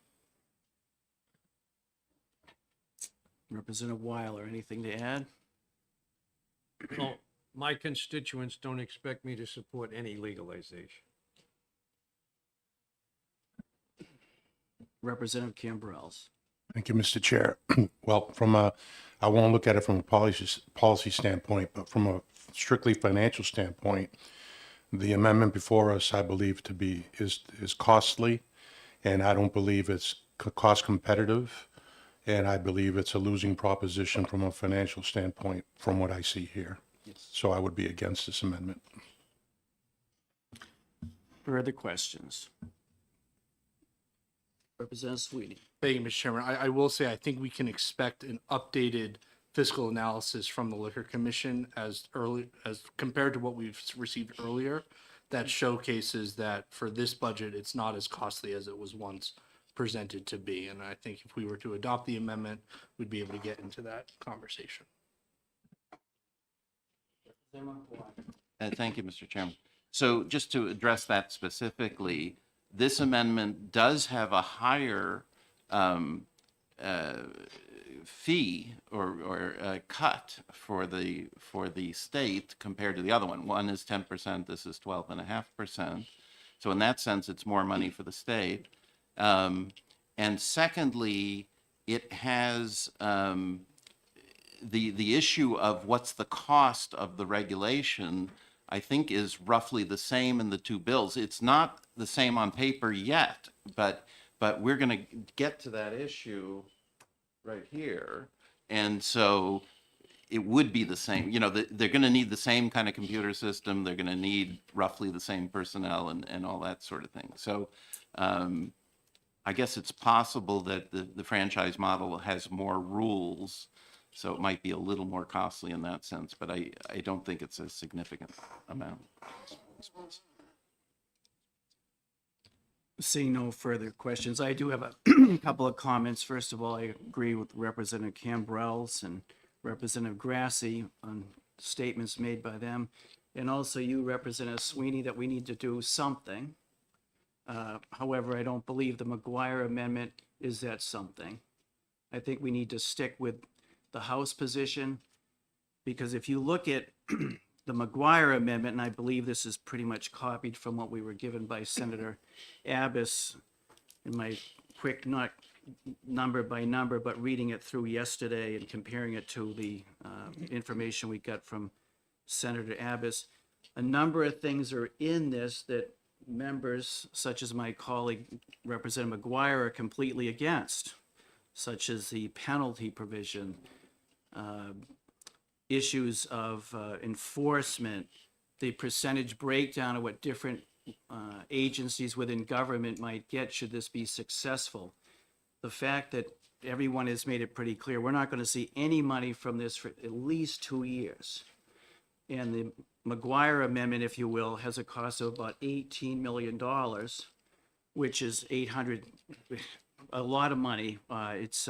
Representative Weiler, anything to add?
Well, my constituents don't expect me to support any legalization.
Representative Cambrels.
Thank you, Mr. Chair. Well, I won't look at it from a policy standpoint, but from a strictly financial standpoint, the amendment before us, I believe to be, is costly, and I don't believe it's cost competitive, and I believe it's a losing proposition from a financial standpoint from what I see here. So I would be against this amendment.
Further questions? Representative Sweeney.
Thank you, Mr. Chairman. I will say, I think we can expect an updated fiscal analysis from the Liquor Commission as compared to what we've received earlier, that showcases that for this budget, it's not as costly as it was once presented to be. And I think if we were to adopt the amendment, we'd be able to get into that conversation.
Thank you, Mr. Chairman. So just to address that specifically, this amendment does have a higher fee or cut for the state compared to the other one. One is 10%, this is 12.5%. So in that sense, it's more money for the state. And secondly, it has the issue of what's the cost of the regulation, I think, is roughly the same in the two bills. It's not the same on paper yet, but we're going to get to that issue right here. And so it would be the same. You know, they're going to need the same kind of computer system. They're going to need roughly the same personnel and all that sort of thing. So I guess it's possible that the franchise model has more rules, so it might be a little more costly in that sense, but I don't think it's a significant amount.
Seeing no further questions, I do have a couple of comments. First of all, I agree with Representative Cambrels and Representative Grassi on statements made by them. And also you, Representative Sweeney, that we need to do something. However, I don't believe the McGuire amendment is that something. I think we need to stick with the House position, because if you look at the McGuire amendment, and I believe this is pretty much copied from what we were given by Senator Abbas in my quick, not number by number, but reading it through yesterday and comparing it to the information we got from Senator Abbas, a number of things are in this that members such as my colleague Representative McGuire are completely against, such as the penalty provision, issues of enforcement, the percentage breakdown of what different agencies within government might get should this be successful. The fact that everyone has made it pretty clear we're not going to see any money from this for at least 2 years. And the McGuire amendment, if you will, has a cost of about $18 million, which is a lot of money. It's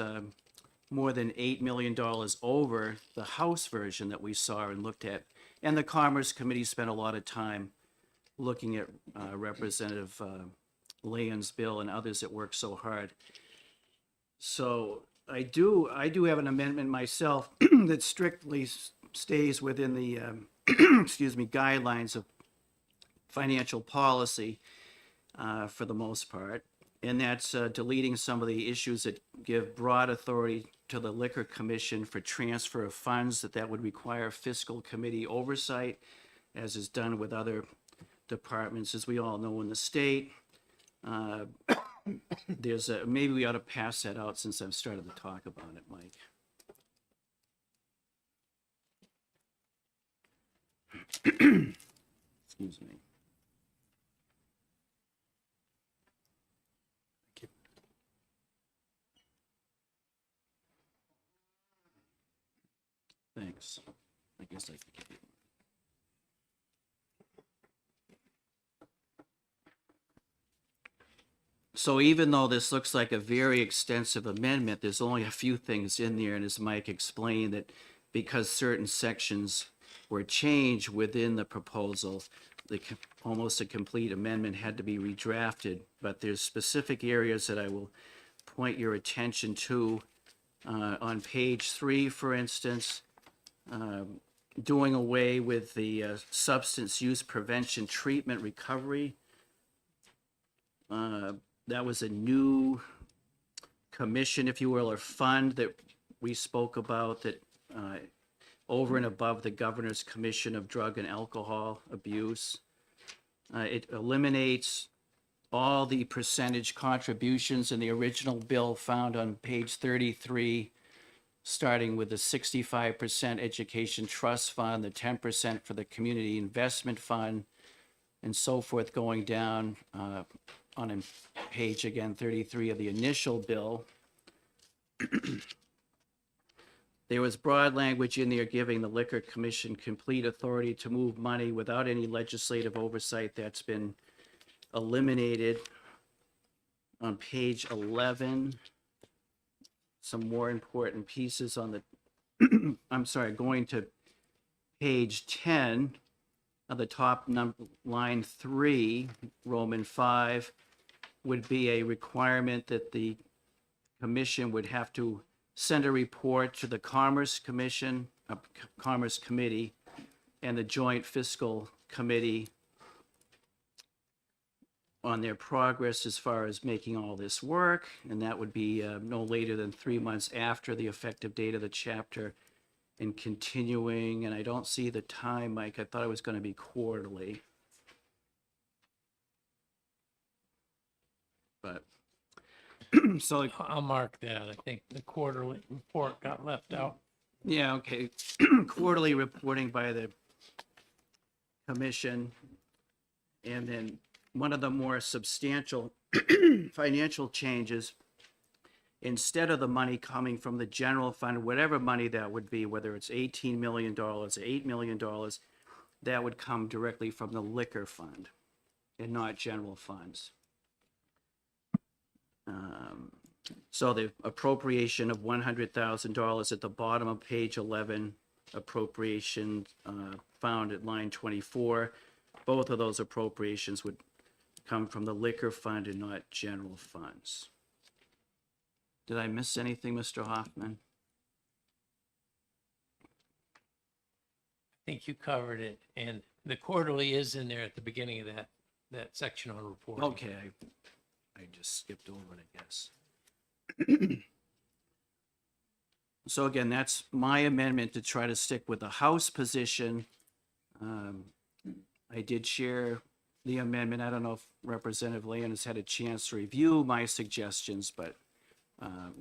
more than $8 million over the House version that we saw and looked at. And the Commerce Committee spent a lot of time looking at Representative Lyon's bill and others that worked so hard. So I do have an amendment myself that strictly stays within the excuse me, guidelines of financial policy for the most part. And that's deleting some of the issues that give broad authority to the Liquor Commission for transfer of funds, that would require fiscal committee oversight, as is done with other departments, as we all know in the state. There's a, maybe we ought to pass that out since I've started to talk about it, Mike. Excuse me. Thanks. I guess I can give you. So even though this looks like a very extensive amendment, there's only a few things in there, and as Mike explained, that because certain sections were changed within the proposal, almost a complete amendment had to be redrafted. But there's specific areas that I will point your attention to. On page 3, for instance, doing away with the substance use prevention treatment recovery. That was a new commission, if you will, or fund that we spoke about, that over and above the Governor's Commission of Drug and Alcohol Abuse. It eliminates all the percentage contributions in the original bill found on page 33, starting with the 65% education trust fund, the 10% for the community investment fund, and so forth, going down on page, again, 33 of the initial bill. There was broad language in there giving the Liquor Commission complete authority to move money without any legislative oversight. That's been eliminated. On page 11, some more important pieces on the, I'm sorry, going to page 10, of the top line 3, Roman 5, would be a requirement that the commission would have to send a report to the Commerce Commission, Commerce Committee, and the Joint Fiscal Committee on their progress as far as making all this work, and that would be no later than 3 months after the effective date of the chapter, and continuing, and I don't see the time, Mike, I thought it was going to be quarterly. But, so,
I'll mark that. I think the quarterly report got left out.
yeah, okay, quarterly reporting by the commission, and then one of the more substantial financial changes, instead of the money coming from the general fund, whatever money that would be, whether it's $18 million or $8 million, that would come directly from the liquor fund and not general funds. So the appropriation of $100,000 at the bottom of page 11, appropriation found at line 24, both of those appropriations would come from the liquor fund and not general funds. Did I miss anything, Mr. Hoffman?
I think you covered it, and the quarterly is in there at the beginning of that section on reporting.
Okay, I just skipped over it, I guess. So again, that's my amendment to try to stick with the House position. I did share the amendment. I don't know if Representative Lane has had a chance to review my suggestions, but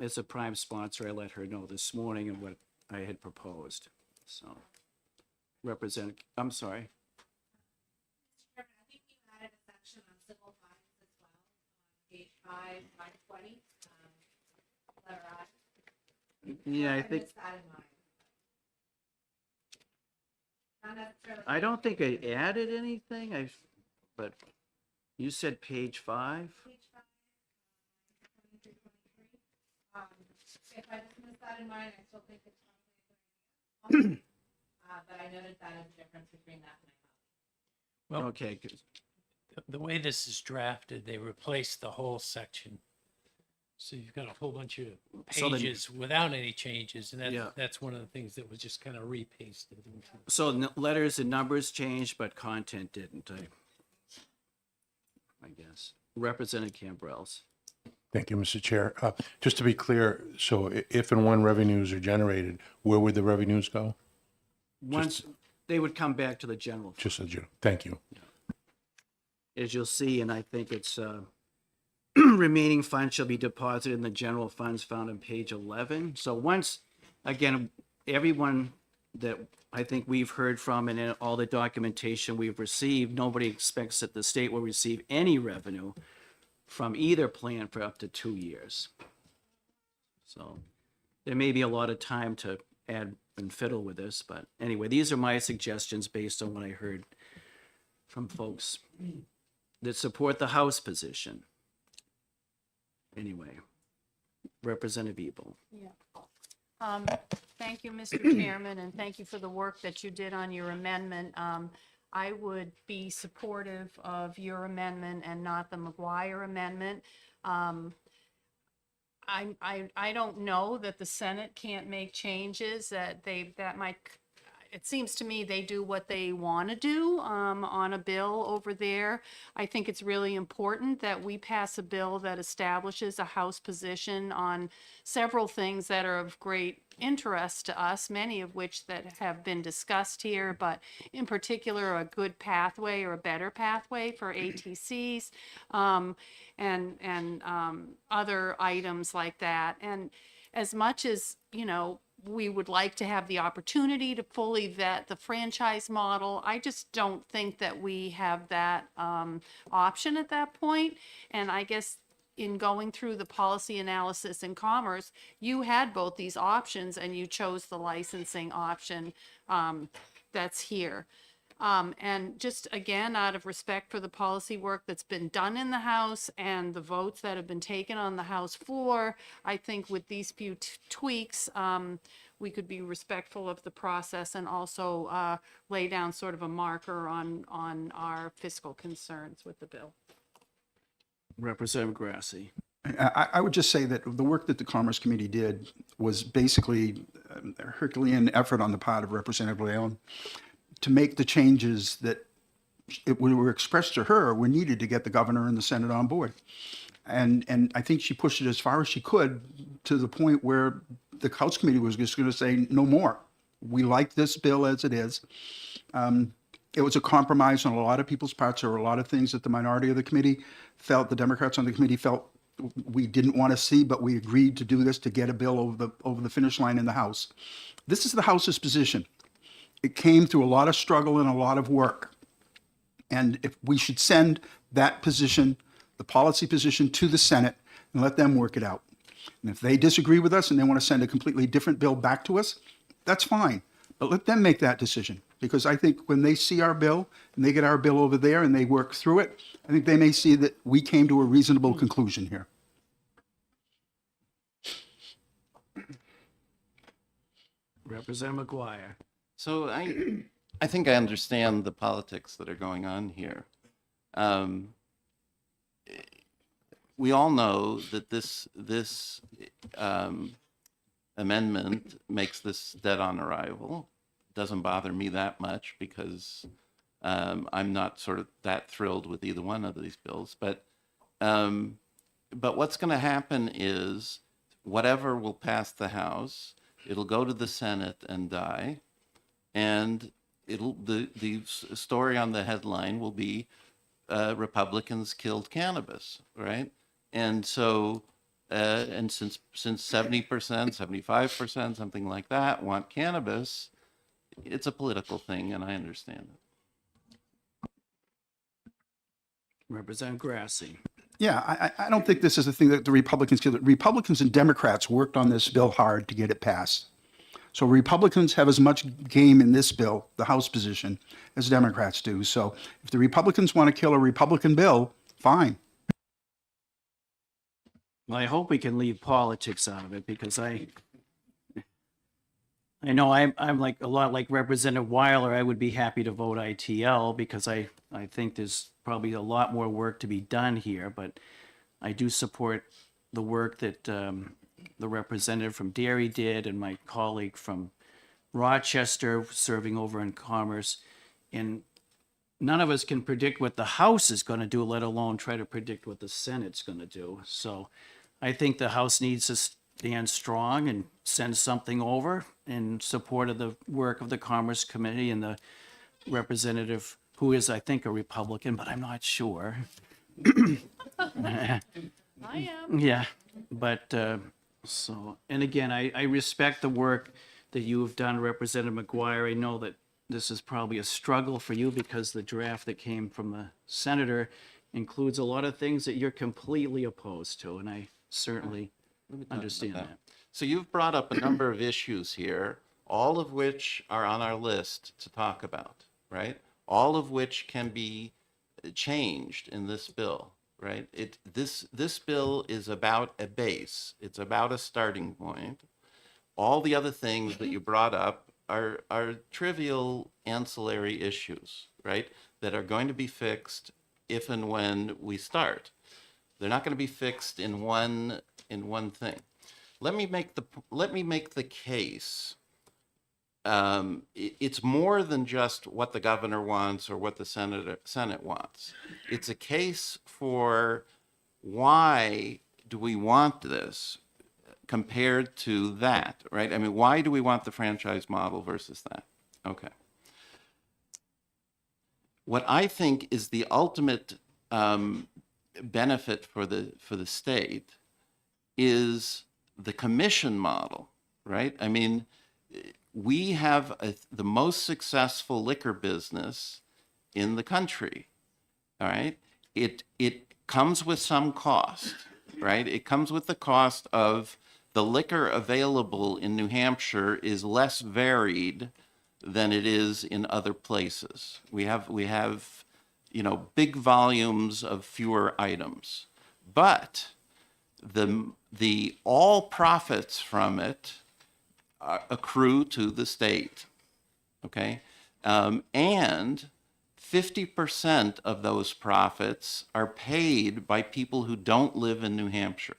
as a prime sponsor, I let her know this morning of what I had proposed. So, I'm sorry.
I think you added a section on civil fines as well, page 5, line 20, letter I.
Yeah, I
missed
think,
that in mine. Not necessarily.
I don't think I added anything, but you said page 5?
Page 5, 23. If I just missed that in mine, I still think it's probably a good idea. But I noted that as a difference between that and I
Well,
Okay, 'cause-
the way this is drafted, they replaced the whole section. So you've got a whole bunch of
So then-
pages without any changes, and
Yeah.
that's one of the things that was just kind of repasted into.
so letters and numbers changed, but content didn't, I guess. Representative Cambrels.
Thank you, Mr. Chair. Just to be clear, so if and when revenues are generated, where would the revenues go?
Once, they would come back to the general fund.
Just a general, thank you.
As you'll see, and I think it's, remaining funds shall be deposited in the general funds found on page 11. So once, again, everyone that I think we've heard from and in all the documentation we've received, nobody expects that the state will receive any revenue from either plan for up to 2 years. So there may be a lot of time to add and fiddle with this, but anyway, these are my suggestions based on what I heard from folks that support the House position. Anyway, Representative Ebel.
Thank you, Mr. Chairman, and thank you for the work that you did on your amendment. I would be supportive of your amendment and not the McGuire amendment. I don't know that the Senate can't make changes, that might, it seems to me they do what they want to do on a bill over there. I think it's really important that we pass a bill that establishes a House position on several things that are of great interest to us, many of which that have been discussed here, but in particular, a good pathway or a better pathway for ATCs and other items like that. And as much as, you know, we would like to have the opportunity to fully vet the franchise model, I just don't think that we have that option at that point. And I guess in going through the policy analysis in Commerce, you had both these options and you chose the licensing option that's here. And just again, out of respect for the policy work that's been done in the House and the votes that have been taken on the House floor, I think with these few tweaks, we could be respectful of the process and also lay down sort of a marker on our fiscal concerns with the bill.
Representative Grassi.
I would just say that the work that the Commerce Committee did was basically a Herculean effort on the part of Representative Leon to make the changes that were expressed to her were needed to get the governor and the Senate on board. And I think she pushed it as far as she could to the point where the House Committee was just going to say no more. We like this bill as it is. It was a compromise on a lot of people's parts. There were a lot of things that the minority of the committee felt, the Democrats on the committee felt we didn't want to see, but we agreed to do this to get a bill over the finish line in the House. This is the House's position. It came through a lot of struggle and a lot of work. And if we should send that position, the policy position, to the Senate and let them work it out. And if they disagree with us and they want to send a completely different bill back to us, that's fine. But let them make that decision. Because I think when they see our bill and they get our bill over there and they work through it, I think they may see that we came to a reasonable conclusion here.
Representative McGuire.
So I think I understand the politics that are going on here. We all know that this amendment makes this dead on arrival. Doesn't bother me that much because I'm not sort of that thrilled with either one of these bills. But what's going to happen is whatever will pass the House, it'll go to the Senate and die, and the story on the headline will be Republicans killed cannabis, right? And so and since 70%, 75%, something like that, want cannabis, it's a political thing, and I understand it.
Representative Grassi.
Yeah, I don't think this is a thing that the Republicans did. Republicans and Democrats worked on this bill hard to get it passed. So Republicans have as much game in this bill, the House position, as Democrats do. So if the Republicans want to kill a Republican bill, fine.
Well, I hope we can leave politics out of it because I know I'm like a lot like Representative Weiler. I would be happy to vote ITL because I think there's probably a lot more work to be done here, but I do support the work that the representative from Derry did and my colleague from Rochester serving over in Commerce. And none of us can predict what the House is going to do, let alone try to predict what the Senate's going to do. So I think the House needs to stand strong and send something over in support of the work of the Commerce Committee and the representative who is, I think, a Republican, but I'm not sure.
I am.
Yeah, but, so, and again, I respect the work that you have done, Representative McGuire. I know that this is probably a struggle for you because the draft that came from the senator includes a lot of things that you're completely opposed to, and I certainly understand that.
So you've brought up a number of issues here, all of which are on our list to talk about, right? All of which can be changed in this bill, right? This bill is about a base. It's about a starting point. All the other things that you brought up are trivial ancillary issues, right? That are going to be fixed if and when we start. They're not going to be fixed in one thing. Let me make the case. It's more than just what the governor wants or what the Senate wants. It's a case for why do we want this compared to that, right? I mean, why do we want the franchise model versus that? Okay. What I think is the ultimate benefit for the state is the commission model, right? I mean, we have the most successful liquor business in the country, all right? It comes with some cost, right? It comes with the cost of the liquor available in New Hampshire is less varied than it is in other places. We have big volumes of fewer items, but the all profits from it accrue to the state, okay? And 50% of those profits are paid by people who don't live in New Hampshire.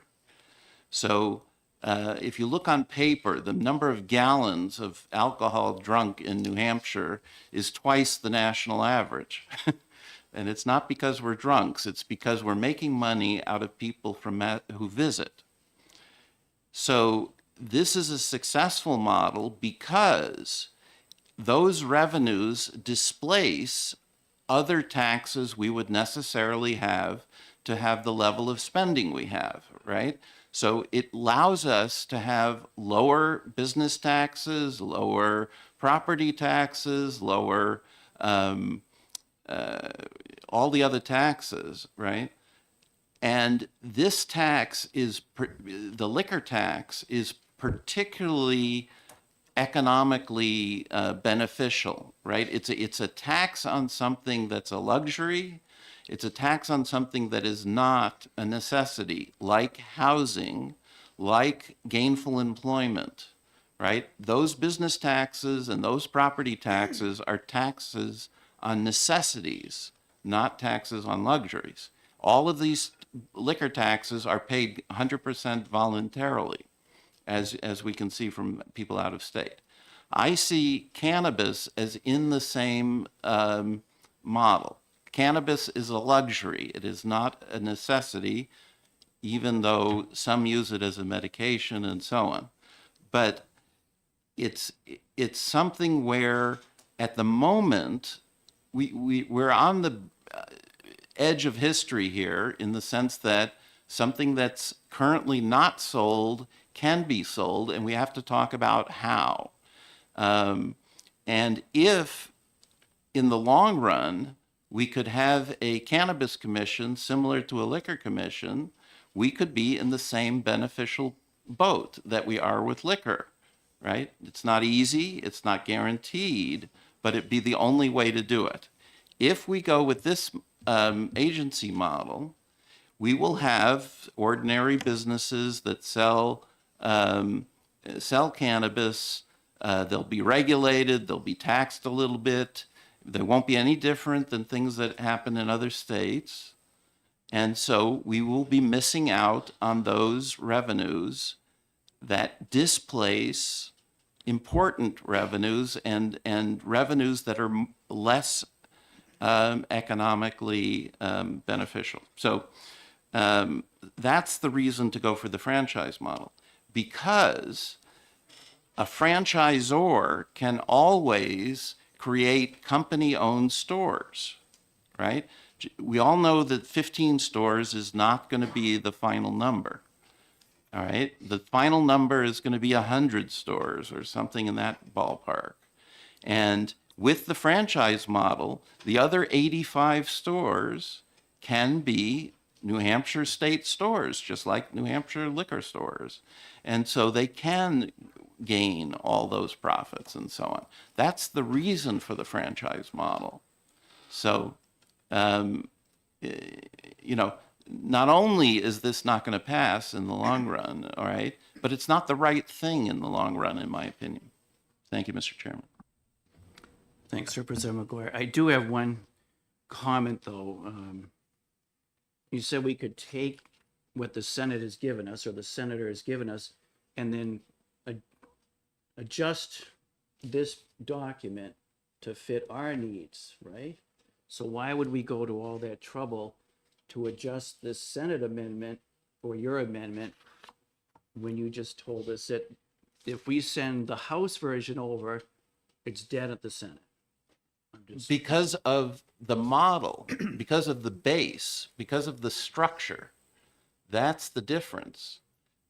So if you look on paper, the number of gallons of alcohol drunk in New Hampshire is twice the national average. And it's not because we're drunks, it's because we're making money out of people who visit. So this is a successful model because those revenues displace other taxes we would necessarily have to have the level of spending we have, right? So it allows us to have lower business taxes, lower property taxes, lower all the other taxes, right? And this tax the liquor tax is particularly economically beneficial, right? It's a tax on something that's a luxury. It's a tax on something that is not a necessity, like housing, like gainful employment, right? Those business taxes and those property taxes are taxes on necessities, not taxes on luxuries. All of these liquor taxes are paid 100% voluntarily, as we can see from people out of state. I see cannabis as in the same model. Cannabis is a luxury. It is not a necessity, even though some use it as a medication and so on. But it's something where at the moment, we're on the edge of history here in the sense that something that's currently not sold can be sold, and we have to talk about how. And if, in the long run, we could have a cannabis commission similar to a liquor commission, we could be in the same beneficial boat that we are with liquor, right? It's not easy, it's not guaranteed, but it'd be the only way to do it. If we go with this agency model, we will have ordinary businesses that sell cannabis. They'll be regulated, they'll be taxed a little bit. They won't be any different than things that happen in other states. And so we will be missing out on those revenues that displace important revenues and revenues that are less economically beneficial. So That's the reason to go for the franchise model, because a franchisor can always create company-owned stores, right? We all know that 15 stores is not going to be the final number. All right, the final number is going to be 100 stores or something in that ballpark. And with the franchise model, the other 85 stores can be New Hampshire state stores, just like New Hampshire liquor stores. And so they can gain all those profits and so on. That's the reason for the franchise model. So, not only is this not going to pass in the long run, all right, but it's not the right thing in the long run, in my opinion. Thank you, Mr. Chairman.
Thanks, Representative McGuire. I do have one comment, though. You said we could take what the Senate has given us, or the senator has given us, and then adjust this document to fit our needs, right? So why would we go to all that trouble to adjust this Senate amendment or your amendment when you just told us that if we send the House version over, it's dead at the Senate?
Because of the model, because of the base, because of the structure, that's the difference.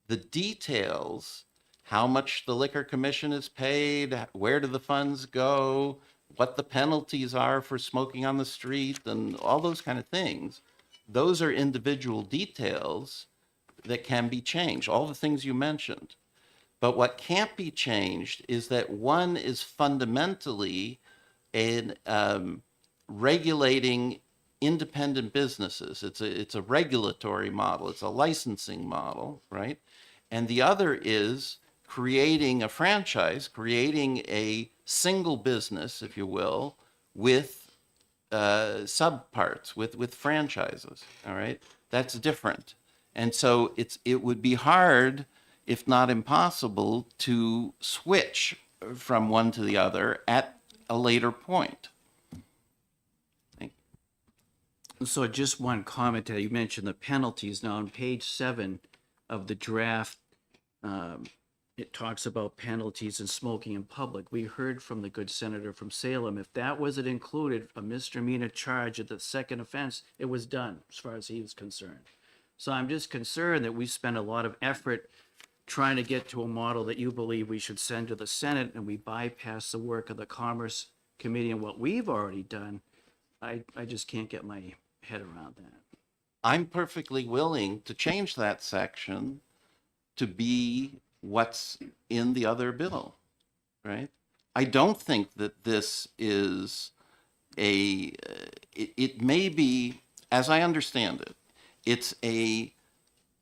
The details, how much the Liquor Commission is paid, where do the funds go, what the penalties are for smoking on the street, and all those kind of things, those are individual details that can be changed, all the things you mentioned. But what can't be changed is that one is fundamentally in regulating independent businesses. It's a regulatory model. It's a licensing model, right? And the other is creating a franchise, creating a single business, if you will, with subparts, with franchises. All right, that's different. And so it would be hard, if not impossible, to switch from one to the other at a later point.
So just one comment that you mentioned the penalties. Now on page 7 of the draft, it talks about penalties and smoking in public. We heard from the good senator from Salem, if that wasn't included, a misdemeanor charge at the second offense, it was done as far as he was concerned. So I'm just concerned that we spend a lot of effort trying to get to a model that you believe we should send to the Senate, and we bypass the work of the Commerce Committee and what we've already done. I just can't get my head around that.
I'm perfectly willing to change that section to be what's in the other bill, right? I don't think that this is it may be, as I understand it, it's a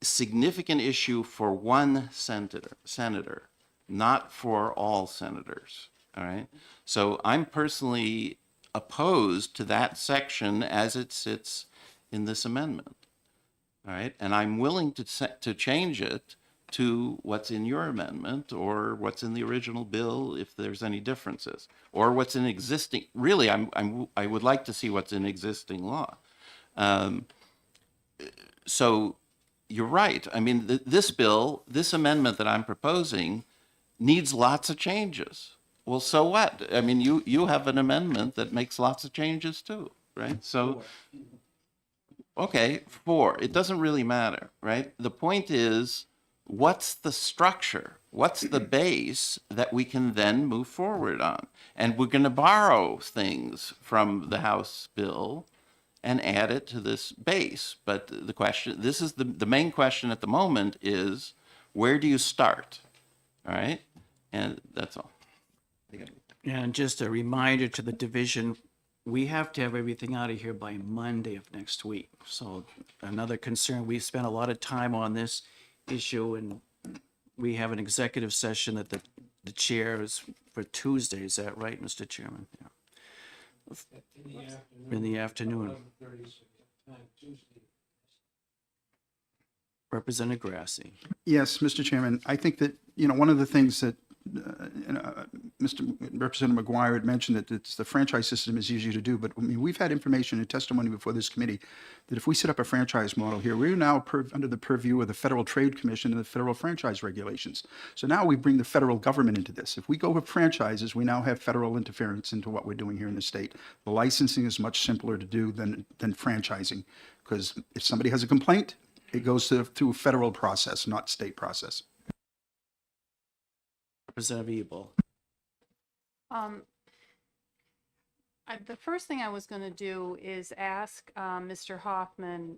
significant issue for one senator, not for all senators, all right? So I'm personally opposed to that section as it sits in this amendment, all right? And I'm willing to change it to what's in your amendment or what's in the original bill if there's any differences, or what's in existing. Really, I would like to see what's in existing law. So you're right. I mean, this bill, this amendment that I'm proposing needs lots of changes. Well, so what? I mean, you have an amendment that makes lots of changes too, right? So, okay, 4. It doesn't really matter, right? The point is, what's the structure? What's the base that we can then move forward on? And we're going to borrow things from the House bill and add it to this base. But the question, this is the main question at the moment is, where do you start? All right? And that's all.
And just a reminder to the division, we have to have everything out of here by Monday of next week. So another concern, we spent a lot of time on this issue, and we have an executive session that the chair is for Tuesday. Is that right, Mr. Chairman? Yeah. In the afternoon. Representative Grassi.
Yes, Mr. Chairman, I think that, one of the things that Representative McGuire had mentioned that the franchise system is easier to do, but I mean, we've had information and testimony before this committee that if we set up a franchise model here, we're now under the purview of the Federal Trade Commission and the federal franchise regulations. So now we bring the federal government into this. If we go with franchises, we now have federal interference into what we're doing here in the state. The licensing is much simpler to do than franchising, because if somebody has a complaint, it goes through a federal process, not state process.
Representative Ebel.
The first thing I was going to do is ask Mr. Hoffman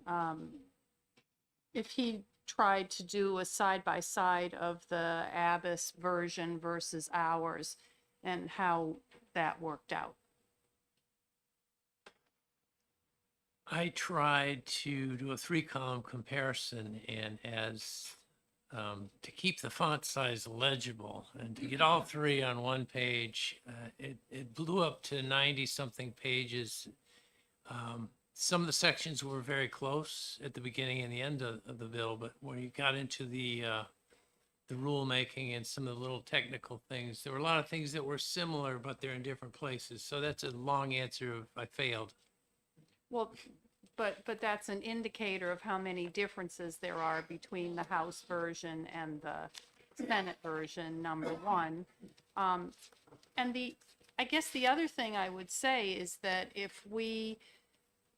if he tried to do a side-by-side of the Abbas version versus ours and how that worked out.
I tried to do a 3-column comparison, and as to keep the font size legible and to get all 3 on one page, it blew up to 90-something pages. Some of the sections were very close at the beginning and the end of the bill, but when you got into the rulemaking and some of the little technical things, there were a lot of things that were similar, but they're in different places. So that's a long answer if I failed.
Well, but that's an indicator of how many differences there are between the House version and the Senate version, number one. And I guess the other thing I would say is that if we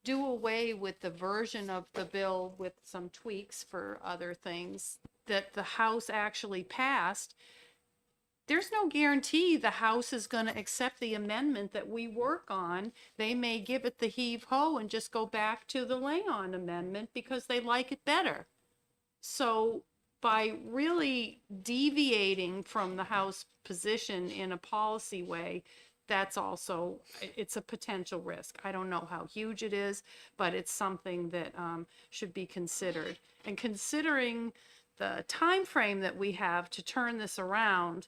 do away with the version of the bill with some tweaks for other things that the House actually passed, there's no guarantee the House is going to accept the amendment that we work on. They may give it the heave-ho and just go back to the lay-on amendment because they like it better. So by really deviating from the House position in a policy way, that's also, it's a potential risk. I don't know how huge it is, but it's something that should be considered. And considering the time frame that we have to turn this around,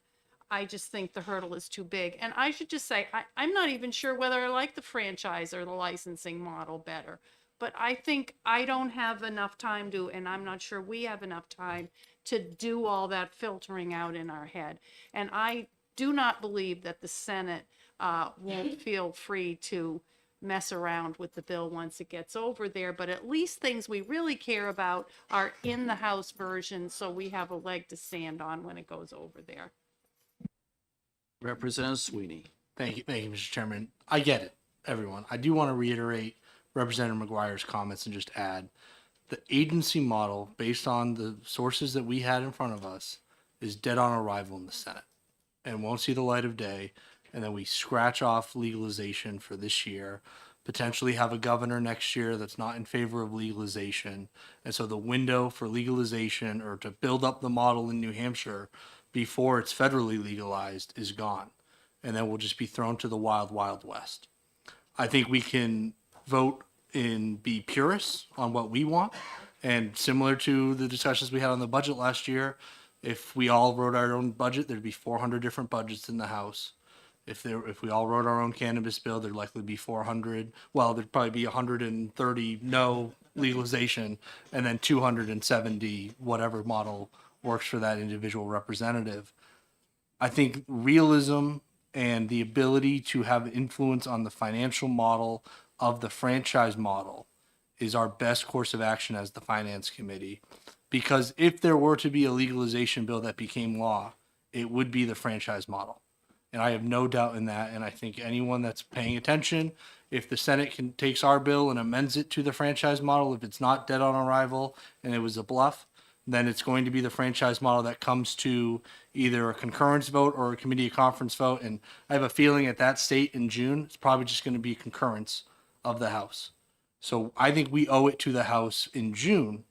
I just think the hurdle is too big. And I should just say, I'm not even sure whether I like the franchise or the licensing model better. But I think I don't have enough time to, and I'm not sure we have enough time to do all that filtering out in our head. And I do not believe that the Senate won't feel free to mess around with the bill once it gets over there, but at least things we really care about are in the House version, so we have a leg to stand on when it goes over there.
Representative Sweeney.
Thank you, Mr. Chairman. I get it, everyone. I do want to reiterate Representative McGuire's comments and just add the agency model, based on the sources that we had in front of us, is dead on arrival in the Senate and won't see the light of day. And then we scratch off legalization for this year, potentially have a governor next year that's not in favor of legalization. And so the window for legalization or to build up the model in New Hampshire before it's federally legalized is gone. And then we'll just be thrown to the wild, wild west. I think we can vote and be purists on what we want. And similar to the discussions we had on the budget last year, if we all wrote our own budget, there'd be 400 different budgets in the House. If we all wrote our own cannabis bill, there'd likely be 400. Well, there'd probably be 130 no legalization, and then 270 whatever model works for that individual representative. I think realism and the ability to have influence on the financial model of the franchise model is our best course of action as the Finance Committee. Because if there were to be a legalization bill that became law, it would be the franchise model. And I have no doubt in that. And I think anyone that's paying attention, if the Senate takes our bill and amends it to the franchise model, if it's not dead on arrival and it was a bluff, then it's going to be the franchise model that comes to either a concurrence vote or a committee of conference vote. And I have a feeling at that state in June, it's probably just going to be concurrence of the House. So I think we owe it to the House in June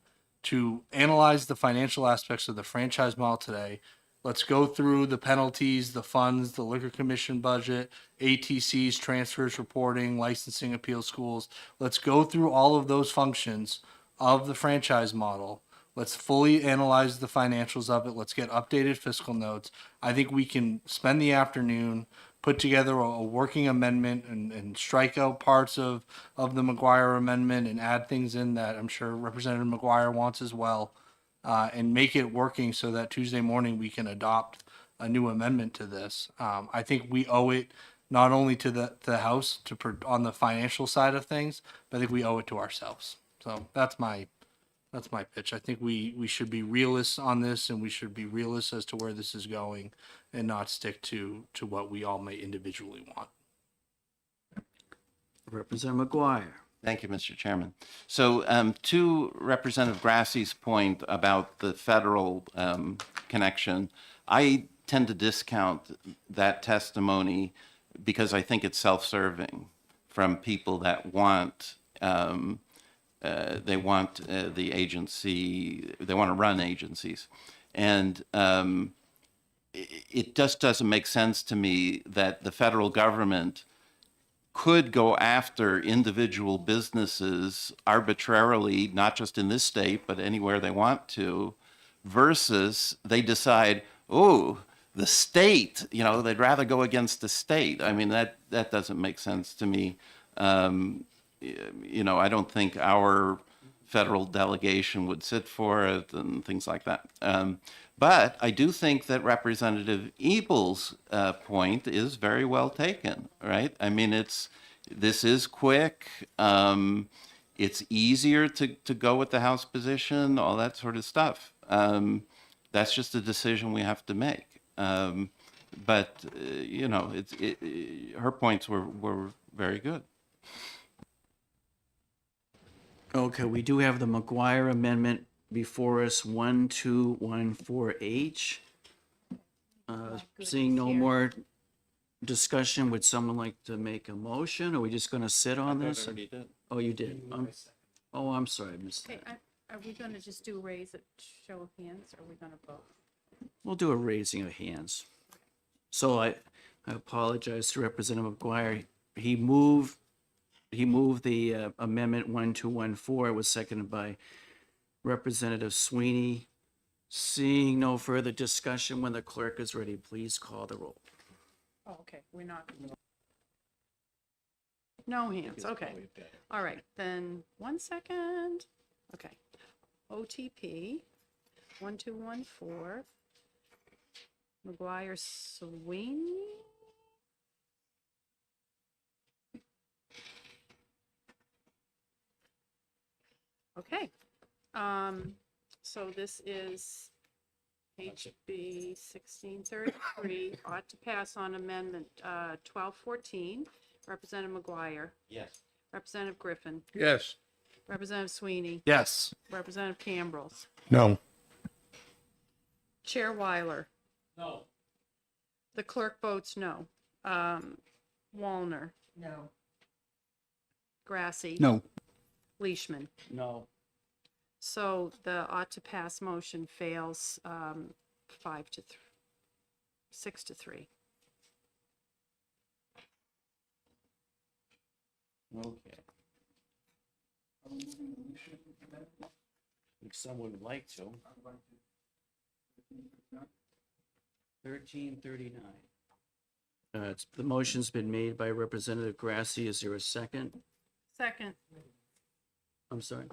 to analyze the financial aspects of the franchise model today. Let's go through the penalties, the funds, the Liquor Commission budget, ATCs, transfers, reporting, licensing, appeal schools. Let's go through all of those functions of the franchise model. Let's fully analyze the financials of it. Let's get updated fiscal notes. I think we can spend the afternoon, put together a working amendment and strike out parts of the McGuire amendment and add things in that I'm sure Representative McGuire wants as well, and make it working so that Tuesday morning we can adopt a new amendment to this. I think we owe it not only to the House on the financial side of things, but I think we owe it to ourselves. So that's my pitch. I think we should be realists on this, and we should be realists as to where this is going, and not stick to what we all may individually want.
Representative McGuire.
Thank you, Mr. Chairman. So to Representative Grassi's point about the federal connection, I tend to discount that testimony because I think it's self-serving from people that want the agency, they want to run agencies. And it just doesn't make sense to me that the federal government could go after individual businesses arbitrarily, not just in this state, but anywhere they want to, versus they decide, oh, the state, they'd rather go against the state. I mean, that doesn't make sense to me. I don't think our federal delegation would sit for it and things like that. But I do think that Representative Ebel's point is very well taken, right? I mean, this is quick. It's easier to go with the House position, all that sort of stuff. That's just a decision we have to make. But her points were very good.
Okay, we do have the McGuire amendment before us, 1214H. Seeing no more discussion, would someone like to make a motion? Are we just going to sit on this?
already did.
Oh, you did? I'm sorry, I missed
Okay,
that.
are we gonna just do raise it, show of hands, or are we gonna vote?
We'll do a raising of hands. So I apologize to Representative McGuire. He moved the amendment 1214. It was seconded by Representative Sweeney. Seeing no further discussion, when the clerk is ready, please call the roll.
Oh, okay, we're not. No hands, okay. All right, then, 1 second. Okay. OTP, 1214. McGuire Sweeney. Okay, so this is HB 1633, ought to pass on amendment 1214. Representative McGuire,
Yes.
Representative Griffin,
Yes.
Representative Sweeney,
Yes.
Representative Cambrell,
No.
Chair Weiler.
No.
The clerk votes no. Wallner,
No.
Grassi.
No.
Leishman.
No.
So the ought to pass motion fails 6-3.
Okay. If someone would like to. 1339.
The motion's been made by Representative Grassi. Is there a second?
Second.
I'm sorry.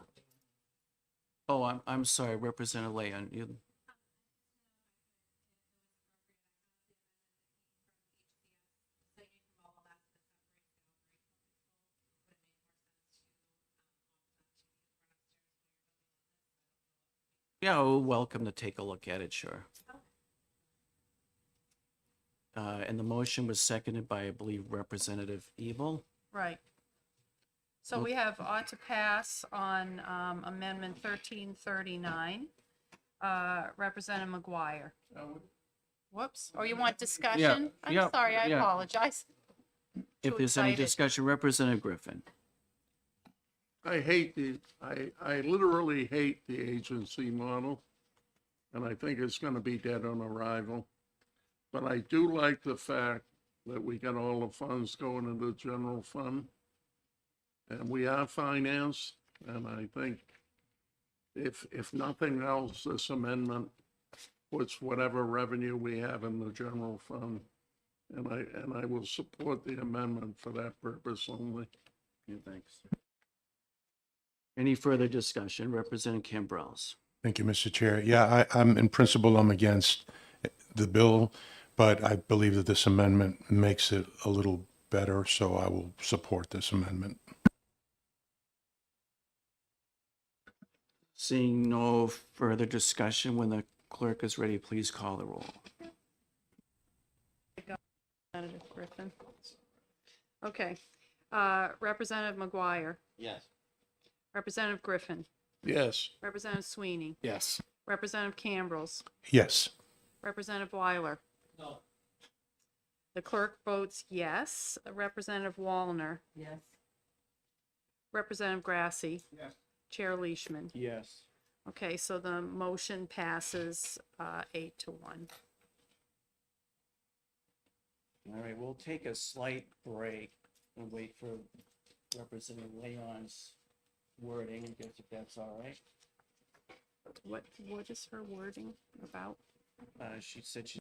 Oh, I'm sorry, Representative Leon. You, yeah, we're welcome to take a look at it, sure. And the motion was seconded by, I believe, Representative Ebel.
Right. So we have ought to pass on amendment 1339. Representative McGuire. Whoops. Oh, you want discussion? I'm
yeah,
sorry, I
yeah.
apologize.
If
Too
there's any
excited.
discussion, Representative Griffin.
I literally hate the agency model, and I think it's gonna be dead on arrival. But I do like the fact that we got all the funds going into the general fund. And we are financed, and I think if nothing else, this amendment puts whatever revenue we have in the general fund. And I will support the amendment for that purpose only.
Yeah, thanks. Any further discussion? Representative Cambrels.
Thank you, Mr. Chair. Yeah, I'm in principle, I'm against the bill. but I believe that this amendment makes it a little better, so I will support this amendment.
Seeing no further discussion, when the clerk is ready, please call the roll.
Representative Griffin. Okay. Representative McGuire,
Yes.
Representative Griffin,
Yes.
Representative Sweeney,
Yes.
Representative Cambrils,
Yes.
Representative Weiler. No. The clerk votes yes. Representative Wallner.
Yes.
Representative Grassy.
Yes.
Chair Leishman.
Yes.
Okay, so the motion passes 8-1.
All right, we'll take a slight break and wait for Representative Leon's wording, I guess if that's all right.
What is her wording about?
She said she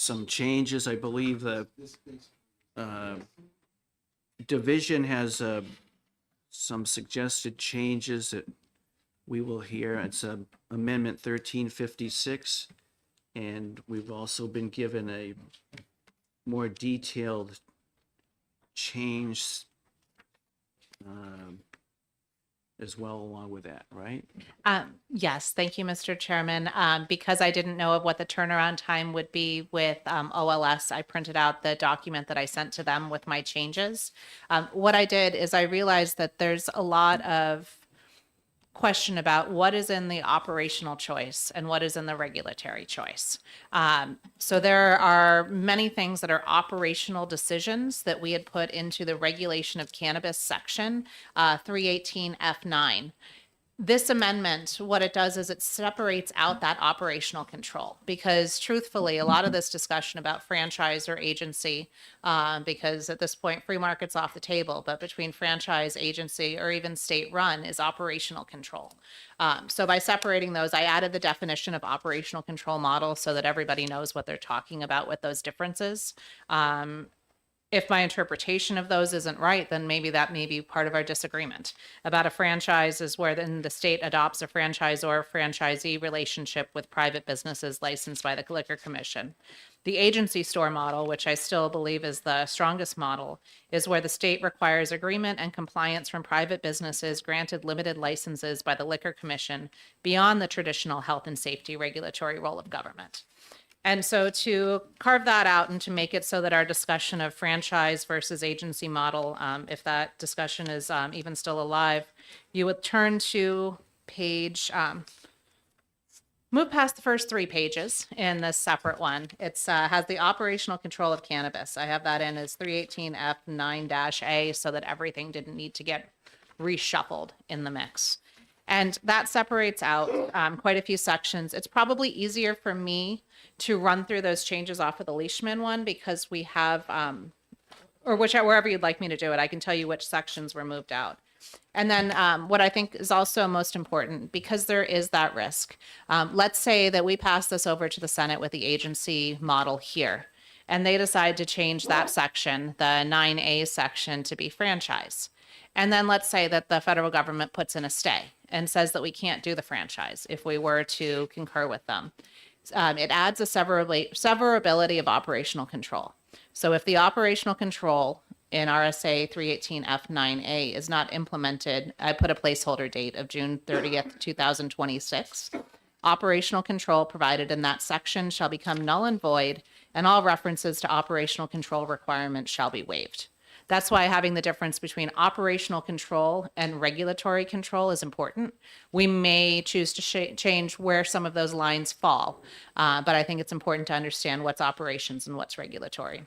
some changes. I believe the division has some suggested changes that we will hear. It's Amendment 1356, and we've also been given a more detailed change as well along with that, right?
Yes, thank you, Mr. Chairman. Because I didn't know of what the turnaround time would be with OLS, I printed out the document that I sent to them with my changes. What I did is I realized that there's a lot of question about what is in the operational choice and what is in the regulatory choice. So there are many things that are operational decisions that we had put into the regulation of cannabis section 318F9. This amendment, what it does is it separates out that operational control, because truthfully, a lot of this discussion about franchise or agency, because at this point, free market's off the table, but between franchise, agency, or even state run is operational control. So by separating those, I added the definition of operational control model so that everybody knows what they're talking about with those differences. If my interpretation of those isn't right, then maybe that may be part of our disagreement. About a franchise is where then the state adopts a franchisor franchisee relationship with private businesses licensed by the Liquor Commission. The agency store model, which I still believe is the strongest model, is where the state requires agreement and compliance from private businesses granted limited licenses by the Liquor Commission beyond the traditional health and safety regulatory role of government. And so to carve that out and to make it so that our discussion of franchise versus agency model, if that discussion is even still alive, you would turn to page, move past the first 3 pages in this separate one. It has the operational control of cannabis. I have that in as 318F9-A so that everything didn't need to get reshuffled in the mix. And that separates out quite a few sections. It's probably easier for me to run through those changes off of the Leishman one because we have, or wherever you'd like me to do it, I can tell you which sections were moved out. And then what I think is also most important, because there is that risk. Let's say that we pass this over to the Senate with the agency model here, and they decide to change that section, the 9A section, to be franchise. And then let's say that the federal government puts in a stay and says that we can't do the franchise if we were to concur with them. It adds a severability of operational control. So if the operational control in RSA 318F9A is not implemented, I put a placeholder date of June 30th, 2026. Operational control provided in that section shall become null and void, and all references to operational control requirements shall be waived. That's why having the difference between operational control and regulatory control is important. We may choose to change where some of those lines fall, but I think it's important to understand what's operations and what's regulatory.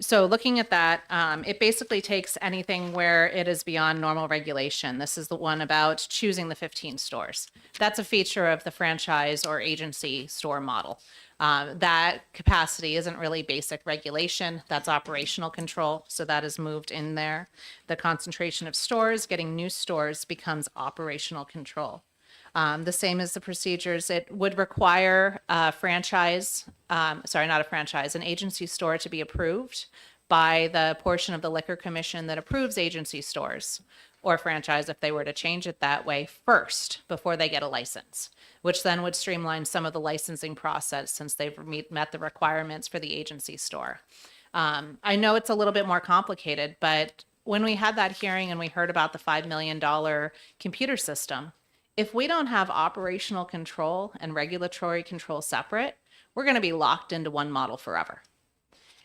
So looking at that, it basically takes anything where it is beyond normal regulation. This is the one about choosing the 15 stores. That's a feature of the franchise or agency store model. That capacity isn't really basic regulation, that's operational control, so that is moved in there. The concentration of stores, getting new stores becomes operational control. The same as the procedures, it would require a franchise, an agency store to be approved by the portion of the Liquor Commission that approves agency stores or franchise if they were to change it that way first before they get a license, which then would streamline some of the licensing process since they've met the requirements for the agency store. I know it's a little bit more complicated, but when we had that hearing and we heard about the $5 million computer system, if we don't have operational control and regulatory control separate, we're going to be locked into one model forever.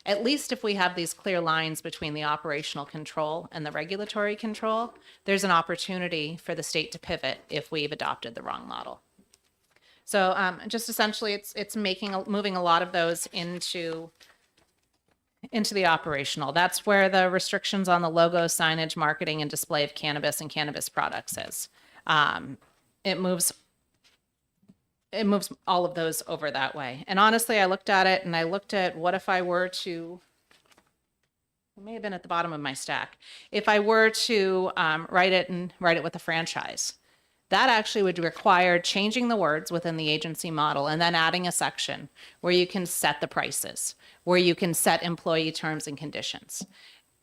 At least if we have these clear lines between the operational control and the regulatory control, there's an opportunity for the state to pivot if we've adopted the wrong model. So just essentially, it's moving a lot of those into the operational. That's where the restrictions on the logo, signage, marketing, and display of cannabis and cannabis products is. It moves all of those over that way. And honestly, I looked at it and I looked at what if I were to, it may have been at the bottom of my stack. If I were to write it with a franchise, That actually would require changing the words within the agency model and then adding a section where you can set the prices, where you can set employee terms and conditions.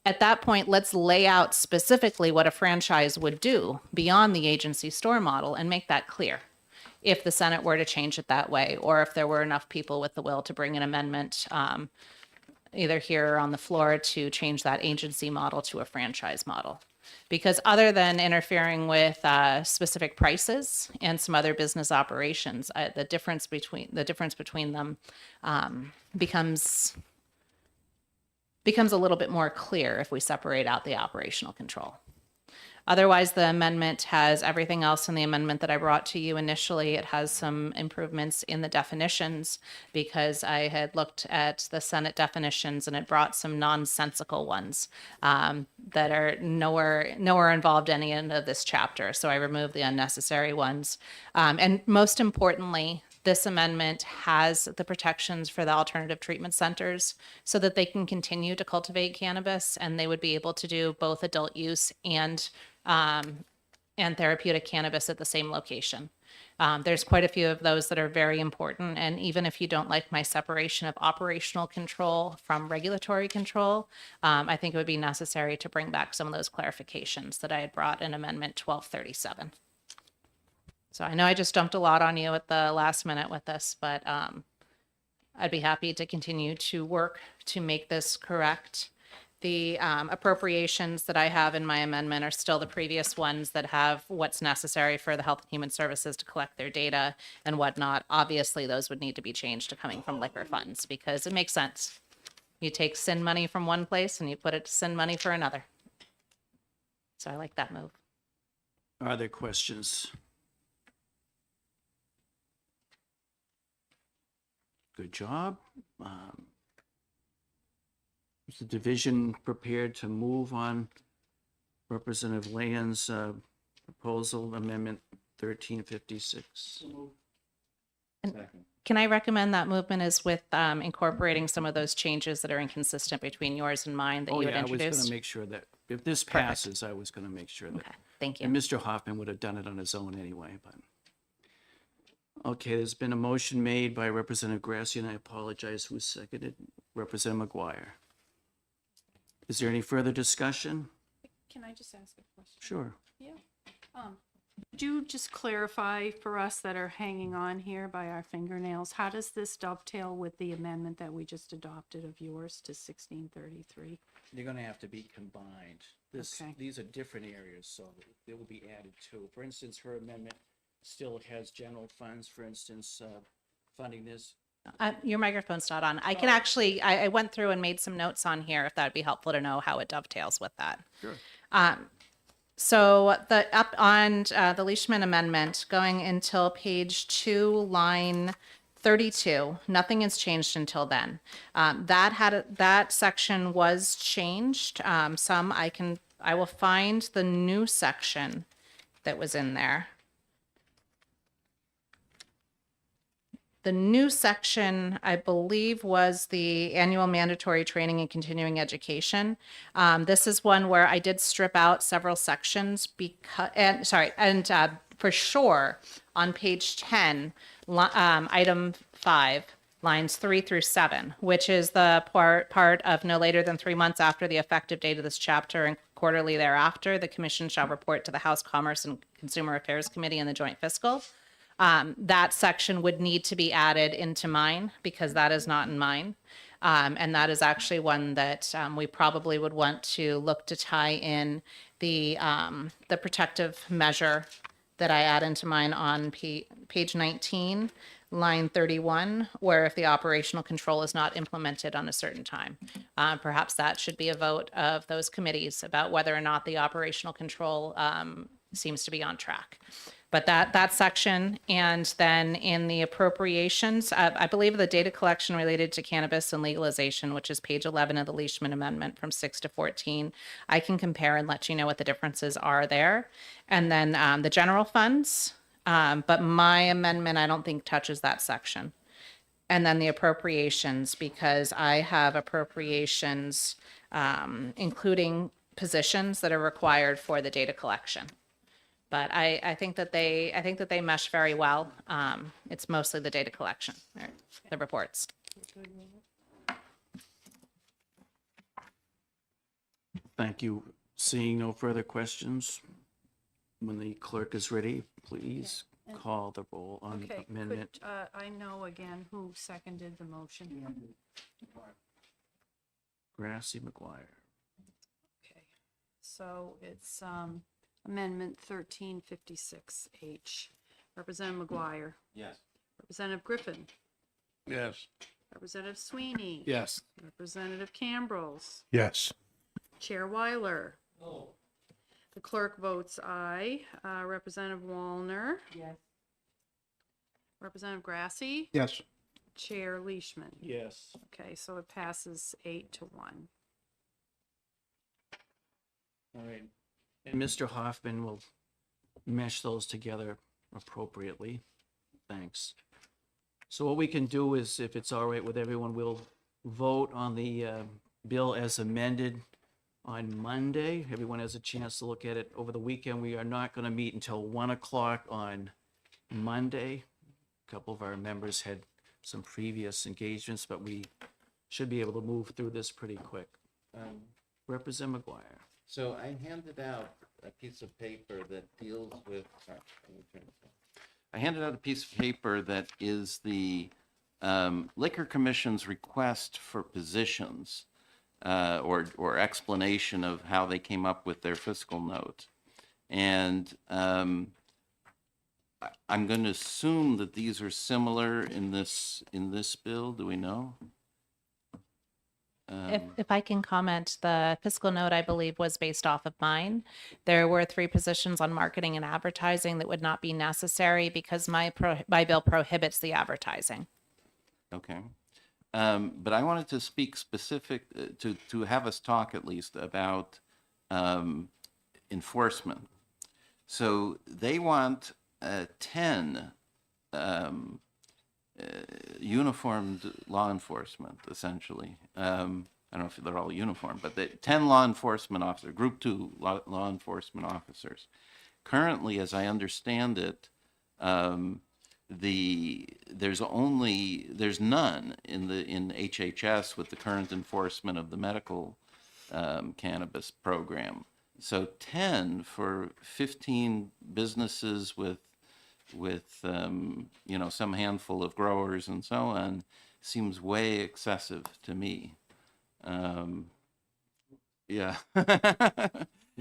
At that point, let's lay out specifically what a franchise would do beyond the agency store model and make that clear. If the Senate were to change it that way, or if there were enough people with the will to bring an amendment, either here or on the floor, to change that agency model to a franchise model. Because other than interfering with specific prices and some other business operations, the difference between them becomes a little bit more clear if we separate out the operational control. Otherwise, the amendment has everything else in the amendment that I brought to you initially. It has some improvements in the definitions because I had looked at the Senate definitions and it brought some nonsensical ones that are nowhere involved in any of this chapter. So I removed the unnecessary ones. And most importantly, this amendment has the protections for the alternative treatment centers so that they can continue to cultivate cannabis, and they would be able to do both adult use and therapeutic cannabis at the same location. There's quite a few of those that are very important. And even if you don't like my separation of operational control from regulatory control, I think it would be necessary to bring back some of those clarifications that I had brought in Amendment 1237. So I know I just dumped a lot on you at the last minute with this, but I'd be happy to continue to work to make this correct. The appropriations that I have in my amendment are still the previous ones that have what's necessary for the Health and Human Services to collect their data and whatnot. Obviously, those would need to be changed to coming from liquor funds because it makes sense. You take sin money from one place and you put it to sin money for another. So I like that move.
Are there questions? Good job. Is the division prepared to move on Representative Land's proposal, Amendment 1356?
Can I recommend that movement is with incorporating some of those changes that are inconsistent between yours and mine that
Oh,
you had
yeah, I was going
introduced?
to make sure that if this
Perfect.
passes, I was going to make sure that.
Okay, thank you.
And Mr. Hoffman would have done it on his own anyway, but. Okay, there's been a motion made by Representative Grassi, and I apologize, who seconded? Representative McGuire. Is there any further discussion?
Can I just ask a question?
Sure.
Yeah. Could you just clarify for us that are hanging on here by our fingernails, how does this dovetail with the amendment that we just adopted of yours to 1633?
They're going to have to be combined.
Okay.
These are different areas, so they will be added to. For instance, her amendment still has general funds, for instance, funding this.
Your microphone's not on. I can actually, I went through and made some notes on here if that would be helpful to know how it dovetails with that.
Sure.
So up on the Leishman Amendment, going until page 2, line 32, nothing has changed until then. That section was changed. I will find the new section that was in there. The new section, I believe, was the annual mandatory training and continuing education. This is one where I did strip out several sections because, for sure, on page 10, item 5, lines 3 through 7, which is the part of no later than 3 months after the effective date of this chapter and quarterly thereafter, the commission shall report to the House Commerce and Consumer Affairs Committee and the Joint Fiscal. That section would need to be added into mine because that is not in mine. And that is actually one that we probably would want to look to tie in the protective measure that I add into mine on page 19, line 31, where if the operational control is not implemented on a certain time. Perhaps that should be a vote of those committees about whether or not the operational control seems to be on track. But that section, and then in the appropriations, I believe the data collection related to cannabis and legalization, which is page 11 of the Leishman Amendment from 6 to 14, I can compare and let you know what the differences are there. And then the general funds, but my amendment I don't think touches that section. And then the appropriations, because I have appropriations including positions that are required for the data collection. But I think that they mesh very well. It's mostly the data collection, or the reports.
Thank you. Seeing no further questions, when the clerk is ready, please call the roll on
Okay,
amendment.
I know again who seconded the motion.
Grassy McGuire.
Okay, so it's Amendment 1356H. Representative McGuire,
Yes.
Representative Griffin,
Yes.
Representative Sweeney.
Yes.
Representative Cambrils,
Yes.
Chair Weiler. The clerk votes aye. Representative Wallner.
Yes.
Representative Grassy.
Yes.
Chair Leishman.
Yes.
Okay, so it passes 8-1.
All right. And Mr. Hoffman will mesh those together appropriately. Thanks. So what we can do is, if it's all right with everyone, we'll vote on the bill as amended on Monday. Everyone has a chance to look at it over the weekend. We are not going to meet until 1 o'clock on Monday. A couple of our members had some previous engagements, but we should be able to move through this pretty quick. Representative McGuire.
So I handed out a piece of paper that deals with, sorry, let me turn this on. I handed out a piece of paper that is the Liquor Commission's request for positions or explanation of how they came up with their fiscal note. And I'm going to assume that these are similar in this bill. Do we know?
If I can comment, the fiscal note, I believe, was based off of mine. There were 3 positions on marketing and advertising that would not be necessary because my bill prohibits the advertising.
Okay. But I wanted to speak specific, to have us talk at least about enforcement. So they want 10 uniformed law enforcement, essentially. I don't know if they're all uniform, but 10 law enforcement officers, Group 2 law enforcement officers. Currently, as I understand it, there's none in HHS with the current enforcement of the medical cannabis program. So 10 for 15 businesses with some handful of growers and so on seems way excessive to me. Yeah.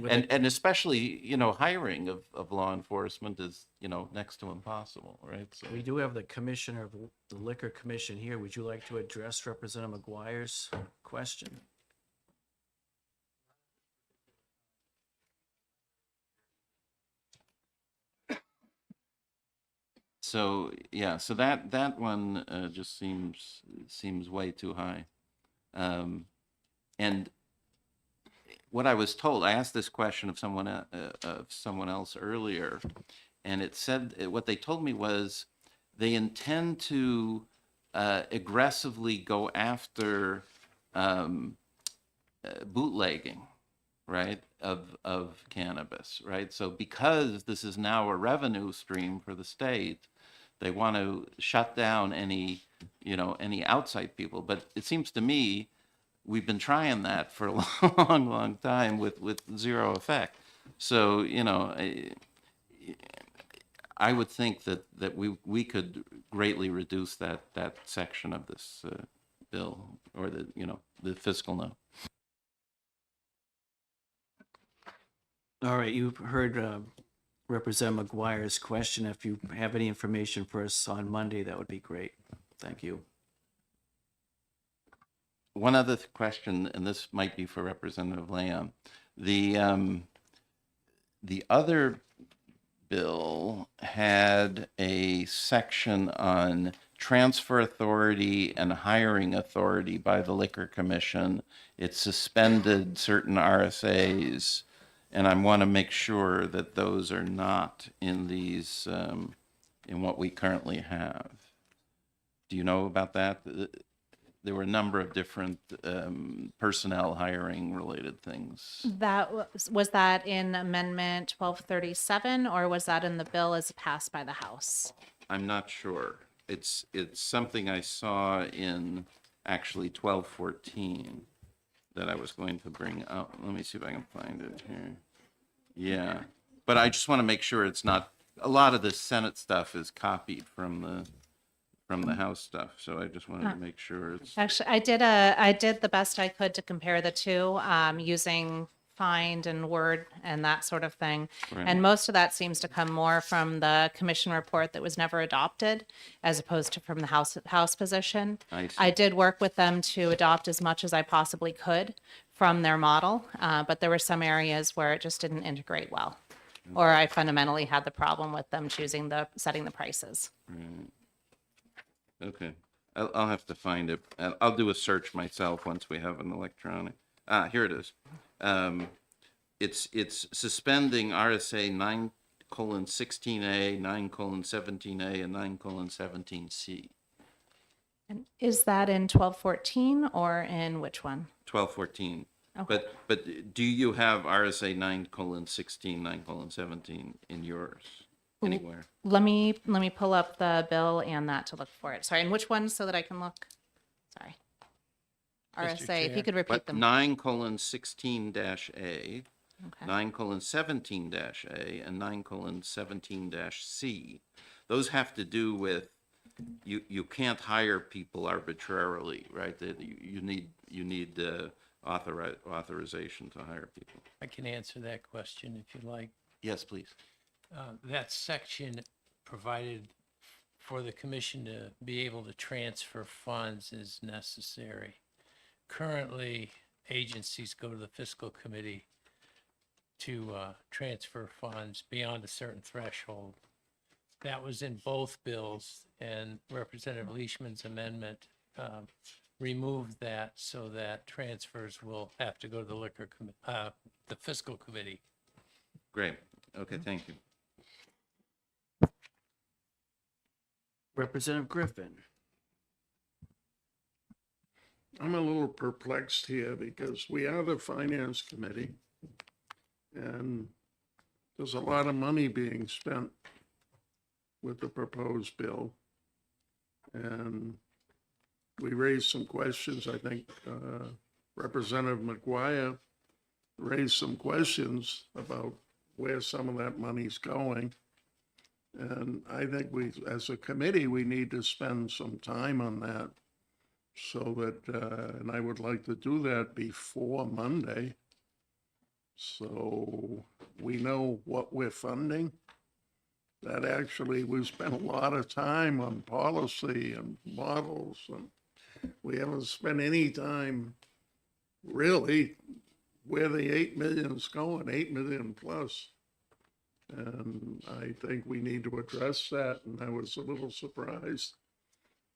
And especially, hiring of law enforcement is, next to impossible, right? So
We do have the commissioner of the Liquor Commission here. Would you like to address Representative McGuire's question?
So yeah, so that one just seems way too high. And what I was told, I asked this question of someone else earlier, and it said what they told me was they intend to aggressively go after bootlegging, right, of cannabis, right? So because this is now a revenue stream for the state, they want to shut down any outside people. But it seems to me we've been trying that for a long, long time with zero effect. So, I would think that we could greatly reduce that section of this bill, or the fiscal note.
All right, you've heard Representative McGuire's question. If you have any information for us on Monday, that would be great. Thank you.
One other question, and this might be for Representative Lamb. The other bill had a section on transfer authority and hiring authority by the Liquor Commission. It suspended certain RSAs, and I want to make sure that those are not in these, in what we currently have. Do you know about that? there were a number of different personnel hiring related things.
That was that in Amendment 1237, or was that in the bill as passed by the House?
I'm not sure. It's something I saw in actually 1214 that I was going to bring up. Let me see if I can find it here. Yeah, but I just want to make sure it's not, a lot of the Senate stuff is copied from the House stuff, so I just wanted to make sure it's.
Actually, I did the best I could to compare the two, using Find and Word and that sort of thing.
Right.
And most of that seems to come more from the commission report that was never adopted, as opposed to from the House position.
I see.
I did work with them to adopt as much as I possibly could from their model, but there were some areas where it just didn't integrate well, or I fundamentally had the problem with them setting the prices.
Right. Okay, I'll have to find it. I'll do a search myself once we have an electronic. Here it is. It's suspending RSA 9:16A, 9:17A, and 9:17C.
And is that in 1214 or in which one?
1214.
Okay.
But do you have RSA 9:16, 9:17 in yours anywhere?
Let me pull up the bill and that to look for it. Sorry, and which one so that I can look? Sorry. RSA, if you could repeat
But
them.
9:16-A,
Okay.
9:17-A, and 9:17-C. Those have to do with, you can't hire people arbitrarily, right? You need authorization to hire people.
I can answer that question if you like.
Yes, please.
That section provided for the commission to be able to transfer funds is necessary. Currently, agencies go to the fiscal committee to transfer funds beyond a certain threshold. That was in both bills, and Representative Leishman's amendment removed that so that transfers will have to go to the fiscal committee.
Great. Okay, thank you.
Representative Griffin.
I'm a little perplexed here because we are the finance committee and there's a lot of money being spent with the proposed bill. And we raised some questions. I think Representative McGuire raised some questions about where some of that money's going. And I think we, as a committee, we need to spend some time on that so that, and I would like to do that before Monday. So we know what we're funding. That actually, we spent a lot of time on policy and models, and we haven't spent any time really where the 8 million's going, 8 million plus. And I think we need to address that, and I was a little surprised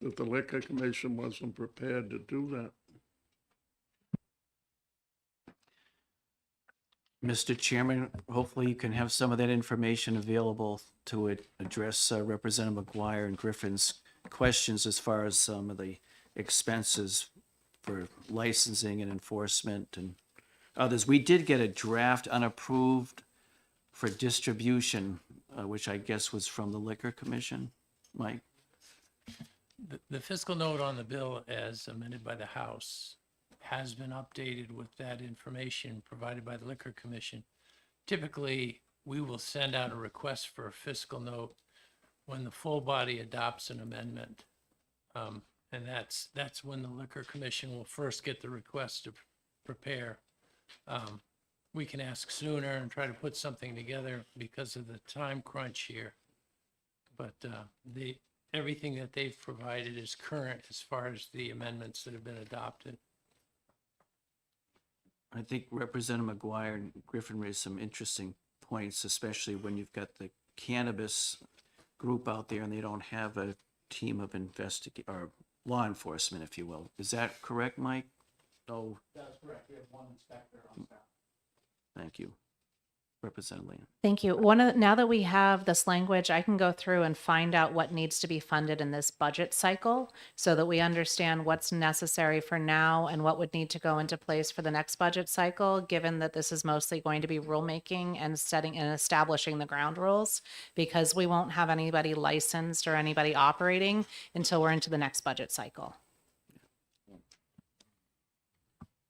that the Liquor Commission wasn't prepared to do that.
Mr. Chairman, hopefully you can have some of that information available to address Representative McGuire and Griffin's questions as far as some of the expenses for licensing and enforcement and others. We did get a draft unapproved for distribution, which I guess was from the Liquor Commission. Mike?
The fiscal note on the bill as amended by the House has been updated with that information provided by the Liquor Commission. Typically, we will send out a request for a fiscal note when the full body adopts an amendment. And that's when the Liquor Commission will first get the request to prepare. We can ask sooner and try to put something together because of the time crunch here. But everything that they've provided is current as far as the amendments that have been adopted.
I think Representative McGuire and Griffin raised some interesting points, especially when you've got the cannabis group out there and they don't have a team of or law enforcement, if you will. Is that correct, Mike? Oh.
That's correct. We have one inspector on staff.
Thank you. Representative Land.
Thank you. Now that we have this language, I can go through and find out what needs to be funded in this budget cycle so that we understand what's necessary for now and what would need to go into place for the next budget cycle, given that this is mostly going to be rulemaking and setting and establishing the ground rules, because we won't have anybody licensed or anybody operating until we're into the next budget cycle.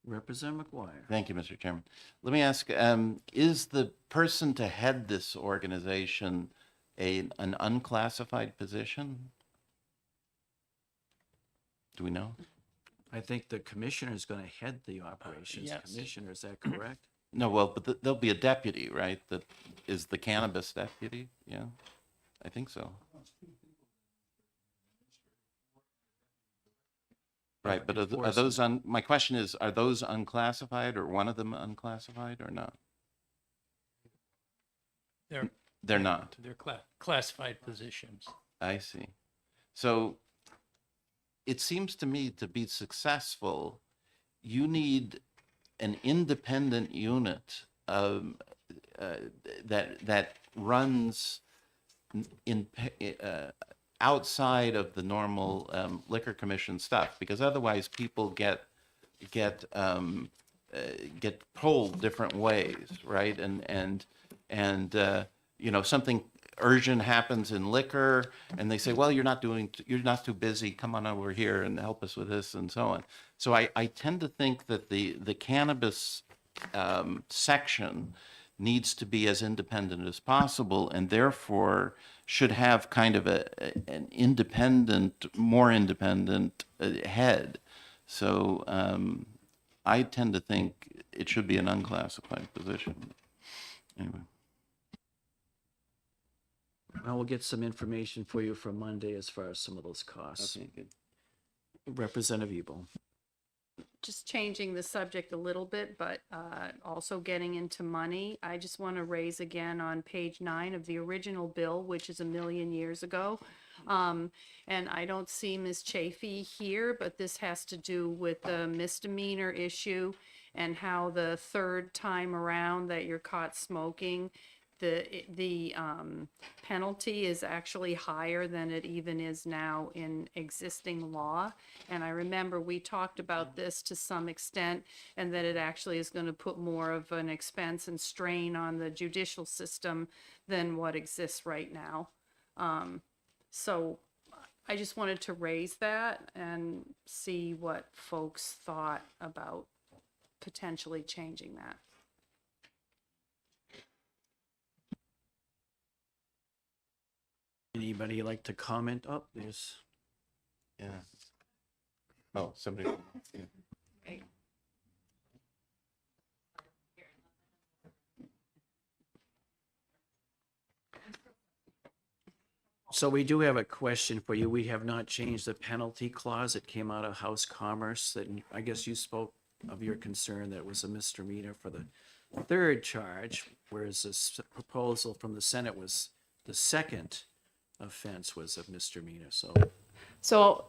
Representative McGuire.
Thank you, Mr. Chairman. Let me ask, is the person to head this organization an unclassified position? Do we know?
I think the commissioner is going to head the operations
yes.
commissioner. Is that correct?
No, well, but there'll be a deputy, right? That is the cannabis deputy? Yeah, I think so. Right, but are those my question is, are those unclassified or one of them unclassified or not? They're not.
They're classified positions.
I see. So it seems to me to be successful, you need an independent unit that runs outside of the normal liquor commission stuff, because otherwise people get pulled different ways, right? And something urgent happens in liquor, and they say, well, you're not too busy. Come on over here and help us with this, and so on. So I tend to think that the cannabis section needs to be as independent as possible, and therefore should have kind of an independent, more independent head. So I tend to think it should be an unclassified position. Anyway.
Well, we'll get some information for you for Monday as far as some of those costs.
Okay, good.
Representative Ebel.
Just changing the subject a little bit, but also getting into money. I just want to raise again on page 9 of the original bill, which is 1,000,000 years ago. And I don't see Ms. Chafee here, but this has to do with the misdemeanor issue and how the third time around that you're caught smoking, the penalty is actually higher than it even is now in existing law. And I remember we talked about this to some extent, and that it actually is going to put more of an expense and strain on the judicial system than what exists right now. So I just wanted to raise that and see what folks thought about potentially changing that.
Anybody like to comment? Oh, there's.
Yeah. Oh, somebody. Yeah.
So we do have a question for you. We have not changed the penalty clause. It came out of House Commerce, that I guess you spoke of your concern that it was a misdemeanor for the third charge, whereas this proposal from the Senate was the second offense was a misdemeanor.
So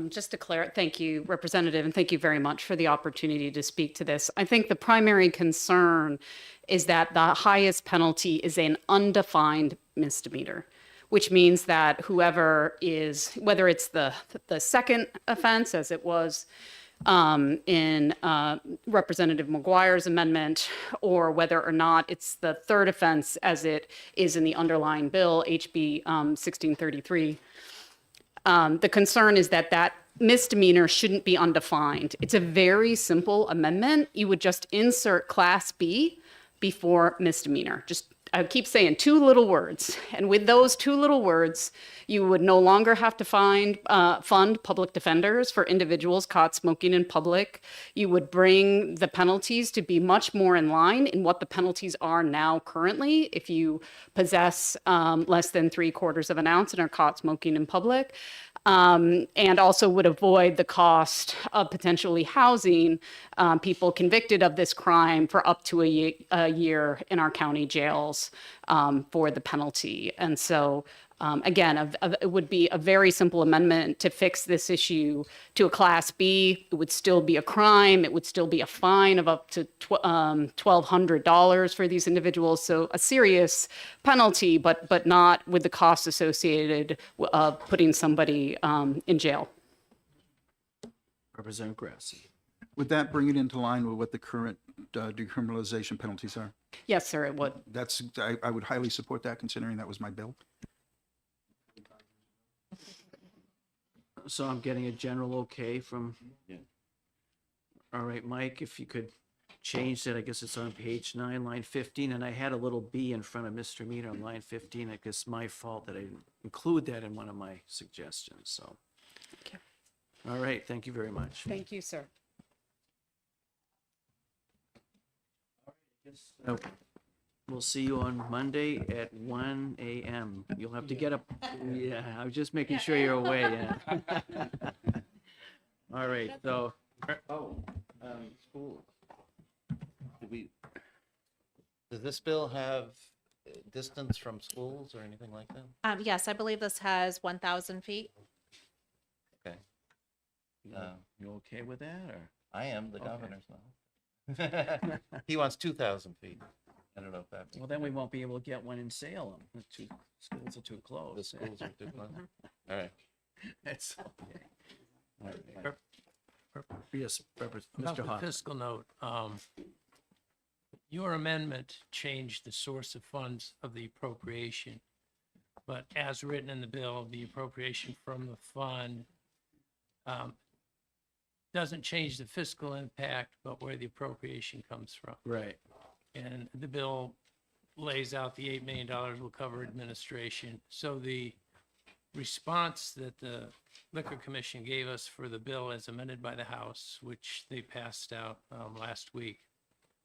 just to clarify, thank you, Representative, and thank you very much for the opportunity to speak to this. I think the primary concern is that the highest penalty is an undefined misdemeanor, which means that whoever is, whether it's the second offense, as it was in Representative McGuire's amendment, or whether or not it's the third offense, as it is in the underlying bill, HB 1633. The concern is that that misdemeanor shouldn't be undefined. It's a very simple amendment. You would just insert Class B before misdemeanor. Just, I keep saying 2 little words. And with those 2 little words, you would no longer have to fund public defenders for individuals caught smoking in public. You would bring the penalties to be much more in line in what the penalties are now currently if you possess less than 3/4 of an ounce and are caught smoking in public. And also would avoid the cost of potentially housing people convicted of this crime for up to a year in our county jails for the penalty. And so Again, it would be a very simple amendment to fix this issue to a Class B. It would still be a crime. It would still be a fine of up to $1,200 for these individuals. So a serious penalty, but not with the costs associated of putting somebody in jail.
Representative Grassi.
Would that bring it into line with what the current decriminalization penalties are?
Yes, sir, it would.
I would highly support that, considering that was my bill.
So I'm getting a general okay from. All right, Mike, if you could change that, I guess it's on page 9, line 15, and I had a little B in front of Mr. Meter on line 15. I guess my fault that I didn't include that in one of my suggestions, so.
Okay.
All right, thank you very much.
Thank you, sir.
Okay. We'll see you on Monday at 1 a.m. You'll have to get up. Yeah, I was just making sure you're away, yeah. All right, so.
Schools. Does this bill have distance from schools or anything like that?
Yes, I believe this has 1,000 feet.
Okay.
You okay with that, or?
I am, the
Okay.
governor's not. He wants 2,000 feet. I don't know if that.
Well, then we won't be able to get one in Salem. The two schools are too close.
The schools are too close. All right.
That's okay. All right. Yes,
About
Mr.
the
Hoff.
fiscal note, your amendment changed the source of funds of the appropriation. But as written in the bill, the appropriation from the fund doesn't change the fiscal impact, but where the appropriation comes from.
Right.
And the bill lays out the $8 million will cover administration. So the response that the Liquor Commission gave us for the bill as amended by the House, which they passed out last week,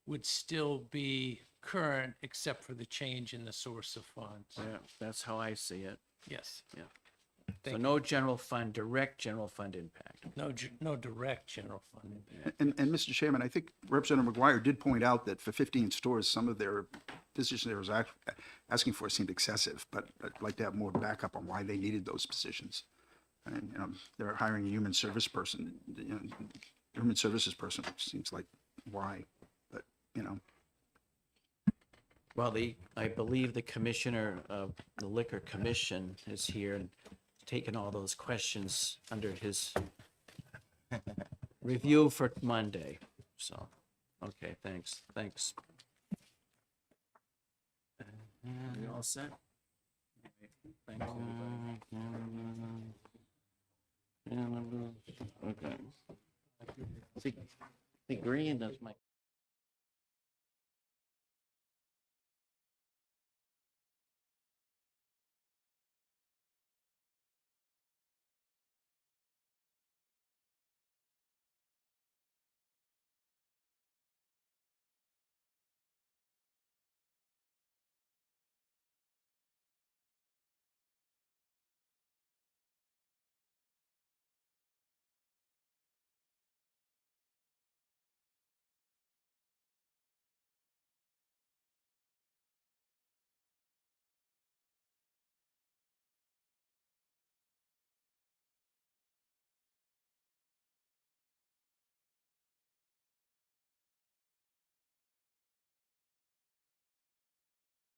would still be current except for the change in the source of funds.
Yeah, that's how I see it.
Yes.
Yeah.
Thank
So
you.
no general fund, direct general fund impact.
No direct general fund impact.
And Mr. Chairman, I think Representative McGuire did point out that for 15 stores, some of their positions they was asking for seemed excessive, but I'd like to have more backup on why they needed those positions. And, they're hiring a human service person, human services person, which seems like why, but,
Well, I believe the commissioner of the Liquor Commission is here and taken all those questions under his review for Monday. So, okay, thanks. You all set? Thanks, everybody.
Okay. See, green, that's my.